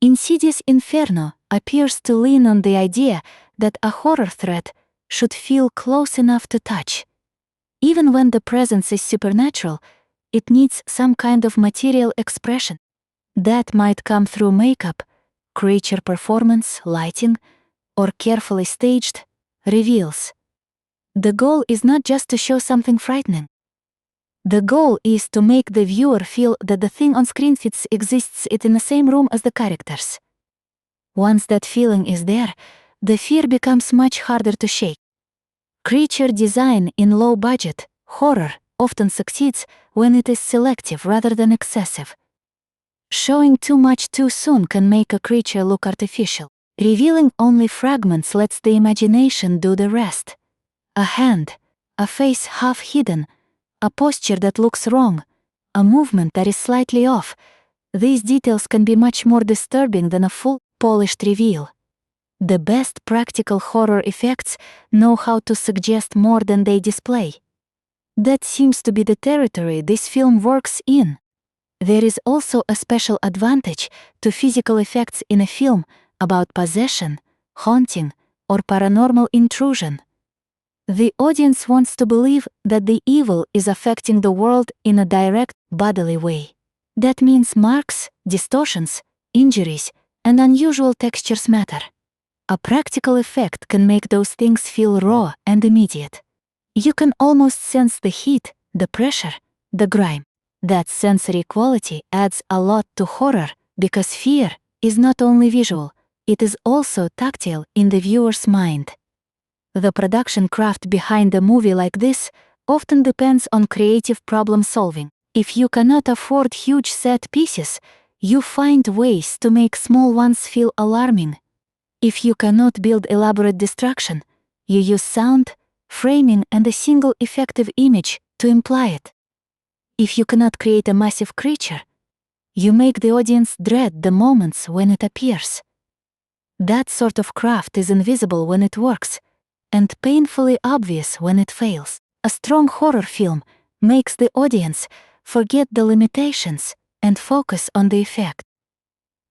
Insidious Inferno appears to lean on the idea that a horror threat should feel close enough to touch. Even when the presence is supernatural, it needs some kind of material expression. That might come through makeup, creature performance, lighting, or carefully staged reveals. The goal is not just to show something frightening. The goal is to make the viewer feel that the thing on screen exists in the same room as the characters. Once that feeling is there, the fear becomes much harder to shake. Creature design in low-budget horror often succeeds when it is selective rather than excessive. Showing too much too soon can make a creature look artificial. Revealing only fragments lets the imagination do the rest. A hand, a face half hidden, a posture that looks wrong, a movement that is slightly off. These details can be much more disturbing than a full, polished reveal. The best practical horror effects know how to suggest more than they display. That seems to be the territory this film works in. There is also a special advantage to physical effects in a film about possession, haunting, or paranormal intrusion. The audience wants to believe that the evil is affecting the world in a direct, bodily way. That means marks, distortions, injuries, and unusual textures matter. A practical effect can make those things feel raw and immediate. You can almost sense the heat, the pressure, the grime. That sensory quality adds a lot to horror because fear is not only visual, it is also tactile in the viewer's mind. The production craft behind a movie like this often depends on creative problem solving. If you cannot afford huge set pieces, you find ways to make small ones feel alarming. If you cannot build elaborate destruction, you use sound, framing, and a single effective image to imply it. If you cannot create a massive creature, you make the audience dread the moments when it appears. That sort of craft is invisible when it works, and painfully obvious when it fails. A strong horror film makes the audience forget the limitations and focus on the effect.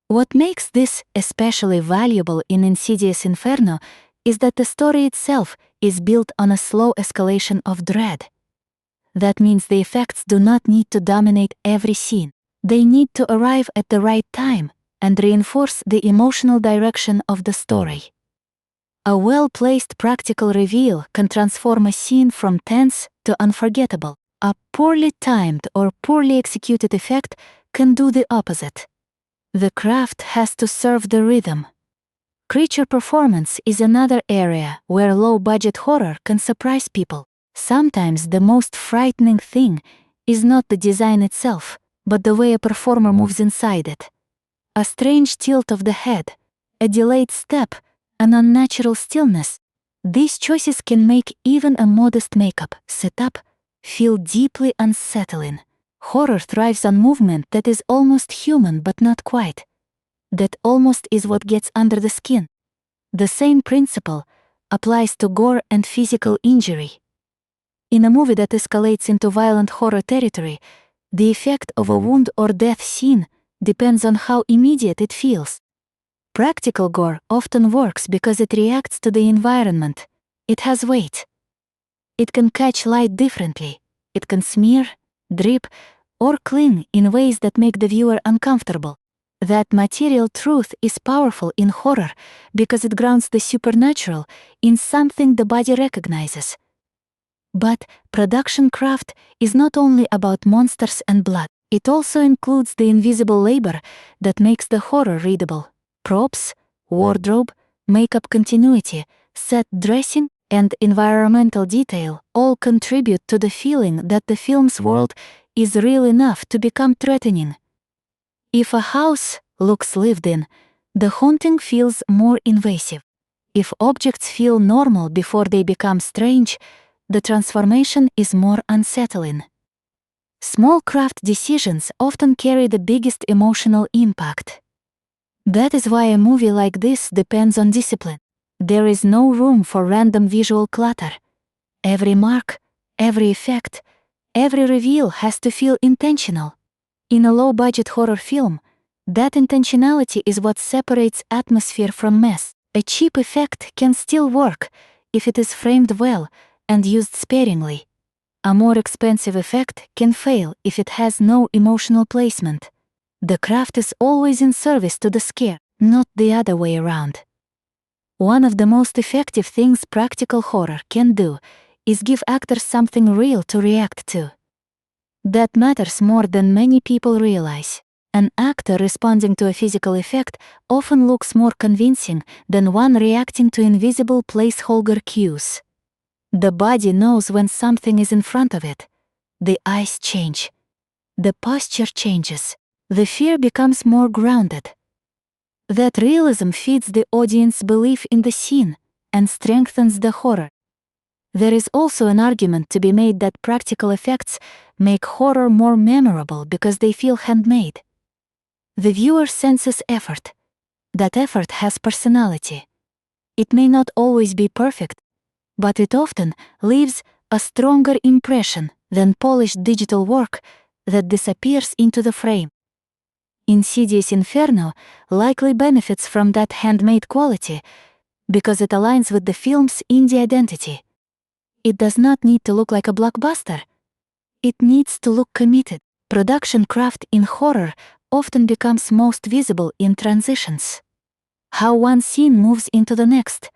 What makes this especially valuable in Insidious Inferno is that the story itself is built on a slow escalation of dread. That means the effects do not need to dominate every scene. They need to arrive at the right time and reinforce the emotional direction of the story. A well-placed practical reveal can transform a scene from tense to unforgettable. A poorly timed or poorly executed effect can do the opposite. The craft has to serve the rhythm. Creature performance is another area where low-budget horror can surprise people. Sometimes the most frightening thing is not the design itself, but the way a performer moves inside it. A strange tilt of the head, a delayed step, an unnatural stillness. These choices can make even a modest makeup setup feel deeply unsettling. Horror thrives on movement that is almost human but not quite. That almost is what gets under the skin. The same principle applies to gore and physical injury. In a movie that escalates into violent horror territory, the effect of a wound or death scene depends on how immediate it feels. Practical gore often works because it reacts to the environment. It has weight. It can catch light differently. It can smear, drip, or cling in ways that make the viewer uncomfortable. That material truth is powerful in horror because it grounds the supernatural in something the body recognizes. But production craft is not only about monsters and blood. It also includes the invisible labor that makes the horror readable. Props, wardrobe, makeup continuity, set dressing, and environmental detail all contribute to the feeling that the film's world is real enough to become threatening. If a house looks lived in, the haunting feels more invasive. If objects feel normal before they become strange, the transformation is more unsettling. Small craft decisions often carry the biggest emotional impact. That is why a movie like this depends on discipline. There is no room for random visual clutter. Every mark, every effect, every reveal has to feel intentional. In a low-budget horror film, that intentionality is what separates atmosphere from mess. A cheap effect can still work if it is framed well and used sparingly. A more expensive effect can fail if it has no emotional placement. The craft is always in service to the scare, not the other way around. One of the most effective things practical horror can do is give actors something real to react to. That matters more than many people realize. An actor responding to a physical effect often looks more convincing than one reacting to invisible placeholder cues. The body knows when something is in front of it. The eyes change. The posture changes. The fear becomes more grounded. That realism feeds the audience's belief in the scene and strengthens the horror. There is also an argument to be made that practical effects make horror more memorable because they feel handmade. The viewer senses effort. That effort has personality. It may not always be perfect, but it often leaves a stronger impression than polished digital work that disappears into the frame. Insidious Inferno likely benefits from that handmade quality because it aligns with the film's indie identity. It does not need to look like a blockbuster. It needs to look committed. Production craft in horror often becomes most visible in transitions. How one scene moves into the next.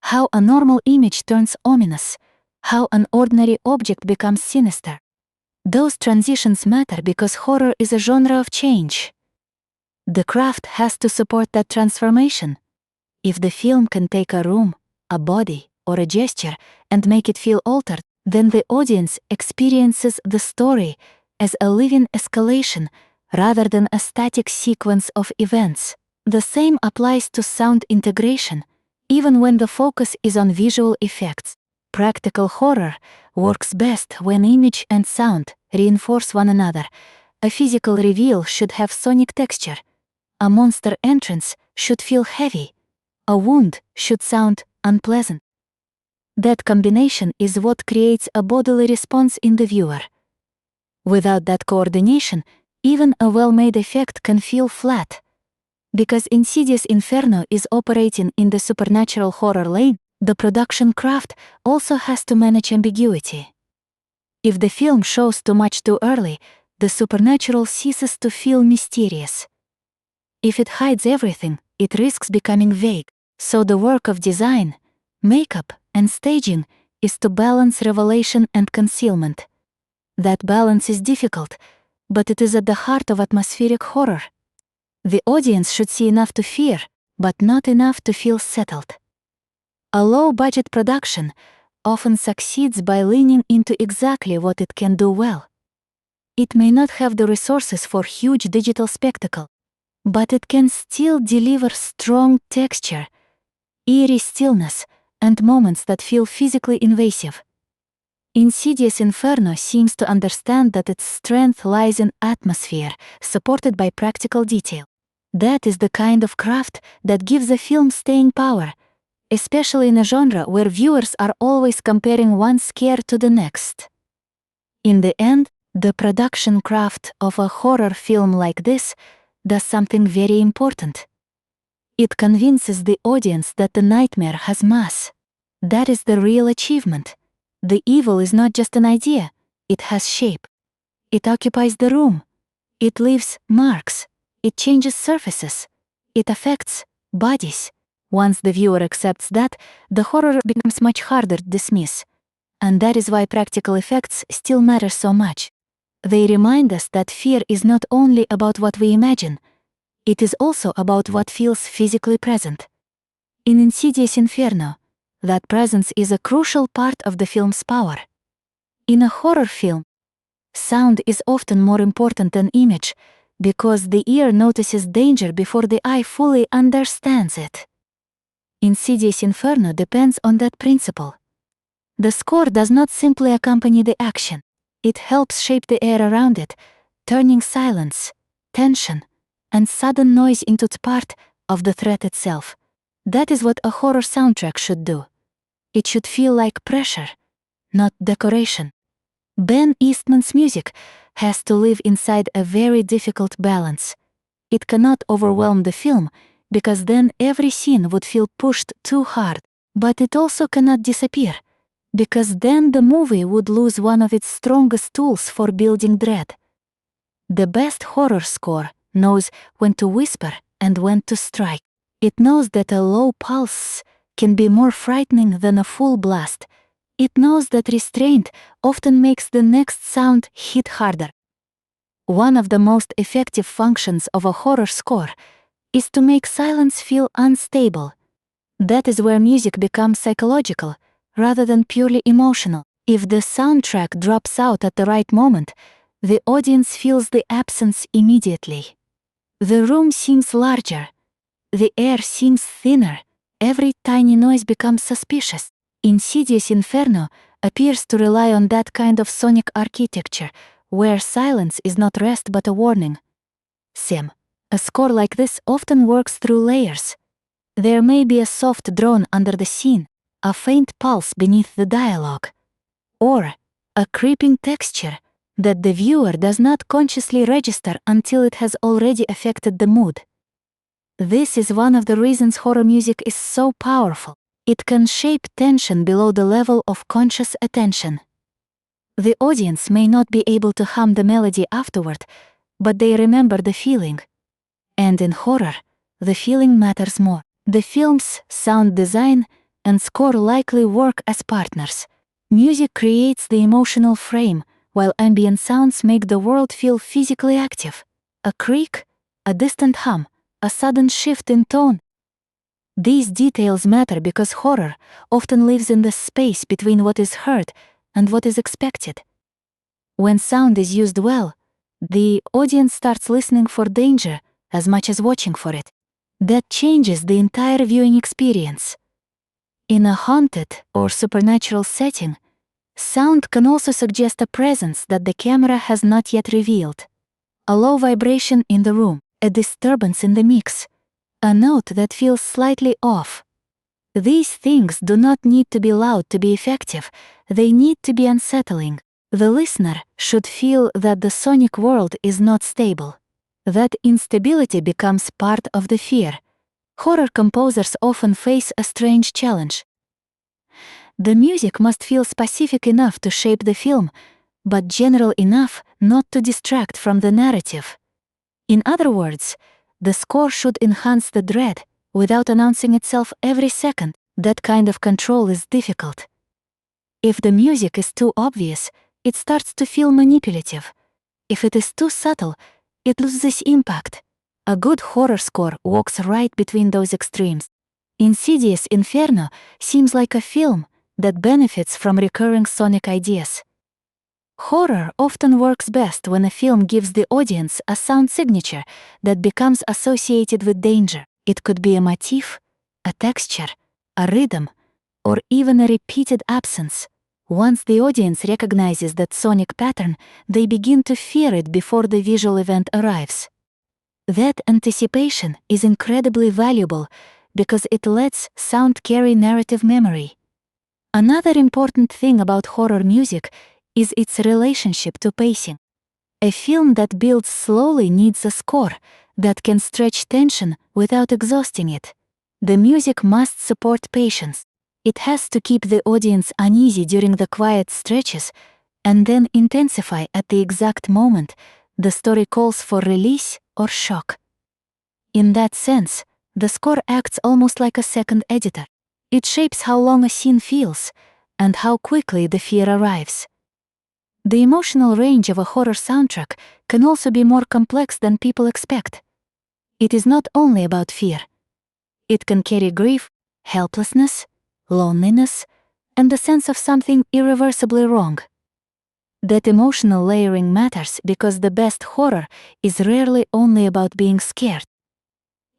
How a normal image turns ominous. How an ordinary object becomes sinister. Those transitions matter because horror is a genre of change. The craft has to support that transformation. If the film can take a room, a body, or a gesture and make it feel altered, then the audience experiences the story as a living escalation rather than a static sequence of events. The same applies to sound integration, even when the focus is on visual effects. Practical horror works best when image and sound reinforce one another. A physical reveal should have sonic texture. A monster entrance should feel heavy. A wound should sound unpleasant. That combination is what creates a bodily response in the viewer. Without that coordination, even a well-made effect can feel flat. Because Insidious Inferno is operating in the supernatural horror lane, the production craft also has to manage ambiguity. If the film shows too much too early, the supernatural ceases to feel mysterious. If it hides everything, it risks becoming vague. So the work of design, makeup, and staging is to balance revelation and concealment. That balance is difficult, but it is at the heart of atmospheric horror. The audience should see enough to fear, but not enough to feel settled. A low-budget production often succeeds by leaning into exactly what it can do well. It may not have the resources for huge digital spectacle, but it can still deliver strong texture, eerie stillness, and moments that feel physically invasive. Insidious Inferno seems to understand that its strength lies in atmosphere, supported by practical detail. That is the kind of craft that gives a film staying power, especially in a genre where viewers are always comparing one scare to the next. In the end, the production craft of a horror film like this does something very important. It convinces the audience that the nightmare has mass. That is the real achievement. The evil is not just an idea, it has shape. It occupies the room. It leaves marks. It changes surfaces. It affects bodies. Once the viewer accepts that, the horror becomes much harder to dismiss. And that is why practical effects still matter so much. They remind us that fear is not only about what we imagine, it is also about what feels physically present. In Insidious Inferno, that presence is a crucial part of the film's power. In a horror film, sound is often more important than image, because the ear notices danger before the eye fully understands it. Insidious Inferno depends on that principle. The score does not simply accompany the action. It helps shape the air around it, turning silence, tension, and sudden noise into part of the threat itself. That is what a horror soundtrack should do. It should feel like pressure, not decoration. Ben Eastman's music has to live inside a very difficult balance. It cannot overwhelm the film, because then every scene would feel pushed too hard, but it also cannot disappear, because then the movie would lose one of its strongest tools for building dread. The best horror score knows when to whisper and when to strike. It knows that a low pulse can be more frightening than a full blast. It knows that restraint often makes the next sound hit harder. One of the most effective functions of a horror score is to make silence feel unstable. That is where music becomes psychological rather than purely emotional. If the soundtrack drops out at the right moment, the audience feels the absence immediately. The room seems larger. The air seems thinner. Every tiny noise becomes suspicious. Insidious Inferno appears to rely on that kind of sonic architecture, where silence is not rest but a warning. A score like this often works through layers. There may be a soft drone under the scene, a faint pulse beneath the dialogue, or a creeping texture that the viewer does not consciously register until it has already affected the mood. This is one of the reasons horror music is so powerful. It can shape tension below the level of conscious attention. The audience may not be able to hum the melody afterward, but they remember the feeling. And in horror, the feeling matters more. The film's sound design and score likely work as partners. Music creates the emotional frame, while ambient sounds make the world feel physically active. A creak, a distant hum, a sudden shift in tone. These details matter because horror often lives in the space between what is heard and what is expected. When sound is used well, the audience starts listening for danger as much as watching for it. That changes the entire viewing experience. In a haunted or supernatural setting, sound can also suggest a presence that the camera has not yet revealed. A low vibration in the room, a disturbance in the mix, a note that feels slightly off. These things do not need to be loud to be effective, they need to be unsettling. The listener should feel that the sonic world is not stable. That instability becomes part of the fear. Horror composers often face a strange challenge. The music must feel specific enough to shape the film, but general enough not to distract from the narrative. In other words, the score should enhance the dread without announcing itself every second. That kind of control is difficult. If the music is too obvious, it starts to feel manipulative. If it is too subtle, it loses impact. A good horror score walks right between those extremes. Insidious Inferno seems like a film that benefits from recurring sonic ideas. Horror often works best when a film gives the audience a sound signature that becomes associated with danger. It could be a motif, a texture, a rhythm, or even a repeated absence. Once the audience recognizes that sonic pattern, they begin to fear it before the visual event arrives. That anticipation is incredibly valuable because it lets sound carry narrative memory. Another important thing about horror music is its relationship to pacing. A film that builds slowly needs a score that can stretch tension without exhausting it. The music must support patience. It has to keep the audience uneasy during the quiet stretches and then intensify at the exact moment the story calls for release or shock. In that sense, the score acts almost like a second editor. It shapes how long a scene feels and how quickly the fear arrives. The emotional range of a horror soundtrack can also be more complex than people expect. It is not only about fear. It can carry grief, helplessness, loneliness, and the sense of something irreversibly wrong. That emotional layering matters because the best horror is rarely only about being scared.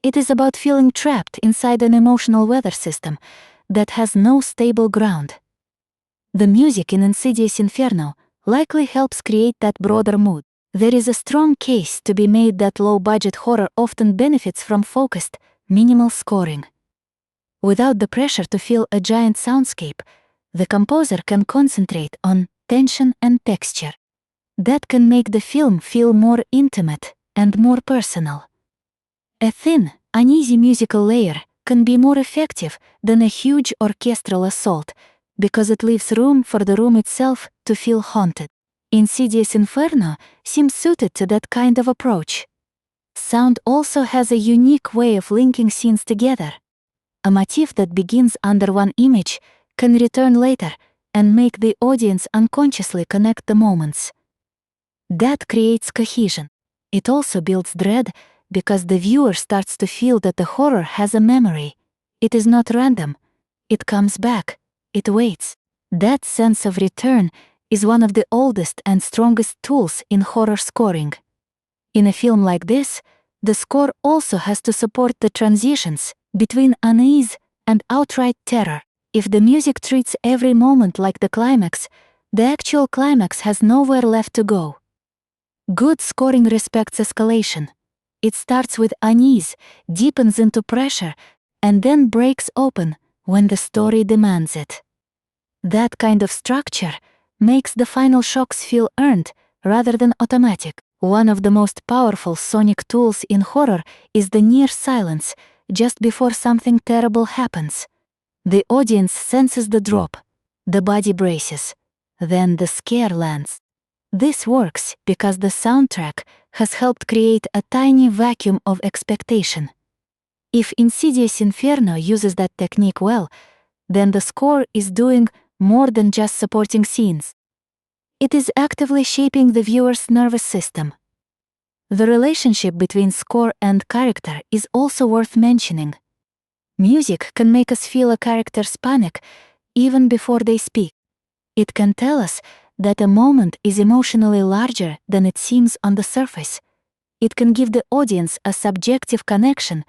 It is about feeling trapped inside an emotional weather system that has no stable ground. The music in Insidious Inferno likely helps create that broader mood. There is a strong case to be made that low-budget horror often benefits from focused, minimal scoring. Without the pressure to fill a giant soundscape, the composer can concentrate on tension and texture. That can make the film feel more intimate and more personal. A thin, uneasy musical layer can be more effective than a huge orchestral assault because it leaves room for the room itself to feel haunted. Insidious Inferno seems suited to that kind of approach. Sound also has a unique way of linking scenes together. A motif that begins under one image can return later and make the audience unconsciously connect the moments. That creates cohesion. It also builds dread because the viewer starts to feel that the horror has a memory. It is not random. It comes back. It waits. That sense of return is one of the oldest and strongest tools in horror scoring. In a film like this, the score also has to support the transitions between unease and outright terror. If the music treats every moment like the climax, the actual climax has nowhere left to go. Good scoring respects escalation. It starts with unease, deepens into pressure, and then breaks open when the story demands it. That kind of structure makes the final shocks feel earned rather than automatic. One of the most powerful sonic tools in horror is the near silence just before something terrible happens. The audience senses the drop, the body braces, then the scare lands. This works because the soundtrack has helped create a tiny vacuum of expectation. If Insidious Inferno uses that technique well, then the score is doing more than just supporting scenes. It is actively shaping the viewer's nervous system. The relationship between score and character is also worth mentioning. Music can make us feel a character's panic even before they speak. It can tell us that a moment is emotionally larger than it seems on the surface. It can give the audience a subjective connection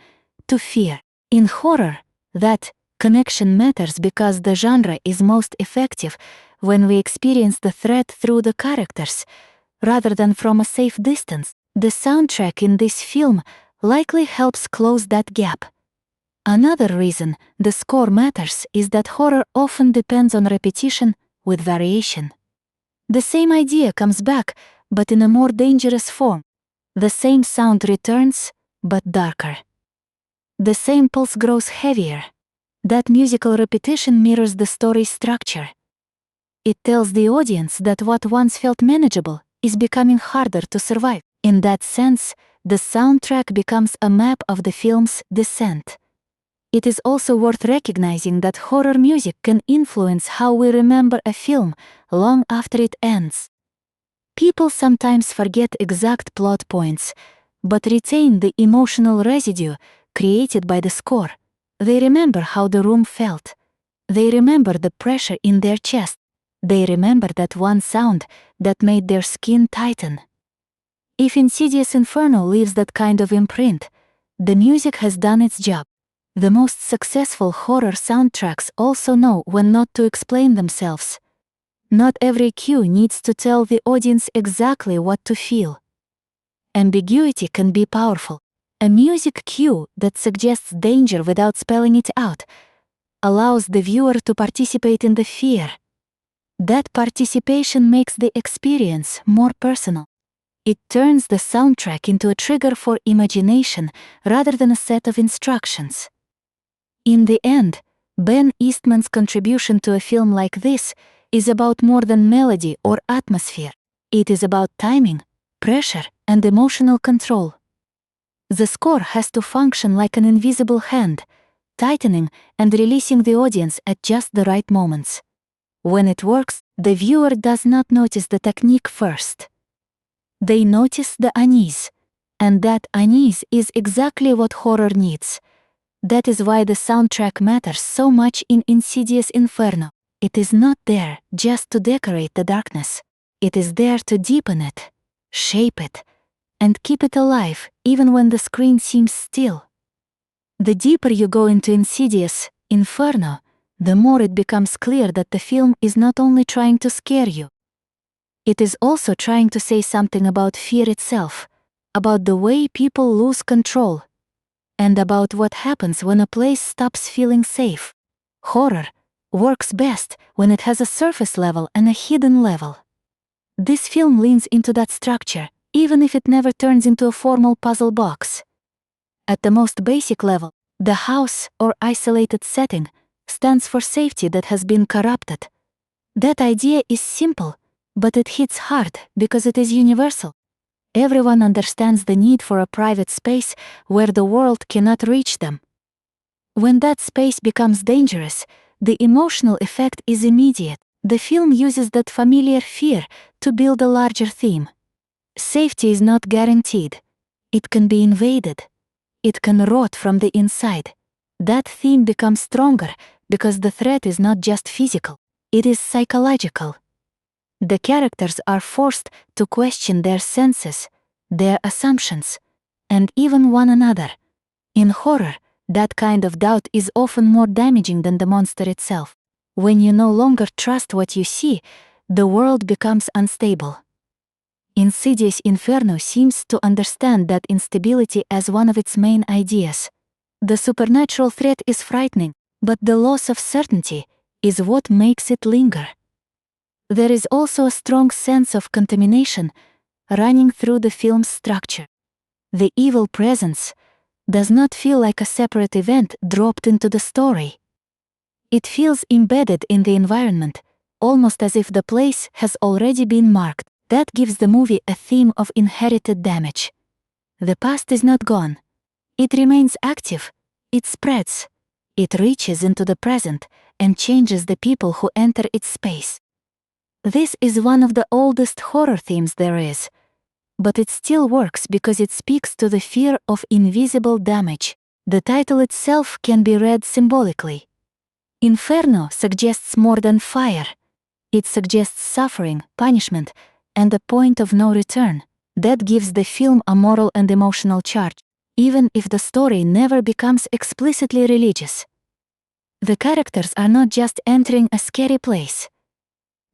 to fear. In horror, that connection matters because the genre is most effective when we experience the threat through the characters, rather than from a safe distance. The soundtrack in this film likely helps close that gap. Another reason the score matters is that horror often depends on repetition with variation. The same idea comes back, but in a more dangerous form. The same sound returns, but darker. The same pulse grows heavier. That musical repetition mirrors the story's structure. It tells the audience that what once felt manageable is becoming harder to survive. In that sense, the soundtrack becomes a map of the film's descent. It is also worth recognizing that horror music can influence how we remember a film long after it ends. People sometimes forget exact plot points, but retain the emotional residue created by the score. They remember how the room felt. They remember the pressure in their chest. They remember that one sound that made their skin tighten. If Insidious Inferno leaves that kind of imprint, the music has done its job. The most successful horror soundtracks also know when not to explain themselves. Not every cue needs to tell the audience exactly what to feel. Ambiguity can be powerful. A music cue that suggests danger without spelling it out allows the viewer to participate in the fear. That participation makes the experience more personal. It turns the soundtrack into a trigger for imagination rather than a set of instructions. In the end, Ben Eastman's contribution to a film like this is about more than melody or atmosphere. It is about timing, pressure, and emotional control. The score has to function like an invisible hand, tightening and releasing the audience at just the right moments. When it works, the viewer does not notice the technique first. They notice the unease, and that unease is exactly what horror needs. That is why the soundtrack matters so much in Insidious Inferno. It is not there just to decorate the darkness. It is there to deepen it, shape it, and keep it alive even when the screen seems still. The deeper you go into Insidious Inferno, the more it becomes clear that the film is not only trying to scare you. It is also trying to say something about fear itself, about the way people lose control, and about what happens when a place stops feeling safe. Horror works best when it has a surface level and a hidden level. This film leans into that structure, even if it never turns into a formal puzzle box. At the most basic level, the house or isolated setting stands for safety that has been corrupted. That idea is simple, but it hits hard because it is universal. Everyone understands the need for a private space where the world cannot reach them. When that space becomes dangerous, the emotional effect is immediate. The film uses that familiar fear to build a larger theme. Safety is not guaranteed. It can be invaded. It can rot from the inside. That theme becomes stronger because the threat is not just physical, it is psychological. The characters are forced to question their senses, their assumptions, and even one another. In horror, that kind of doubt is often more damaging than the monster itself. When you no longer trust what you see, the world becomes unstable. Insidious Inferno seems to understand that instability as one of its main ideas. The supernatural threat is frightening, but the loss of certainty is what makes it linger. There is also a strong sense of contamination running through the film's structure. The evil presence does not feel like a separate event dropped into the story. It feels embedded in the environment, almost as if the place has already been marked. That gives the movie a theme of inherited damage. The past is not gone. It remains active. It spreads. It reaches into the present and changes the people who enter its space. This is one of the oldest horror themes there is, but it still works because it speaks to the fear of invisible damage. The title itself can be read symbolically. Inferno suggests more than fire. It suggests suffering, punishment, and a point of no return. That gives the film a moral and emotional charge, even if the story never becomes explicitly religious. The characters are not just entering a scary place.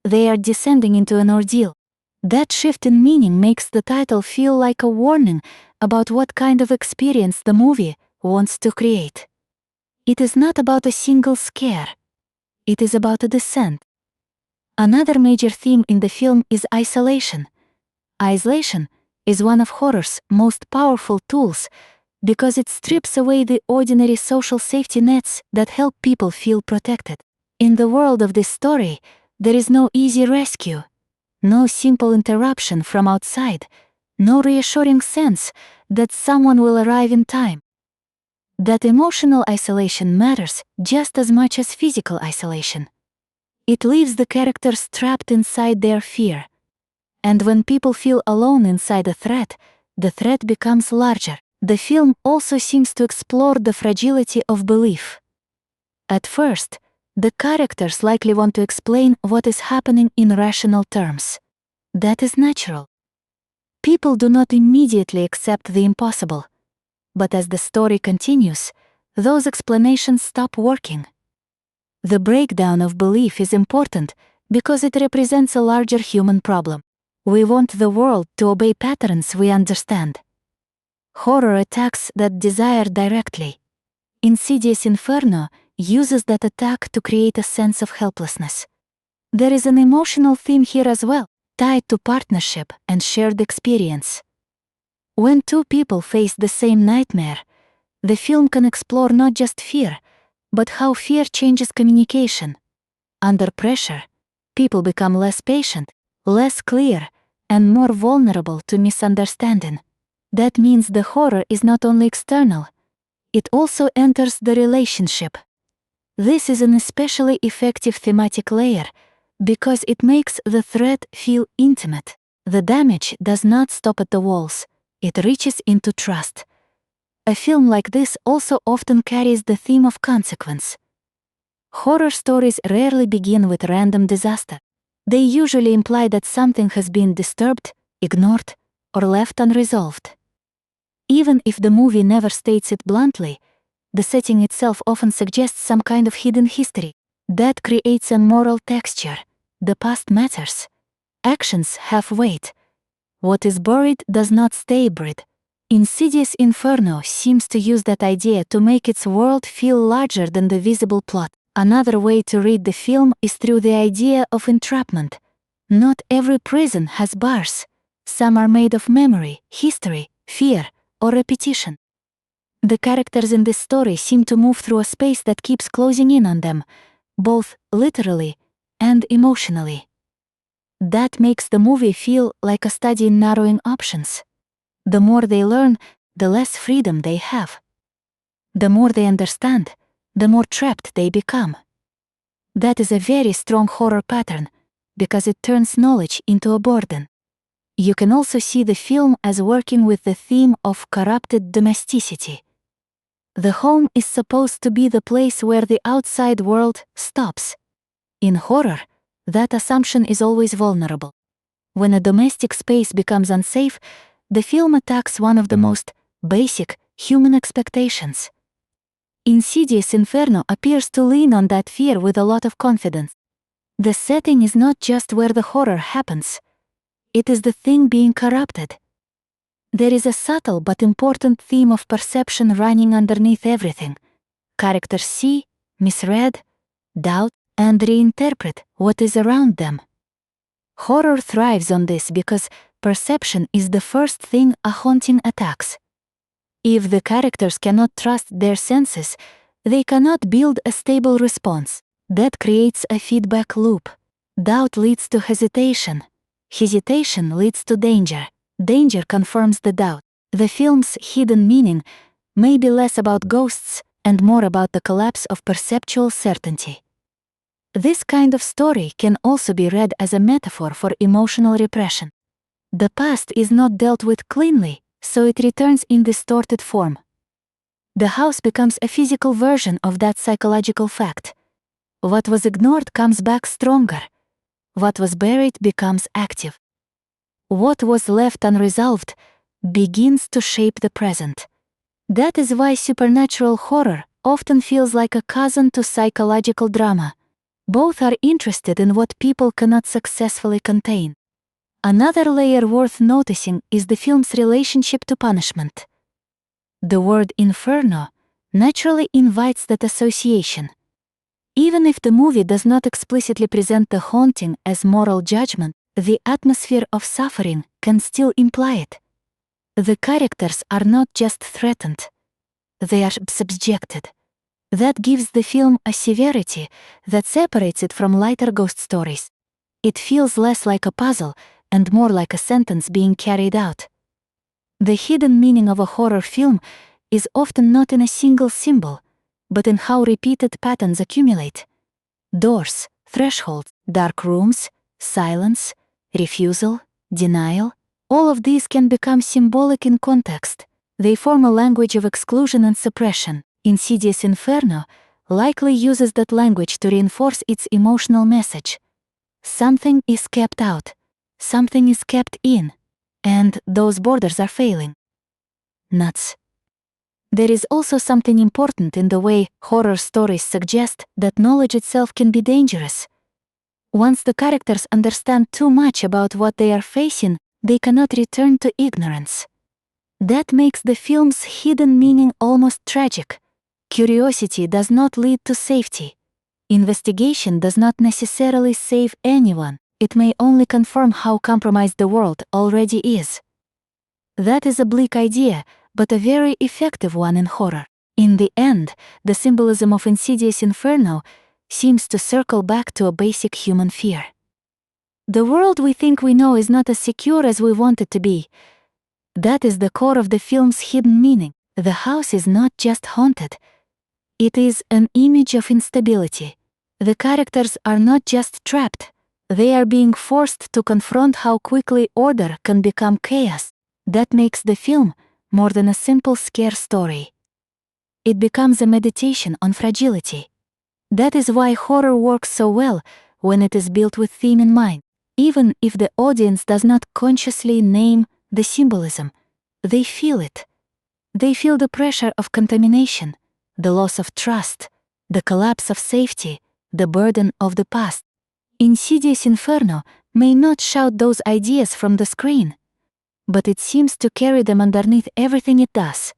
They are descending into an ordeal. That shift in meaning makes the title feel like a warning about what kind of experience the movie wants to create. It is not about a single scare. It is about a descent. Another major theme in the film is isolation. Isolation is one of horror's most powerful tools because it strips away the ordinary social safety nets that help people feel protected. In the world of this story, there is no easy rescue, no simple interruption from outside, no reassuring sense that someone will arrive in time. That emotional isolation matters just as much as physical isolation. It leaves the characters trapped inside their fear. And when people feel alone inside a threat, the threat becomes larger. The film also seems to explore the fragility of belief. At first, the characters likely want to explain what is happening in rational terms. That is natural. People do not immediately accept the impossible. But as the story continues, those explanations stop working. The breakdown of belief is important because it represents a larger human problem. We want the world to obey patterns we understand. Horror attacks that desire directly. Insidious Inferno uses that attack to create a sense of helplessness. There is an emotional theme here as well, tied to partnership and shared experience. When two people face the same nightmare, the film can explore not just fear, but how fear changes communication. Under pressure, people become less patient, less clear, and more vulnerable to misunderstanding. That means the horror is not only external, it also enters the relationship. This is an especially effective thematic layer because it makes the threat feel intimate. The damage does not stop at the walls, it reaches into trust. A film like this also often carries the theme of consequence. Horror stories rarely begin with random disaster. They usually imply that something has been disturbed, ignored, or left unresolved. Even if the movie never states it bluntly, the setting itself often suggests some kind of hidden history. That creates a moral texture. The past matters. Actions have weight. What is buried does not stay buried. Insidious Inferno seems to use that idea to make its world feel larger than the visible plot. Another way to read the film is through the idea of entrapment. Not every prison has bars. Some are made of memory, history, fear, or repetition. The characters in this story seem to move through a space that keeps closing in on them, both literally and emotionally. That makes the movie feel like a study in narrowing options. The more they learn, the less freedom they have. The more they understand, the more trapped they become. That is a very strong horror pattern, because it turns knowledge into a burden. You can also see the film as working with the theme of corrupted domesticity. The home is supposed to be the place where the outside world stops. In horror, that assumption is always vulnerable. When a domestic space becomes unsafe, the film attacks one of the most basic human expectations. Insidious Inferno appears to lean on that fear with a lot of confidence. The setting is not just where the horror happens. It is the thing being corrupted. There is a subtle but important theme of perception running underneath everything. Characters see, misread, doubt, and reinterpret what is around them. Horror thrives on this because perception is the first thing a haunting attacks. If the characters cannot trust their senses, they cannot build a stable response. That creates a feedback loop. Doubt leads to hesitation. Hesitation leads to danger. Danger confirms the doubt. The film's hidden meaning may be less about ghosts and more about the collapse of perceptual certainty. This kind of story can also be read as a metaphor for emotional repression. The past is not dealt with cleanly, so it returns in distorted form. The house becomes a physical version of that psychological fact. What was ignored comes back stronger. What was buried becomes active. What was left unresolved begins to shape the present. That is why supernatural horror often feels like a cousin to psychological drama. Both are interested in what people cannot successfully contain. Another layer worth noticing is the film's relationship to punishment. The word inferno naturally invites that association. Even if the movie does not explicitly present the haunting as moral judgment, the atmosphere of suffering can still imply it. The characters are not just threatened. They are subjected. That gives the film a severity that separates it from lighter ghost stories. It feels less like a puzzle and more like a sentence being carried out. The hidden meaning of a horror film is often not in a single symbol, but in how repeated patterns accumulate. Doors, thresholds, dark rooms, silence, refusal, denial, all of these can become symbolic in context. They form a language of exclusion and suppression. Insidious Inferno likely uses that language to reinforce its emotional message. Something is kept out, something is kept in, and those borders are failing. Nuts. There is also something important in the way horror stories suggest that knowledge itself can be dangerous. Once the characters understand too much about what they are facing, they cannot return to ignorance. That makes the film's hidden meaning almost tragic. Curiosity does not lead to safety. Investigation does not necessarily save anyone. It may only confirm how compromised the world already is. That is a bleak idea, but a very effective one in horror. In the end, the symbolism of Insidious Inferno seems to circle back to a basic human fear. The world we think we know is not as secure as we want it to be. That is the core of the film's hidden meaning. The house is not just haunted. It is an image of instability. The characters are not just trapped. They are being forced to confront how quickly order can become chaos. That makes the film more than a simple scare story. It becomes a meditation on fragility. That is why horror works so well when it is built with theme in mind. Even if the audience does not consciously name the symbolism, they feel it. They feel the pressure of contamination, the loss of trust, the collapse of safety, the burden of the past. Insidious Inferno may not shout those ideas from the screen, but it seems to carry them underneath everything it does.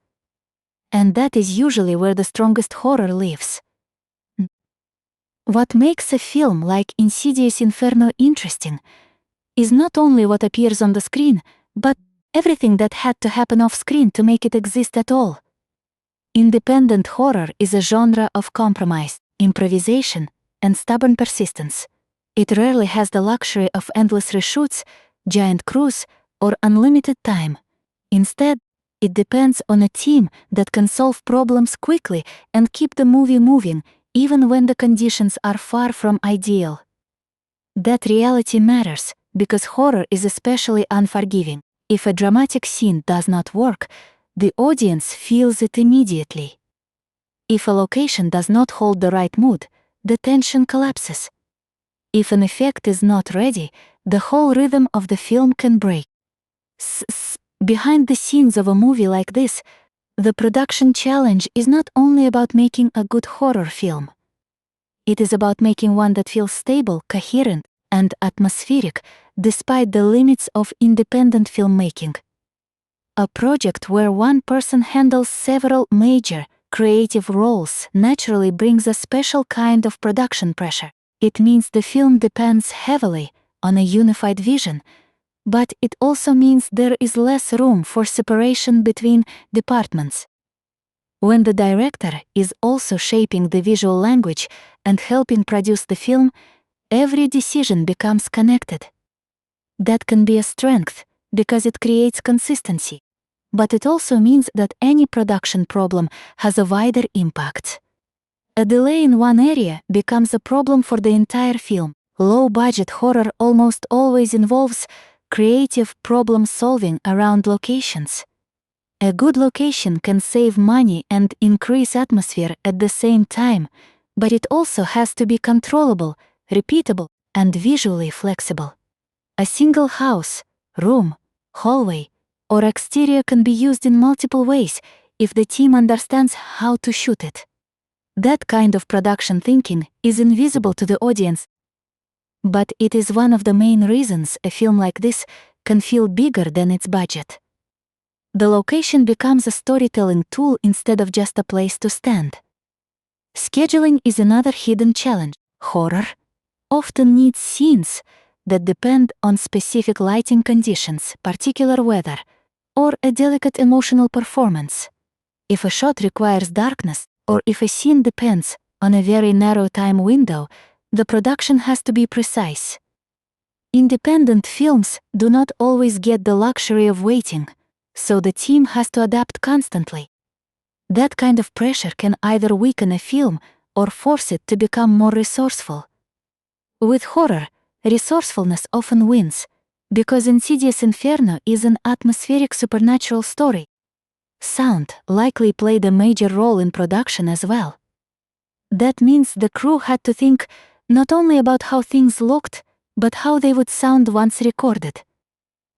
And that is usually where the strongest horror lives. What makes a film like Insidious Inferno interesting is not only what appears on the screen, but everything that had to happen off-screen to make it exist at all. Independent horror is a genre of compromise, improvisation, and stubborn persistence. It rarely has the luxury of endless reshoots, giant crews, or unlimited time. Instead, it depends on a team that can solve problems quickly and keep the movie moving, even when the conditions are far from ideal. That reality matters, because horror is especially unforgiving. If a dramatic scene does not work, the audience feels it immediately. If a location does not hold the right mood, the tension collapses. If an effect is not ready, the whole rhythm of the film can break. Behind the scenes of a movie like this, the production challenge is not only about making a good horror film. It is about making one that feels stable, coherent, and atmospheric, despite the limits of independent filmmaking. A project where one person handles several major, creative roles naturally brings a special kind of production pressure. It means the film depends heavily on a unified vision, but it also means there is less room for separation between departments. When the director is also shaping the visual language and helping produce the film, every decision becomes connected. That can be a strength, because it creates consistency. But it also means that any production problem has a wider impact. A delay in one area becomes a problem for the entire film. Low-budget horror almost always involves creative problem-solving around locations. A good location can save money and increase atmosphere at the same time, but it also has to be controllable, repeatable, and visually flexible. A single house, room, hallway, or exterior can be used in multiple ways if the team understands how to shoot it. That kind of production thinking is invisible to the audience, but it is one of the main reasons a film like this can feel bigger than its budget. The location becomes a storytelling tool instead of just a place to stand. Scheduling is another hidden challenge. Horror often needs scenes that depend on specific lighting conditions, particular weather, or a delicate emotional performance. If a shot requires darkness, or if a scene depends on a very narrow time window, the production has to be precise. Independent films do not always get the luxury of waiting, so the team has to adapt constantly. That kind of pressure can either weaken a film or force it to become more resourceful. With horror, resourcefulness often wins, because Insidious Inferno is an atmospheric supernatural story. Sound likely played a major role in production as well. That means the crew had to think not only about how things looked, but how they would sound once recorded.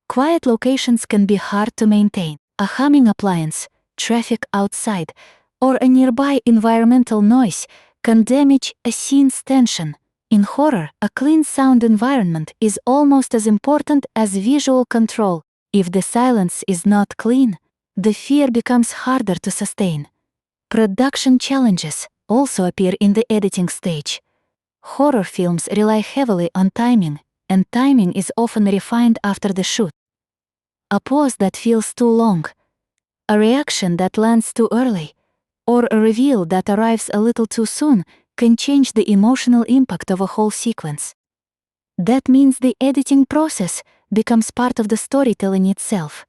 Quiet locations can be hard to maintain. A humming appliance, traffic outside, or a nearby environmental noise can damage a scene's tension. In horror, a clean sound environment is almost as important as visual control. If the silence is not clean, the fear becomes harder to sustain. Production challenges also appear in the editing stage. Horror films rely heavily on timing, and timing is often refined after the shoot. A pause that feels too long, a reaction that lands too early, or a reveal that arrives a little too soon can change the emotional impact of a whole sequence. That means the editing process becomes part of the storytelling itself.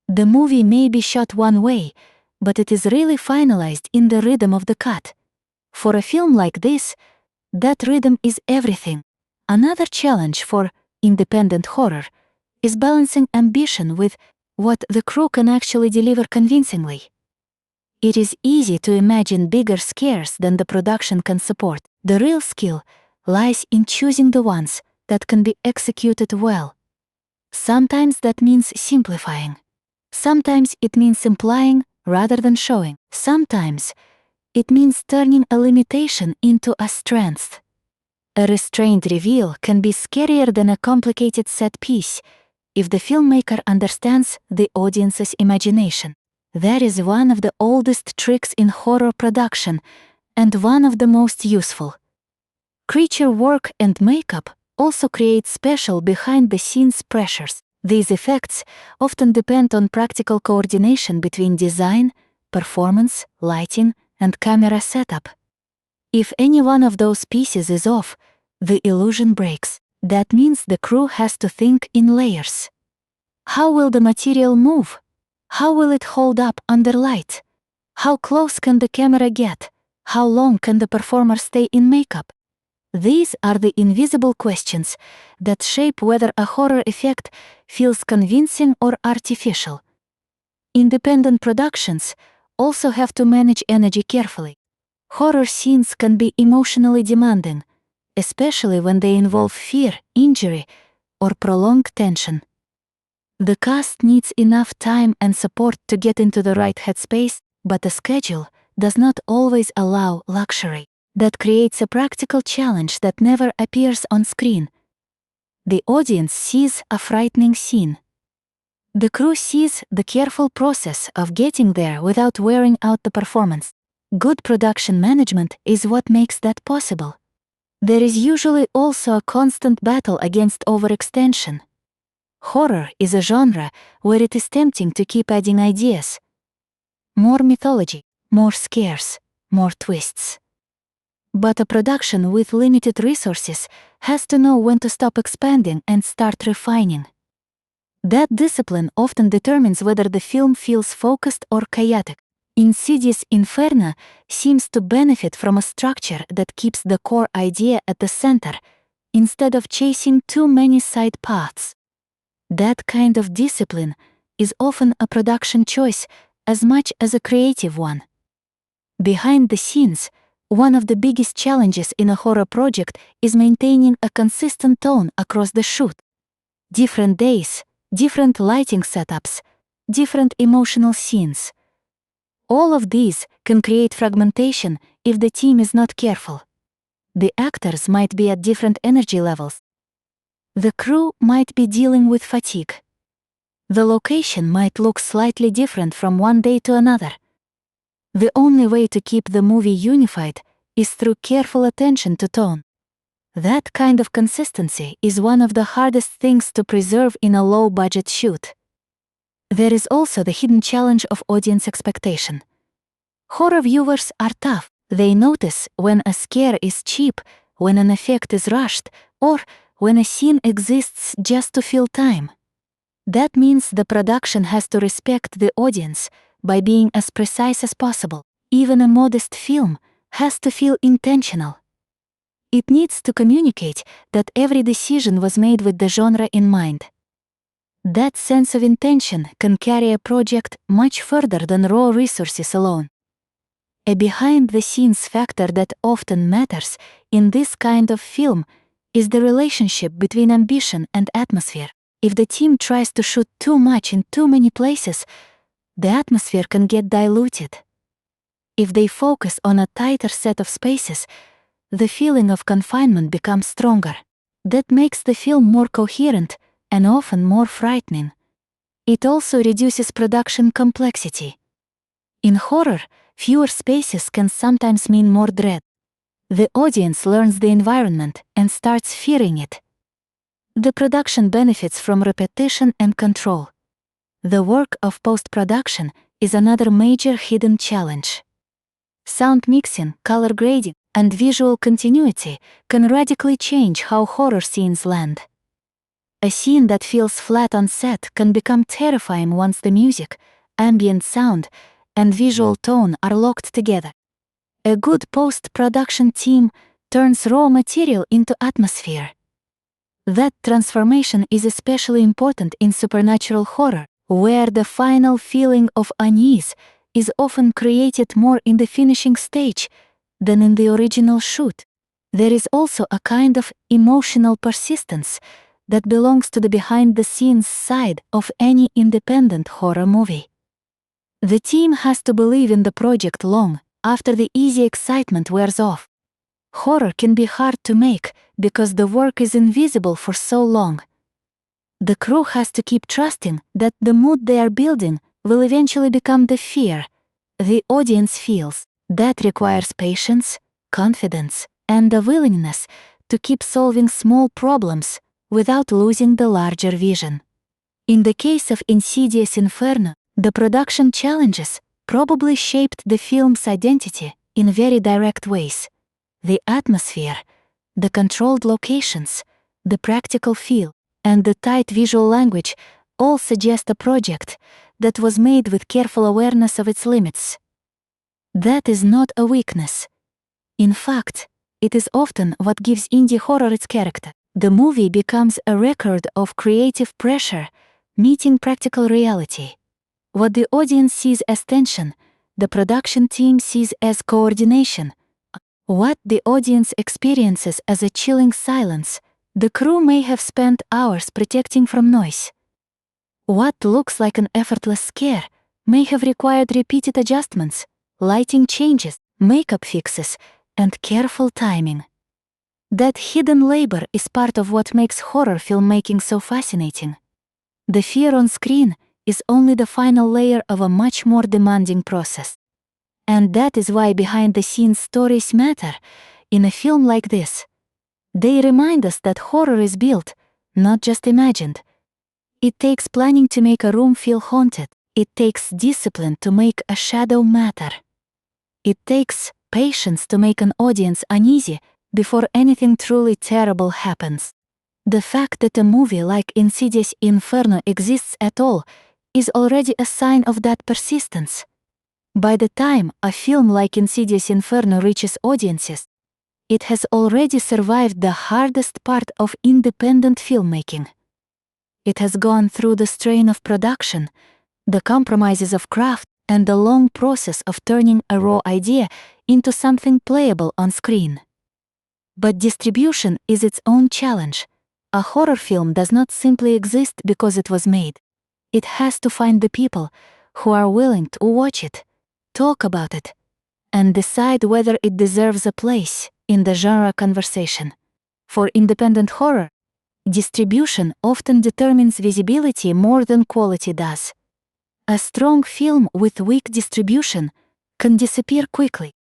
The movie may be shot one way, but it is really finalized in the rhythm of the cut. For a film like this, that rhythm is everything. Another challenge for independent horror is balancing ambition with what the crew can actually deliver convincingly. It is easy to imagine bigger scares than the production can support. The real skill lies in choosing the ones that can be executed well. Sometimes that means simplifying. Sometimes it means implying rather than showing. Sometimes it means turning a limitation into a strength. A restrained reveal can be scarier than a complicated set piece if the filmmaker understands the audience's imagination. That is one of the oldest tricks in horror production and one of the most useful. Creature work and makeup also create special behind-the-scenes pressures. These effects often depend on practical coordination between design, performance, lighting, and camera setup. If any one of those pieces is off, the illusion breaks. That means the crew has to think in layers. How will the material move? How will it hold up under light? How close can the camera get? How long can the performer stay in makeup? These are the invisible questions that shape whether a horror effect feels convincing or artificial. Independent productions also have to manage energy carefully. Horror scenes can be emotionally demanding, especially when they involve fear, injury, or prolonged tension. The cast needs enough time and support to get into the right headspace, but the schedule does not always allow luxury. That creates a practical challenge that never appears on screen. The audience sees a frightening scene. The crew sees the careful process of getting there without wearing out the performance. Good production management is what makes that possible. There is usually also a constant battle against overextension. Horror is a genre where it is tempting to keep adding ideas. More mythology, more scares, more twists. But a production with limited resources has to know when to stop expanding and start refining. That discipline often determines whether the film feels focused or chaotic. Insidious Inferno seems to benefit from a structure that keeps the core idea at the center, instead of chasing too many side paths. That kind of discipline is often a production choice as much as a creative one. Behind the scenes, one of the biggest challenges in a horror project is maintaining a consistent tone across the shoot. Different days, different lighting setups, different emotional scenes. All of these can create fragmentation if the team is not careful. The actors might be at different energy levels. The crew might be dealing with fatigue. The location might look slightly different from one day to another. The only way to keep the movie unified is through careful attention to tone. That kind of consistency is one of the hardest things to preserve in a low-budget shoot. There is also the hidden challenge of audience expectation. Horror viewers are tough. They notice when a scare is cheap, when an effect is rushed, or when a scene exists just to fill time. That means the production has to respect the audience by being as precise as possible. Even a modest film has to feel intentional. It needs to communicate that every decision was made with the genre in mind. That sense of intention can carry a project much further than raw resources alone. A behind-the-scenes factor that often matters in this kind of film is the relationship between ambition and atmosphere. If the team tries to shoot too much in too many places, the atmosphere can get diluted. If they focus on a tighter set of spaces, the feeling of confinement becomes stronger. That makes the film more coherent and often more frightening. It also reduces production complexity. In horror, fewer spaces can sometimes mean more dread. The audience learns the environment and starts fearing it. The production benefits from repetition and control. The work of post-production is another major hidden challenge. Sound mixing, color grading, and visual continuity can radically change how horror scenes land. A scene that feels flat on set can become terrifying once the music, ambient sound, and visual tone are locked together. A good post-production team turns raw material into atmosphere. That transformation is especially important in supernatural horror, where the final feeling of unease is often created more in the finishing stage than in the original shoot. There is also a kind of emotional persistence that belongs to the behind-the-scenes side of any independent horror movie. The team has to believe in the project long after the easy excitement wears off. Horror can be hard to make because the work is invisible for so long. The crew has to keep trusting that the mood they are building will eventually become the fear the audience feels. That requires patience, confidence, and a willingness to keep solving small problems without losing the larger vision. In the case of Insidious Inferno, the production challenges probably shaped the film's identity in very direct ways. The atmosphere, the controlled locations, the practical feel, and the tight visual language all suggest a project that was made with careful awareness of its limits. That is not a weakness. In fact, it is often what gives indie horror its character. The movie becomes a record of creative pressure meeting practical reality. What the audience sees as tension, the production team sees as coordination. What the audience experiences as a chilling silence, the crew may have spent hours protecting from noise. What looks like an effortless scare may have required repeated adjustments, lighting changes, makeup fixes, and careful timing. That hidden labor is part of what makes horror filmmaking so fascinating. The fear on screen is only the final layer of a much more demanding process. And that is why behind-the-scenes stories matter in a film like this. They remind us that horror is built, not just imagined. It takes planning to make a room feel haunted. It takes discipline to make a shadow matter. It takes patience to make an audience uneasy before anything truly terrible happens. The fact that a movie like Insidious Inferno exists at all is already a sign of that persistence. By the time a film like Insidious Inferno reaches audiences, it has already survived the hardest part of independent filmmaking. It has gone through the strain of production, the compromises of craft, and the long process of turning a raw idea into something playable on screen. But distribution is its own challenge. A horror film does not simply exist because it was made. It has to find the people who are willing to watch it, talk about it, and decide whether it deserves a place in the genre conversation. For independent horror, distribution often determines visibility more than quality does. A strong film with weak distribution can disappear quickly.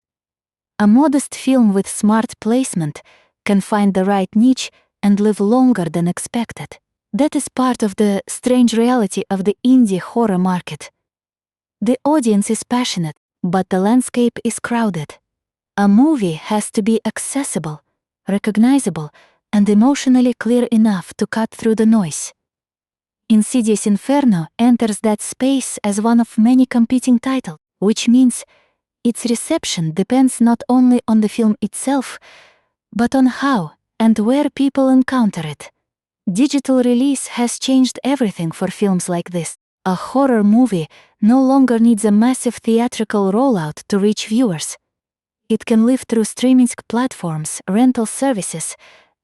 A modest film with smart placement can find the right niche and live longer than expected. That is part of the strange reality of the indie horror market. The audience is passionate, but the landscape is crowded. A movie has to be accessible, recognizable, and emotionally clear enough to cut through the noise. Insidious Inferno enters that space as one of many competing titles, which means its reception depends not only on the film itself, but on how and where people encounter it. Digital release has changed everything for films like this. A horror movie no longer needs a massive theatrical rollout to reach viewers. It can live through streaming platforms, rental services,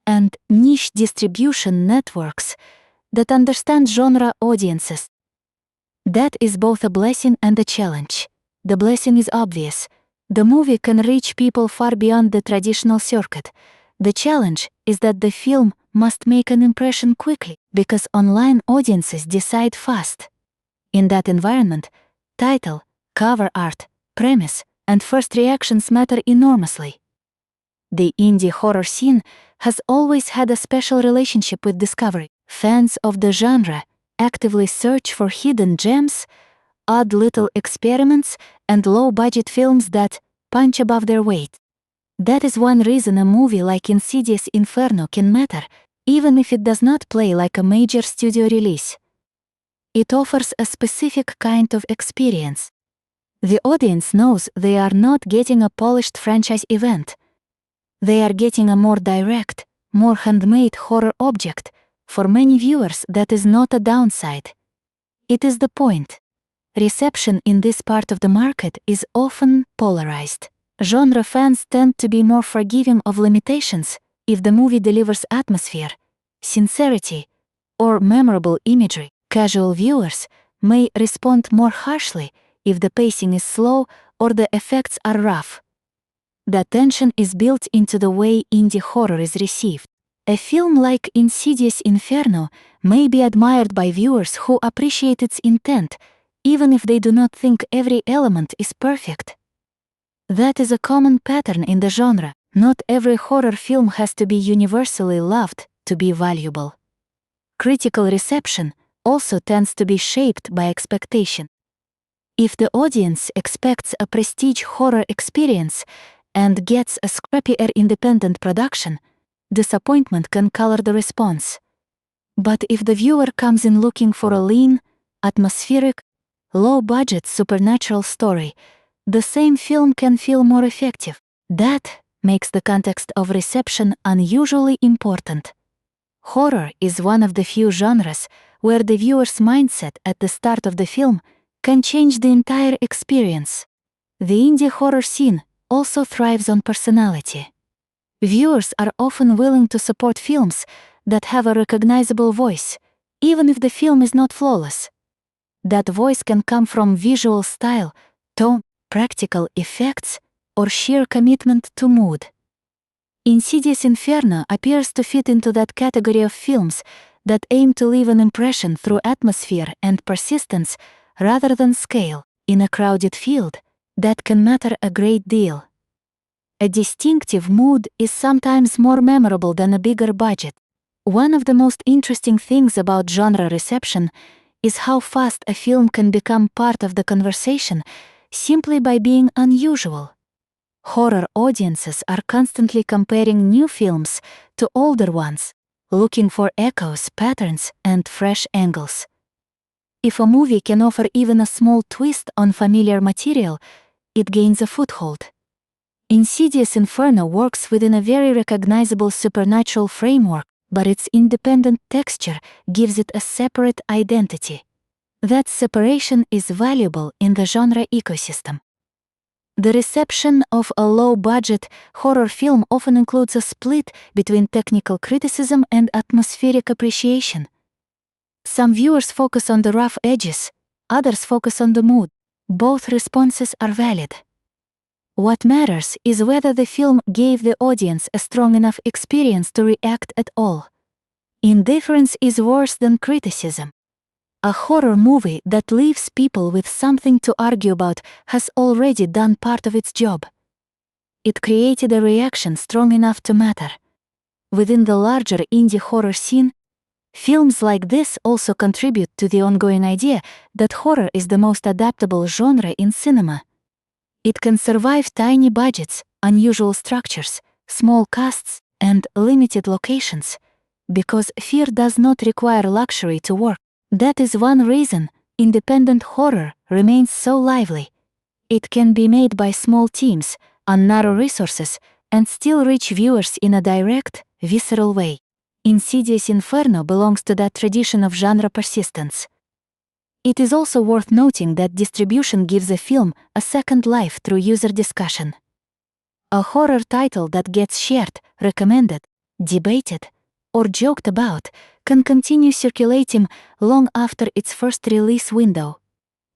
and niche distribution networks that understand genre audiences. That is both a blessing and a challenge. The blessing is obvious. The movie can reach people far beyond the traditional circuit. The challenge is that the film must make an impression quickly, because online audiences decide fast. In that environment, title, cover art, premise, and first reactions matter enormously. The indie horror scene has always had a special relationship with discovery. Fans of the genre actively search for hidden gems, odd little experiments, and low-budget films that punch above their weight. That is one reason a movie like Insidious Inferno can matter, even if it does not play like a major studio release. It offers a specific kind of experience. The audience knows they are not getting a polished franchise event. They are getting a more direct, more handmade horror object. For many viewers, that is not a downside. It is the point. Reception in this part of the market is often polarized. Genre fans tend to be more forgiving of limitations if the movie delivers atmosphere, sincerity, or memorable imagery. Casual viewers may respond more harshly if the pacing is slow or the effects are rough. The tension is built into the way indie horror is received. A film like Insidious Inferno may be admired by viewers who appreciate its intent, even if they do not think every element is perfect. That is a common pattern in the genre. Not every horror film has to be universally loved to be valuable. Critical reception also tends to be shaped by expectation. If the audience expects a prestige horror experience and gets a scrappier independent production, disappointment can color the response. But if the viewer comes in looking for a lean, atmospheric, low-budget supernatural story, the same film can feel more effective. That makes the context of reception unusually important. Horror is one of the few genres where the viewer's mindset at the start of the film can change the entire experience. The indie horror scene also thrives on personality. Viewers are often willing to support films that have a recognizable voice, even if the film is not flawless. That voice can come from visual style, tone, practical effects, or sheer commitment to mood. Insidious Inferno appears to fit into that category of films that aim to leave an impression through atmosphere and persistence rather than scale. In a crowded field, that can matter a great deal. A distinctive mood is sometimes more memorable than a bigger budget. One of the most interesting things about genre reception is how fast a film can become part of the conversation simply by being unusual. Horror audiences are constantly comparing new films to older ones, looking for echoes, patterns, and fresh angles. If a movie can offer even a small twist on familiar material, it gains a foothold. Insidious Inferno works within a very recognizable supernatural framework, but its independent texture gives it a separate identity. That separation is valuable in the genre ecosystem. The reception of a low-budget horror film often includes a split between technical criticism and atmospheric appreciation. Some viewers focus on the rough edges, others focus on the mood. Both responses are valid. What matters is whether the film gave the audience a strong enough experience to react at all. Indifference is worse than criticism. A horror movie that leaves people with something to argue about has already done part of its job. It created a reaction strong enough to matter. Within the larger indie horror scene, Films like this also contribute to the ongoing idea that horror is the most adaptable genre in cinema. It can survive tiny budgets, unusual structures, small casts, and limited locations, because fear does not require luxury to work. That is one reason independent horror remains so lively. It can be made by small teams, on narrow resources, and still reach viewers in a direct, visceral way. Insidious Inferno belongs to that tradition of genre persistence. It is also worth noting that distribution gives a film a second life through user discussion. A horror title that gets shared, recommended, debated, or joked about can continue circulating long after its first release window.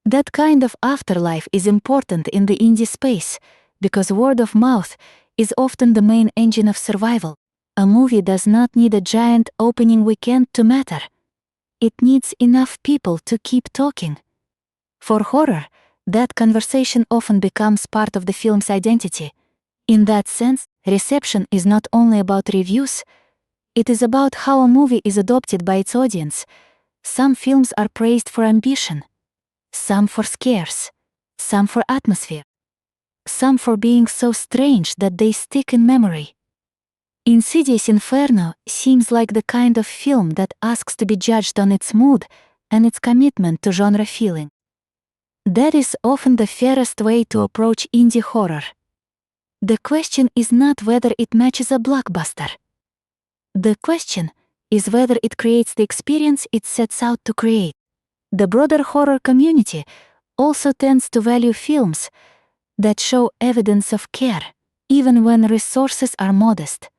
That kind of afterlife is important in the indie space, because word of mouth is often the main engine of survival. A movie does not need a giant opening weekend to matter. It needs enough people to keep talking. For horror, that conversation often becomes part of the film's identity. In that sense, reception is not only about reviews, it is about how a movie is adopted by its audience. Some films are praised for ambition, some for scares, some for atmosphere, some for being so strange that they stick in memory. Insidious Inferno seems like the kind of film that asks to be judged on its mood and its commitment to genre feeling. That is often the fairest way to approach indie horror. The question is not whether it matches a blockbuster. The question is whether it creates the experience it sets out to create. The broader horror community also tends to value films that show evidence of care, even when resources are modest.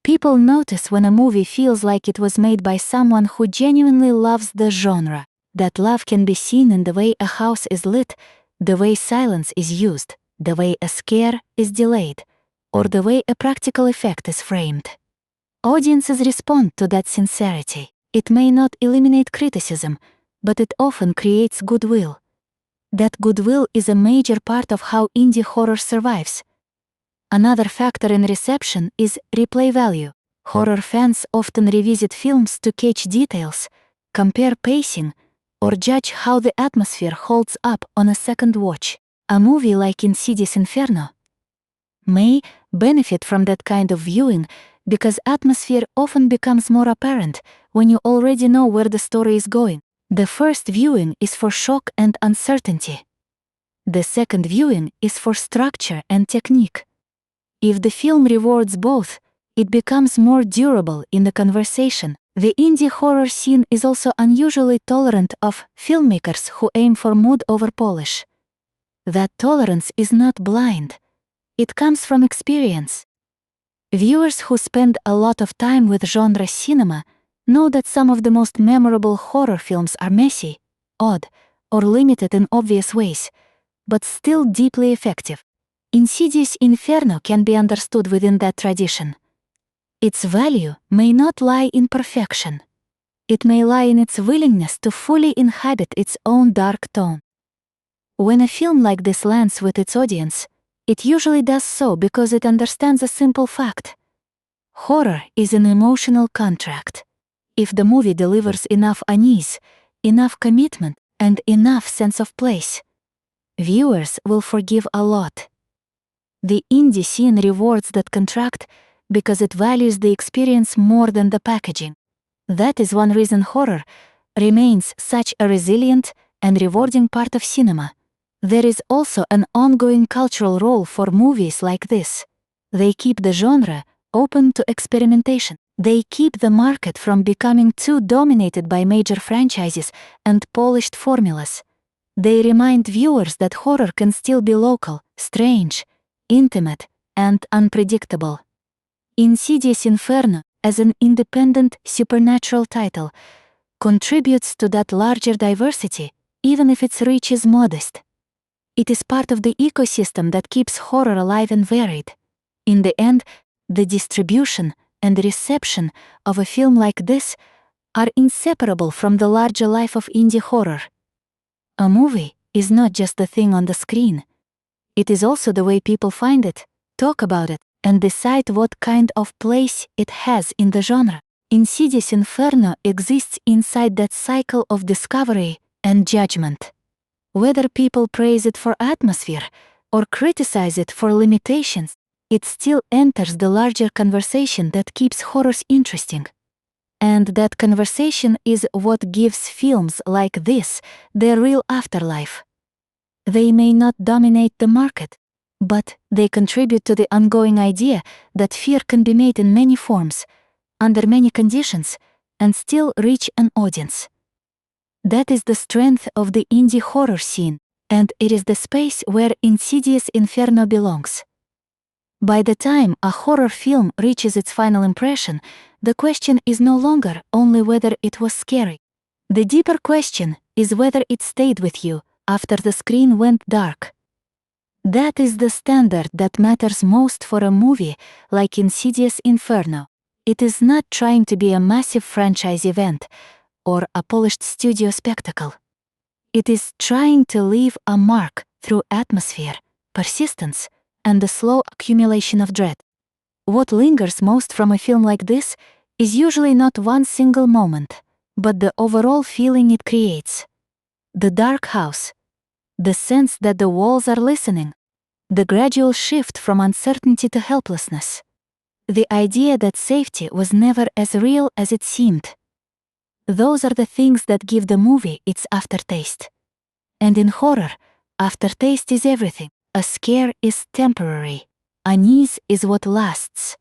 People notice when a movie feels like it was made by someone who genuinely loves the genre. That love can be seen in the way a house is lit, the way silence is used, the way a scare is delayed, or the way a practical effect is framed. Audiences respond to that sincerity. It may not eliminate criticism, but it often creates goodwill. That goodwill is a major part of how indie horror survives. Another factor in reception is replay value. Horror fans often revisit films to catch details, compare pacing, or judge how the atmosphere holds up on a second watch. A movie like Insidious Inferno may benefit from that kind of viewing because atmosphere often becomes more apparent when you already know where the story is going. The first viewing is for shock and uncertainty. The second viewing is for structure and technique. If the film rewards both, it becomes more durable in the conversation. The indie horror scene is also unusually tolerant of filmmakers who aim for mood over polish. That tolerance is not blind. It comes from experience. Viewers who spend a lot of time with genre cinema know that some of the most memorable horror films are messy, odd, or limited in obvious ways, but still deeply effective. Insidious Inferno can be understood within that tradition. Its value may not lie in perfection. It may lie in its willingness to fully inhabit its own dark tone. When a film like this lands with its audience, it usually does so because it understands a simple fact. Horror is an emotional contract. If the movie delivers enough unease, enough commitment, and enough sense of place, viewers will forgive a lot. The indie scene rewards that contract because it values the experience more than the packaging. That is one reason horror remains such a resilient and rewarding part of cinema. There is also an ongoing cultural role for movies like this. They keep the genre open to experimentation. They keep the market from becoming too dominated by major franchises and polished formulas. They remind viewers that horror can still be local, strange, intimate, and unpredictable. Insidious Inferno, as an independent supernatural title, contributes to that larger diversity, even if its reach is modest. It is part of the ecosystem that keeps horror alive and varied. In the end, the distribution and reception of a film like this are inseparable from the larger life of indie horror. A movie is not just the thing on the screen. It is also the way people find it, talk about it, and decide what kind of place it has in the genre. Insidious Inferno exists inside that cycle of discovery and judgment. Whether people praise it for atmosphere or criticize it for limitations, it still enters the larger conversation that keeps horrors interesting. And that conversation is what gives films like this their real afterlife. They may not dominate the market, but they contribute to the ongoing idea that fear can be made in many forms, under many conditions, and still reach an audience. That is the strength of the indie horror scene, and it is the space where Insidious Inferno belongs. By the time a horror film reaches its final impression, the question is no longer only whether it was scary. The deeper question is whether it stayed with you after the screen went dark. That is the standard that matters most for a movie like Insidious Inferno. It is not trying to be a massive franchise event or a polished studio spectacle. It is trying to leave a mark through atmosphere, persistence, and the slow accumulation of dread. What lingers most from a film like this is usually not one single moment, but the overall feeling it creates. The dark house, the sense that the walls are listening, the gradual shift from uncertainty to helplessness, the idea that safety was never as real as it seemed. Those are the things that give the movie its aftertaste. And in horror, aftertaste is everything. A scare is temporary. Unease is what lasts.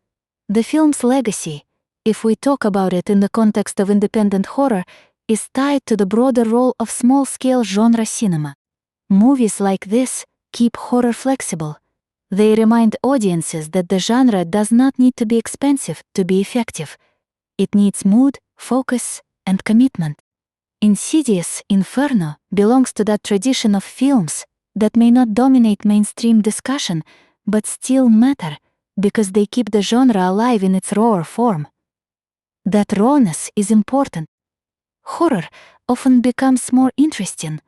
The film's legacy, if we talk about it in the context of independent horror, is tied to the broader role of small-scale genre cinema. Movies like this keep horror flexible. They remind audiences that the genre does not need to be expensive to be effective. It needs mood, focus, and commitment. Insidious Inferno belongs to that tradition of films that may not dominate mainstream discussion, but still matter because they keep the genre alive in its rawer form. That rawness is important. Horror often becomes more interesting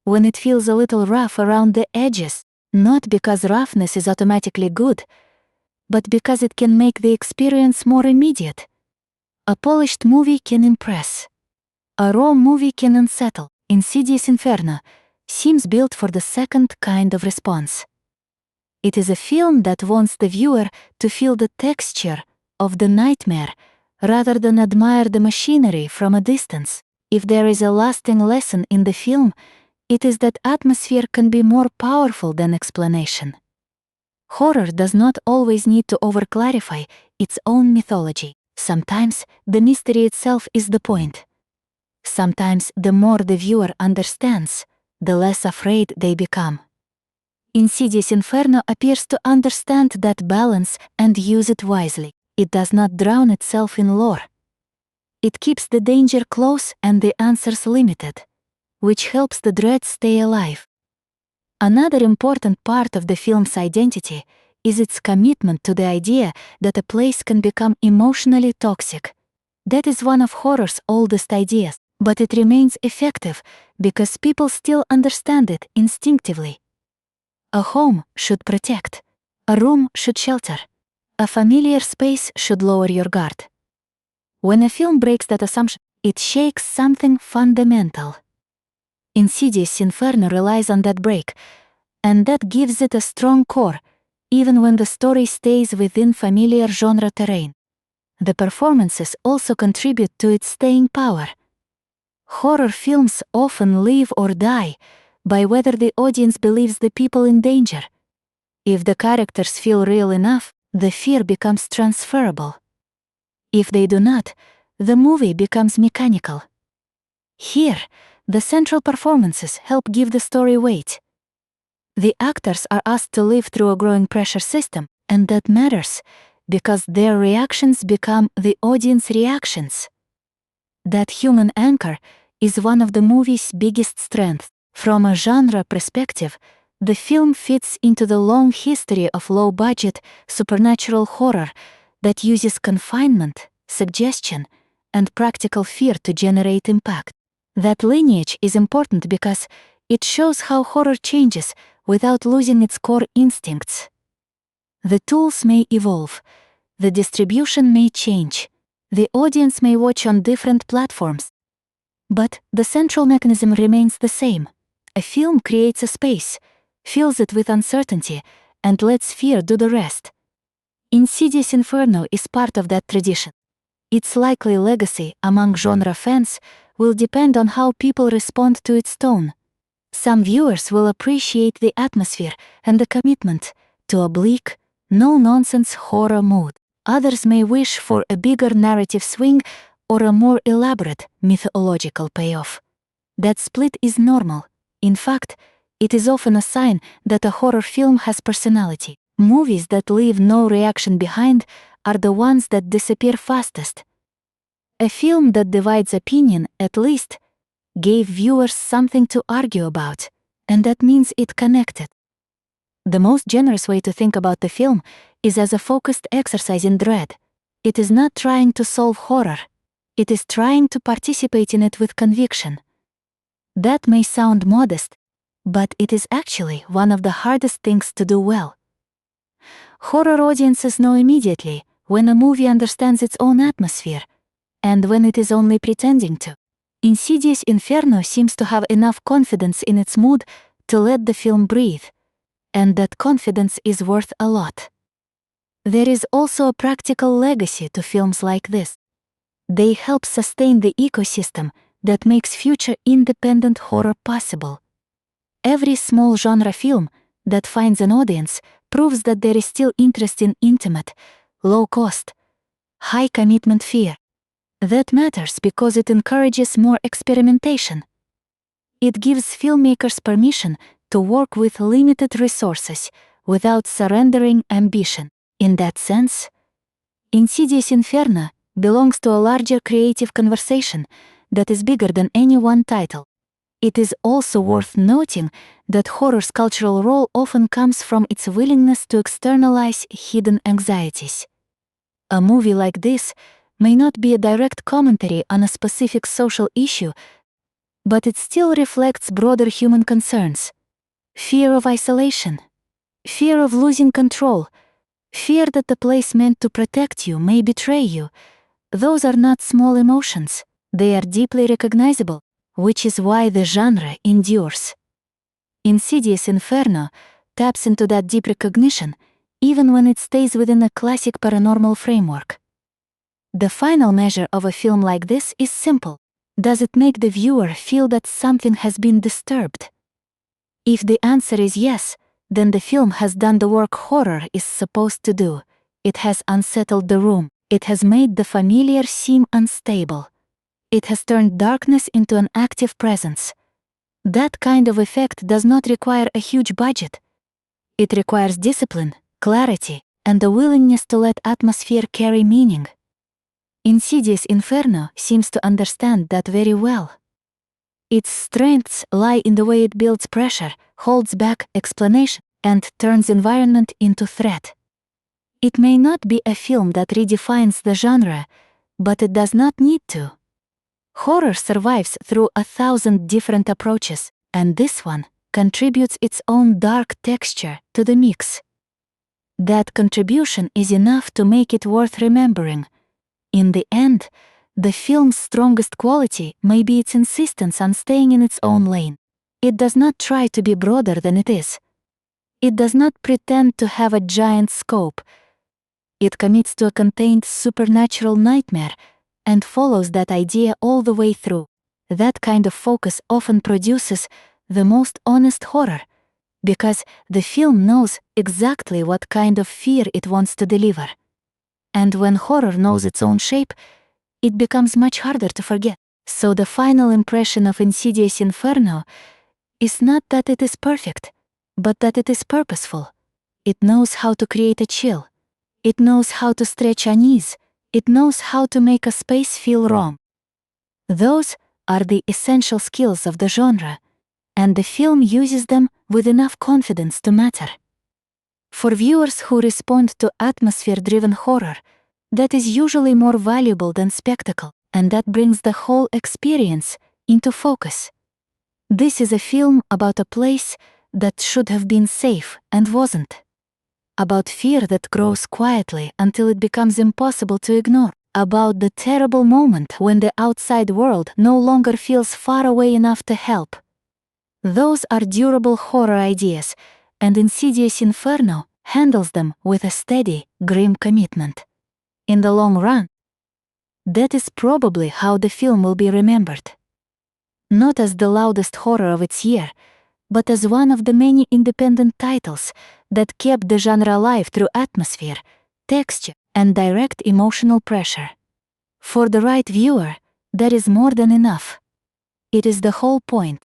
when it feels a little rough around the edges, not because roughness is automatically good, but because it can make the experience more immediate. A polished movie can impress. A raw movie can unsettle. Insidious Inferno seems built for the second kind of response. It is a film that wants the viewer to feel the texture of the nightmare rather than admire the machinery from a distance. If there is a lasting lesson in the film, it is that atmosphere can be more powerful than explanation. Horror does not always need to over-clarify its own mythology. Sometimes the mystery itself is the point. Sometimes the more the viewer understands, the less afraid they become. Insidious Inferno appears to understand that balance and use it wisely. It does not drown itself in lore. It keeps the danger close and the answers limited, which helps the dread stay alive. Another important part of the film's identity is its commitment to the idea that a place can become emotionally toxic. That is one of horror's oldest ideas, but it remains effective because people still understand it instinctively. A home should protect. A room should shelter. A familiar space should lower your guard. When a film breaks that assumption, it shakes something fundamental. Insidious Inferno relies on that break, and that gives it a strong core, even when the story stays within familiar genre terrain. The performances also contribute to its staying power. Horror films often live or die by whether the audience believes the people in danger. If the characters feel real enough, the fear becomes transferable. If they do not, the movie becomes mechanical. Here, the central performances help give the story weight. The actors are asked to live through a growing pressure system, and that matters because their reactions become the audience reactions. That human anchor is one of the movie's biggest strengths. From a genre perspective, the film fits into the long history of low-budget supernatural horror that uses confinement, suggestion, and practical fear to generate impact. That lineage is important because it shows how horror changes without losing its core instincts. The tools may evolve, the distribution may change, The audience may watch on different platforms, but the central mechanism remains the same. A film creates a space, fills it with uncertainty, and lets fear do the rest. Insidious Inferno is part of that tradition. Its likely legacy among genre fans will depend on how people respond to its tone. Some viewers will appreciate the atmosphere and the commitment to a bleak, no-nonsense horror mood. Others may wish for a bigger narrative swing or a more elaborate mythological payoff. That split is normal. In fact, it is often a sign that a horror film has personality. Movies that leave no reaction behind are the ones that disappear fastest. A film that divides opinion, at least, gave viewers something to argue about, and that means it connected. The most generous way to think about the film is as a focused exercise in dread. It is not trying to solve horror. It is trying to participate in it with conviction. That may sound modest, but it is actually one of the hardest things to do well. Horror audiences know immediately when a movie understands its own atmosphere, and when it is only pretending to. Insidious Inferno seems to have enough confidence in its mood to let the film breathe, and that confidence is worth a lot. There is also a practical legacy to films like this. They help sustain the ecosystem that makes future independent horror possible. Every small genre film that finds an audience proves that there is still interest in intimate, low-cost, high-commitment fear. That matters because it encourages more experimentation. It gives filmmakers permission to work with limited resources without surrendering ambition. In that sense, Insidious Inferno belongs to a larger creative conversation that is bigger than any one title. It is also worth noting that horror's cultural role often comes from its willingness to externalize hidden anxieties. A movie like this may not be a direct commentary on a specific social issue, but it still reflects broader human concerns. Fear of isolation, fear of losing control, fear that the place meant to protect you may betray you. Those are not small emotions, they are deeply recognizable, which is why the genre endures. Insidious Inferno taps into that deep recognition, even when it stays within a classic paranormal framework. The final measure of a film like this is simple. Does it make the viewer feel that something has been disturbed? If the answer is yes, then the film has done the work horror is supposed to do. It has unsettled the room. It has made the familiar seem unstable. It has turned darkness into an active presence. That kind of effect does not require a huge budget. It requires discipline, clarity, and the willingness to let atmosphere carry meaning. Insidious Inferno seems to understand that very well. Its strengths lie in the way it builds pressure, holds back explanation, and turns environment into threat. It may not be a film that redefines the genre, but it does not need to. Horror survives through 1,000 different approaches, and this one contributes its own dark texture to the mix. That contribution is enough to make it worth remembering. In the end, the film's strongest quality may be its insistence on staying in its own lane. It does not try to be broader than it is. It does not pretend to have a giant scope. It commits to a contained supernatural nightmare and follows that idea all the way through. That kind of focus often produces the most honest horror, because the film knows exactly what kind of fear it wants to deliver. And when horror knows its own shape, it becomes much harder to forget. So the final impression of Insidious Inferno is not that it is perfect, but that it is purposeful. It knows how to create a chill. It knows how to stretch unease. It knows how to make a space feel wrong. Those are the essential skills of the genre, and the film uses them with enough confidence to matter. For viewers who respond to atmosphere-driven horror, that is usually more valuable than spectacle, and that brings the whole experience into focus. This is a film about a place that should have been safe and wasn't. About fear that grows quietly until it becomes impossible to ignore. about the terrible moment when the outside world no longer feels far away enough to help. Those are durable horror ideas, and Insidious Inferno handles them with a steady, grim commitment. In the long run, that is probably how the film will be remembered. Not as the loudest horror of its year, but as one of the many independent titles that kept the genre alive through atmosphere, texture, and direct emotional pressure. For the right viewer, that is more than enough. It is the whole point.